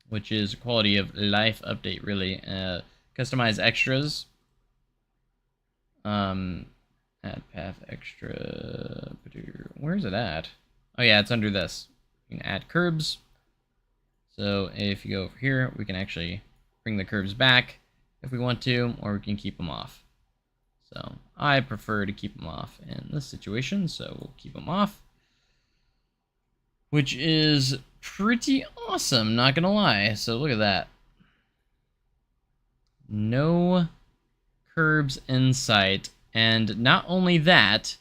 which is quality of life update, really. Customize extras. Add path extra. Where is it at? Oh yeah, it's under this. You can add curbs. So if you go over here, we can actually bring the curbs back if we want to, or we can keep them off. So I prefer to keep them off in this situation, so we'll keep them off, which is pretty awesome, not gonna lie. So look at that. No curbs in sight. And not only that,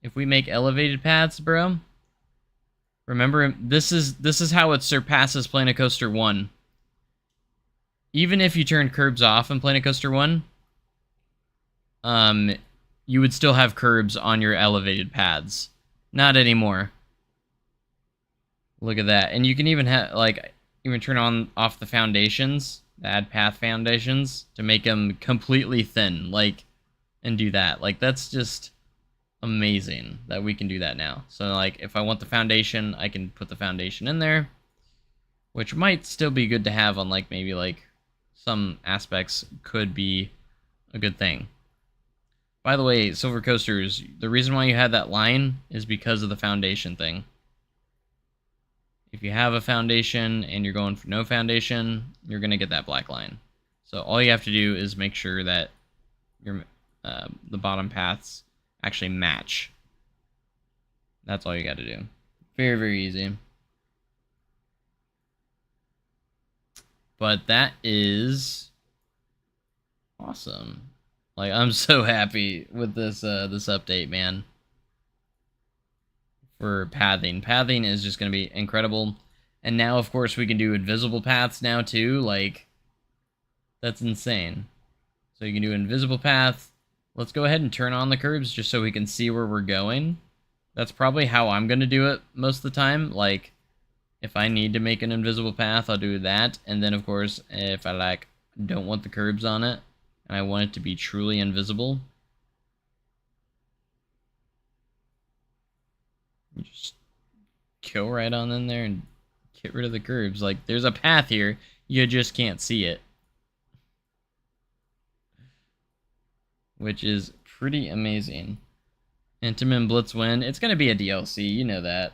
if we make elevated paths, bro, remember, this is how it surpasses Planet Coaster 1. Even if you turn curbs off in Planet Coaster 1, you would still have curbs on your elevated paths. Not anymore. Look at that. And you can even have, like, even turn off the foundations, add path foundations, to make them completely thin, like, and do that. Like, that's just amazing that we can do that now. So like, if I want the foundation, I can put the foundation in there, which might still be good to have on like maybe like some aspects could be a good thing. By the way, Silver Coasters, the reason why you had that line is because of the foundation thing. If you have a foundation and you're going for no foundation, you're going to get that black line. So all you have to do is make sure that your the bottom paths actually match. That's all you got to do. Very, very easy. But that is awesome. Like, I'm so happy with this this update, man. For pathing. Pathing is just going to be incredible. And now, of course, we can do invisible paths now, too. Like, that's insane. So you can do invisible path. Let's go ahead and turn on the curbs just so we can see where we're going. That's probably how I'm going to do it most of the time. Like, if I need to make an invisible path, I'll do that. And then, of course, if I, like, don't want the curbs on it, and I want it to be truly invisible, you just go right on in there and get rid of the curbs. Like, there's a path here, you just can't see it. Which is pretty amazing. Intamin Blitz win. It's going to be a DLC, you know that.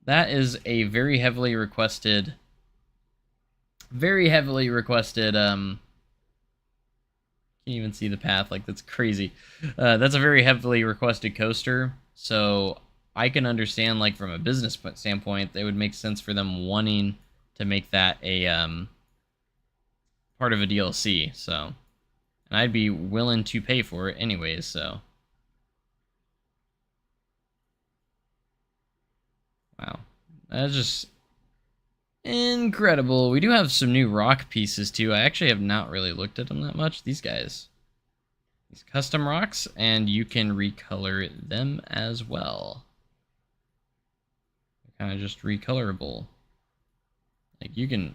That is a very heavily requested, can't even see the path, like, that's crazy. That's a very heavily requested coaster, so I can understand, like, from a business standpoint, it would make sense for them wanting to make that a part of a DLC. So And I'd be willing to pay for it anyways, so. Wow. That's just incredible. We do have some new rock pieces, too. I actually have not really looked at them that much. These guys. These custom rocks, and you can recolor them as well. They're kind of just recolorable. Like, you can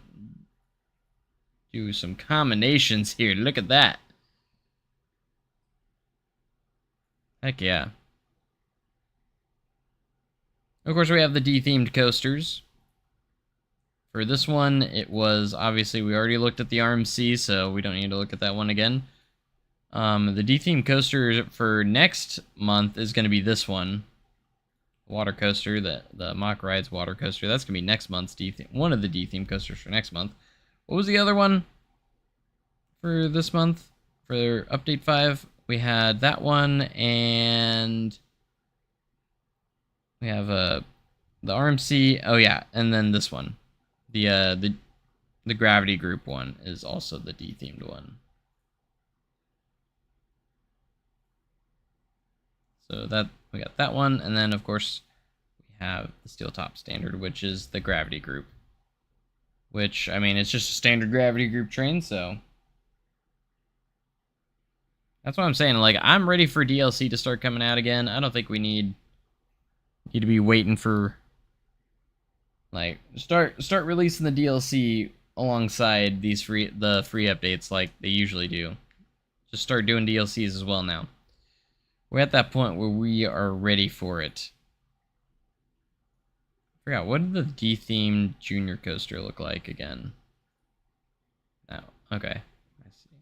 do some combinations here. Look at that. Heck yeah. Of course, we have the D-themed coasters. For this one, it was, obviously, we already looked at the RMC, so we don't need to look at that one again. The D-themed coaster for next month is going to be this one. Water coaster, the Mock Rides water coaster. That's going to be next month's one of the D-themed coasters for next month. What was the other one for this month? For Update 5, we had that one, and we have the RMC. Oh, yeah, and then this one. The Gravity Group one is also the D-themed one. So that we got that one, and then of course we have the Steel Top Standard, which is the Gravity Group. Which, I mean, it's just a standard Gravity Group train, so that's what I'm saying. Like, I'm ready for DLC to start coming out again. I don't think we need to be waiting for, like, start releasing the DLC alongside these free updates like they usually do. Just start doing DLCs as well now. We're at that point where we are ready for it. I forgot, what did the D-themed Junior Coaster look like again? Oh, okay. I see.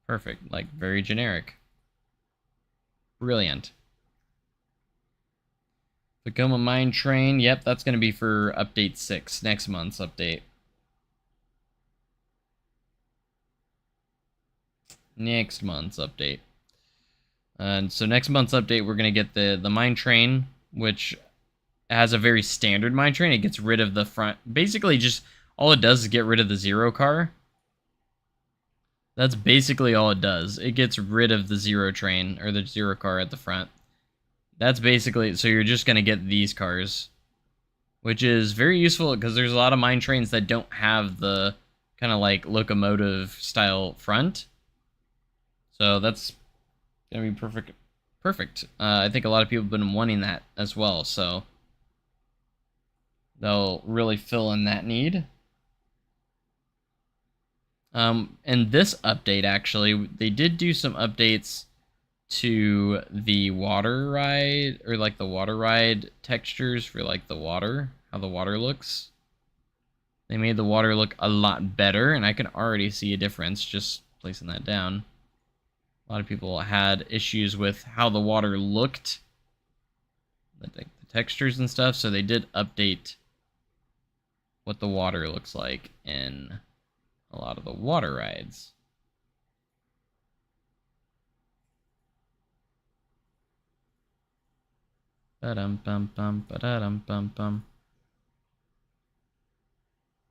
Perfect. Like, very generic. Brilliant. Tacoma Mine Train. Yep, that's going to be for Update 6, next month's update. Next month's update. And so next month's update, we're going to get the Mine Train, which has a very standard Mine Train. It gets rid of the front. Basically, just all it does is get rid of the Zero car. That's basically all it does. It gets rid of the Zero train, or the Zero car at the front. That's basically, so you're just going to get these cars, which is very useful because there's a lot of Mine Trains that don't have the kind of like locomotive style front. So that's gonna be perfect. I think a lot of people have been wanting that as well, so they'll really fill in that need. And this update, actually, they did do some updates to the water ride, or like the water ride textures for like the water, how the water looks. They made the water look a lot better, and I can already see a difference just placing that down. A lot of people had issues with how the water looked, the textures and stuff, so they did update what the water looks like in a lot of the water rides. Ba-dum-bum-bum, ba-da-dum-bum-bum.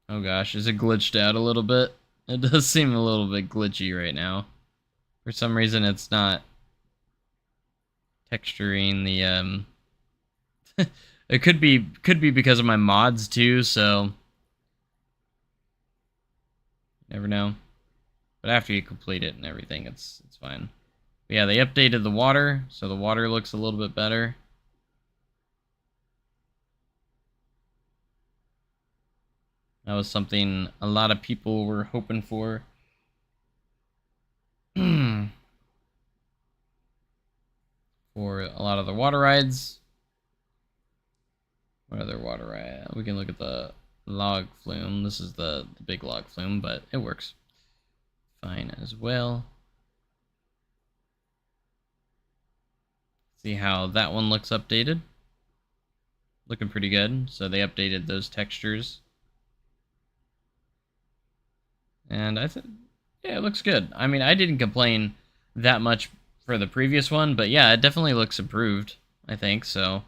Oh gosh, is it glitched out a little bit? It does seem a little bit glitchy right now. For some reason, it's not texturing the it could be because of my mods too, so never know. But after you complete it and everything, it's fine. But yeah, they updated the water, so the water looks a little bit better. That was something a lot of people were hoping for. For a lot of the water rides. What other water ride? We can look at the log flume. This is the big log flume, but it works fine as well. See how that one looks updated. Looking pretty good. So they updated those textures. And I think, yeah, it looks good. I mean, I didn't complain that much for the previous one, but yeah, it definitely looks improved, I think, so.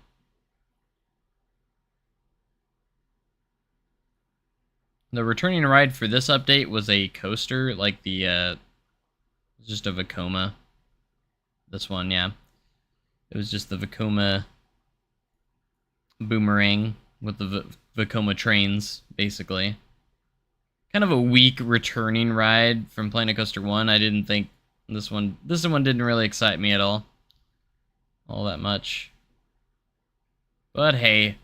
The returning ride for this update was a coaster, like the It's just a Vekoma. This one, yeah. It was just the Vekoma boomerang with the Vekoma trains, basically. Kind of a weak returning ride from Planet Coaster 1. I didn't think this one didn't really excite me at all that much. But hey,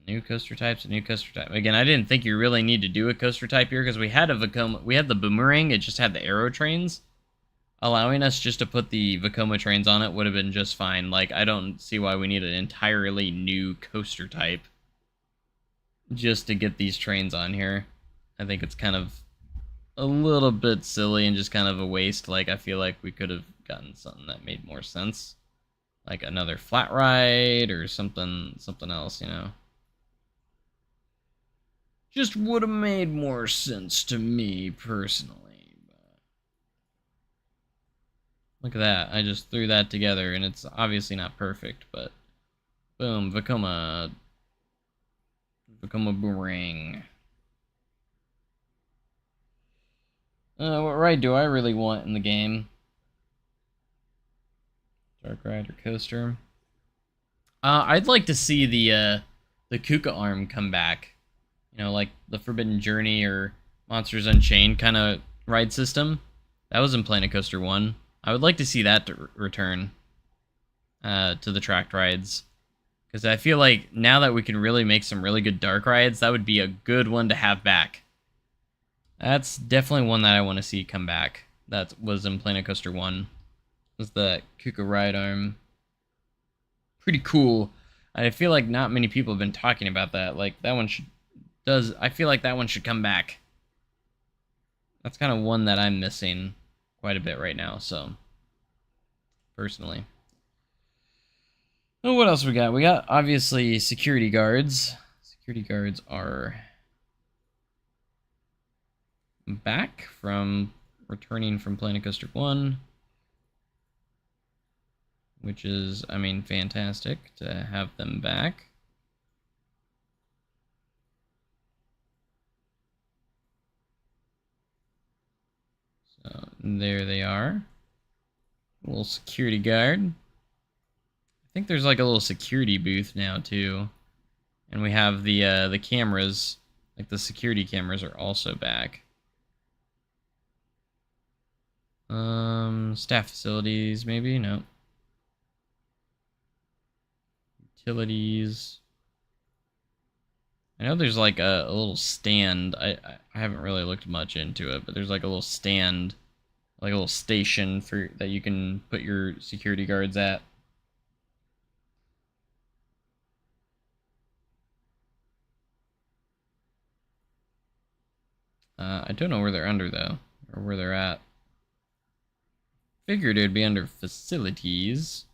new coaster types, a new coaster type. Again, I didn't think you really need to do a coaster type here because we had the boomerang. It just had the arrow trains. Allowing us just to put the Vekoma trains on it would have been just fine. Like, I don't see why we need an entirely new coaster type just to get these trains on here. I think it's kind of a little bit silly and just kind of a waste. Like, I feel like we could have gotten something that made more sense. Like another flat ride or something else, you know. Just would have made more sense to me personally. Look at that. I just threw that together, and it's obviously not perfect, but boom, Vekoma boomerang. What ride do I really want in the game? Dark ride or coaster? I'd like to see the Kuka arm come back. You know, like the Forbidden Journey or Monsters Unchained kind of ride system. That was in Planet Coaster 1. I would like to see that to return to the tracked rides. Because I feel like now that we can really make some really good dark rides, that would be a good one to have back. That's definitely one that I want to see come back. That was in Planet Coaster 1. Was the Kuka ride arm. Pretty cool. I feel like not many people have been talking about that. Like, that one I feel like that one should come back. That's kind of one that I'm missing quite a bit right now, so personally. Oh, what else we got? We got obviously security guards. Security guards are back from returning from Planet Coaster 1, which is, I mean, fantastic to have them back. So there they are. A little security guard. I think there's like a little security booth now too, and we have the cameras. Like the security cameras are also back. Staff facilities maybe no. Utilities. I know there's like a little stand. I haven't really looked much into it, but there's like a little stand, like a little station for that you can put your security guards at. I don't know where they're under though, or where they're at. Figured it would be under facilities,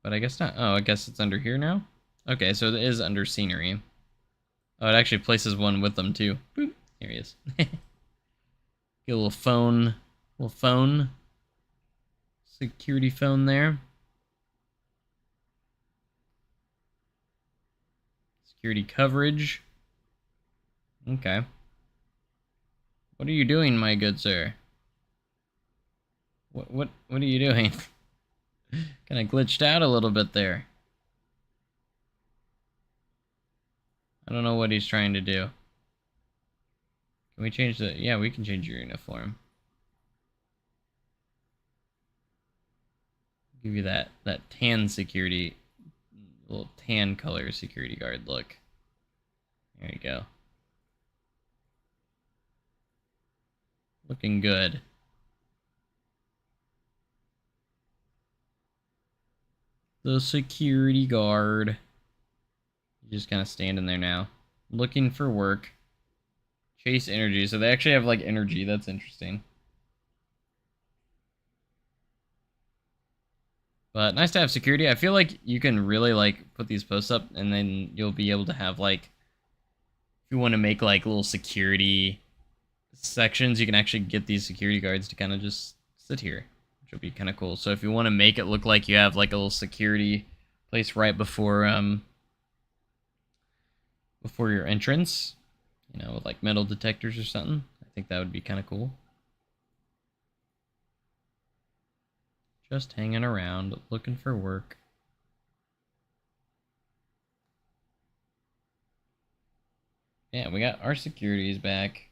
but I guess not. Oh, I guess it's under here now. Okay, so it is under scenery. Oh, it actually places one with them too. Boop. Here he is. Get a little phone. Security phone there. Security coverage. Okay. What are you doing, my good sir? What are you doing? Kind of glitched out a little bit there. I don't know what he's trying to do. Can we change the... Yeah, we can change your uniform. Give you that tan security... little tan color security guard look. There you go. Looking good. The security guard. Just kind of standing there now. Looking for work. Chase energy. So they actually have like energy. That's interesting. But nice to have security. I feel like you can really like put these posts up and then you'll be able to have like, if you want to make like little security sections, you can actually get these security guards to kind of just sit here, which will be kind of cool. So if you want to make it look like you have like a little security place right before your entrance, you know, with like metal detectors or something, I think that would be kind of cool. Just hanging around, looking for work. Yeah, we got our securities back.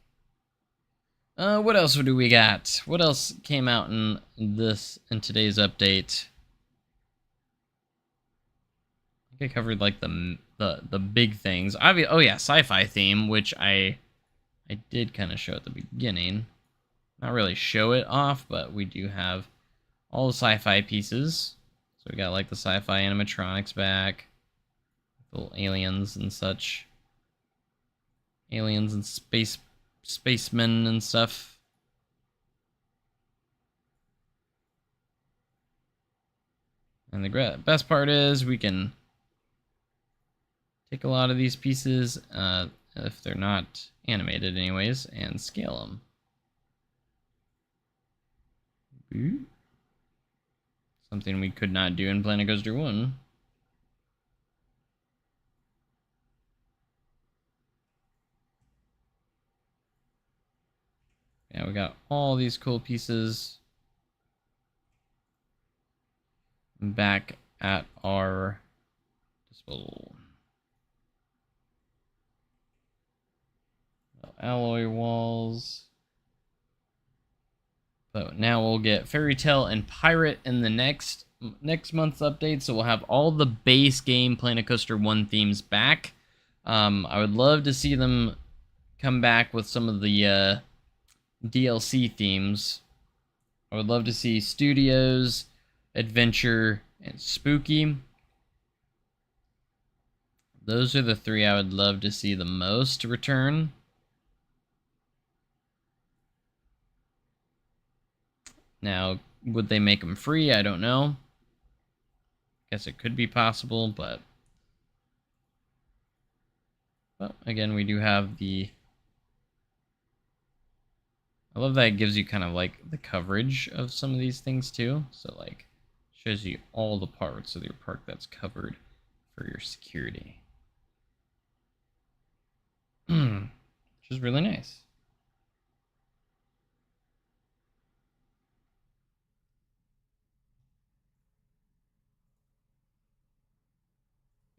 What else do we got? What else came out in today's update? I think I covered like the big things. Oh yeah, sci-fi theme, which I did kind of show at the beginning. Not really show it off, but we do have all the sci-fi pieces. So we got like the sci-fi animatronics back, little aliens and such, aliens and spacemen and stuff. And the best part is we can take a lot of these pieces, if they're not animated anyways, and scale them. Ooh. Something we could not do in Planet Coaster 1. Yeah, we got all these cool pieces back at our disposal. Alloy walls. So now we'll get Fairy Tale and Pirate in the next month's update. So we'll have all the base game Planet Coaster 1 themes back. I would love to see them come back with some of the DLC themes. I would love to see Studios, Adventure, and Spooky. Those are the three I would love to see the most return. Now, would they make them free? I don't know. Guess it could be possible, but again, we do have the... I love that it gives you kind of like the coverage of some of these things too. So like shows you all the parts of your park that's covered for your security. Which is really nice.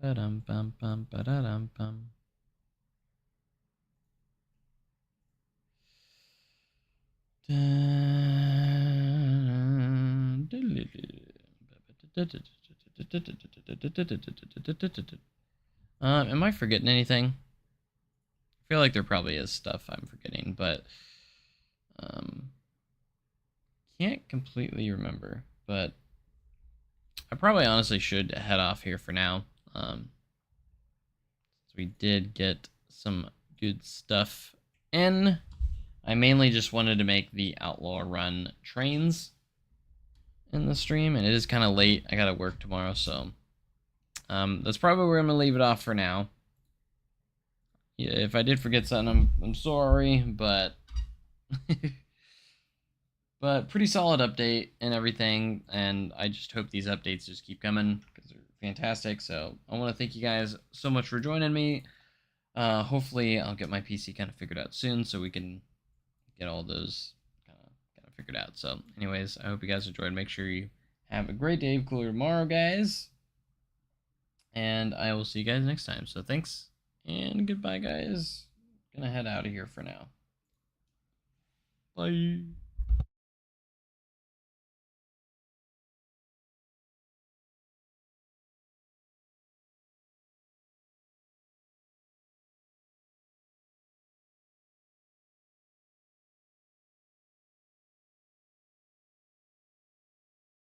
Ba-dum bum bum ba-da-dum bum. Am I forgetting anything? I feel like there probably is stuff I'm forgetting, but can't completely remember. But I probably honestly should head off here for now. So we did get some good stuff in. I mainly just wanted to make the Outlaw Run trains in the stream, and it is kind of late. I gotta work tomorrow, so that's probably where I'm gonna leave it off for now. Yeah, if I did forget something, I'm sorry, but but pretty solid update and everything, and I just hope these updates just keep coming because they're fantastic. So I want to thank you guys so much for joining me. Hopefully I'll get my PC kind of figured out soon so we can get all those kind of figured out. So anyways, I hope you guys enjoyed. Make sure you have a great day, cooler tomorrow, guys, and I will see you guys next time. So thanks and goodbye, guys. Gonna head out of here for now. Bye.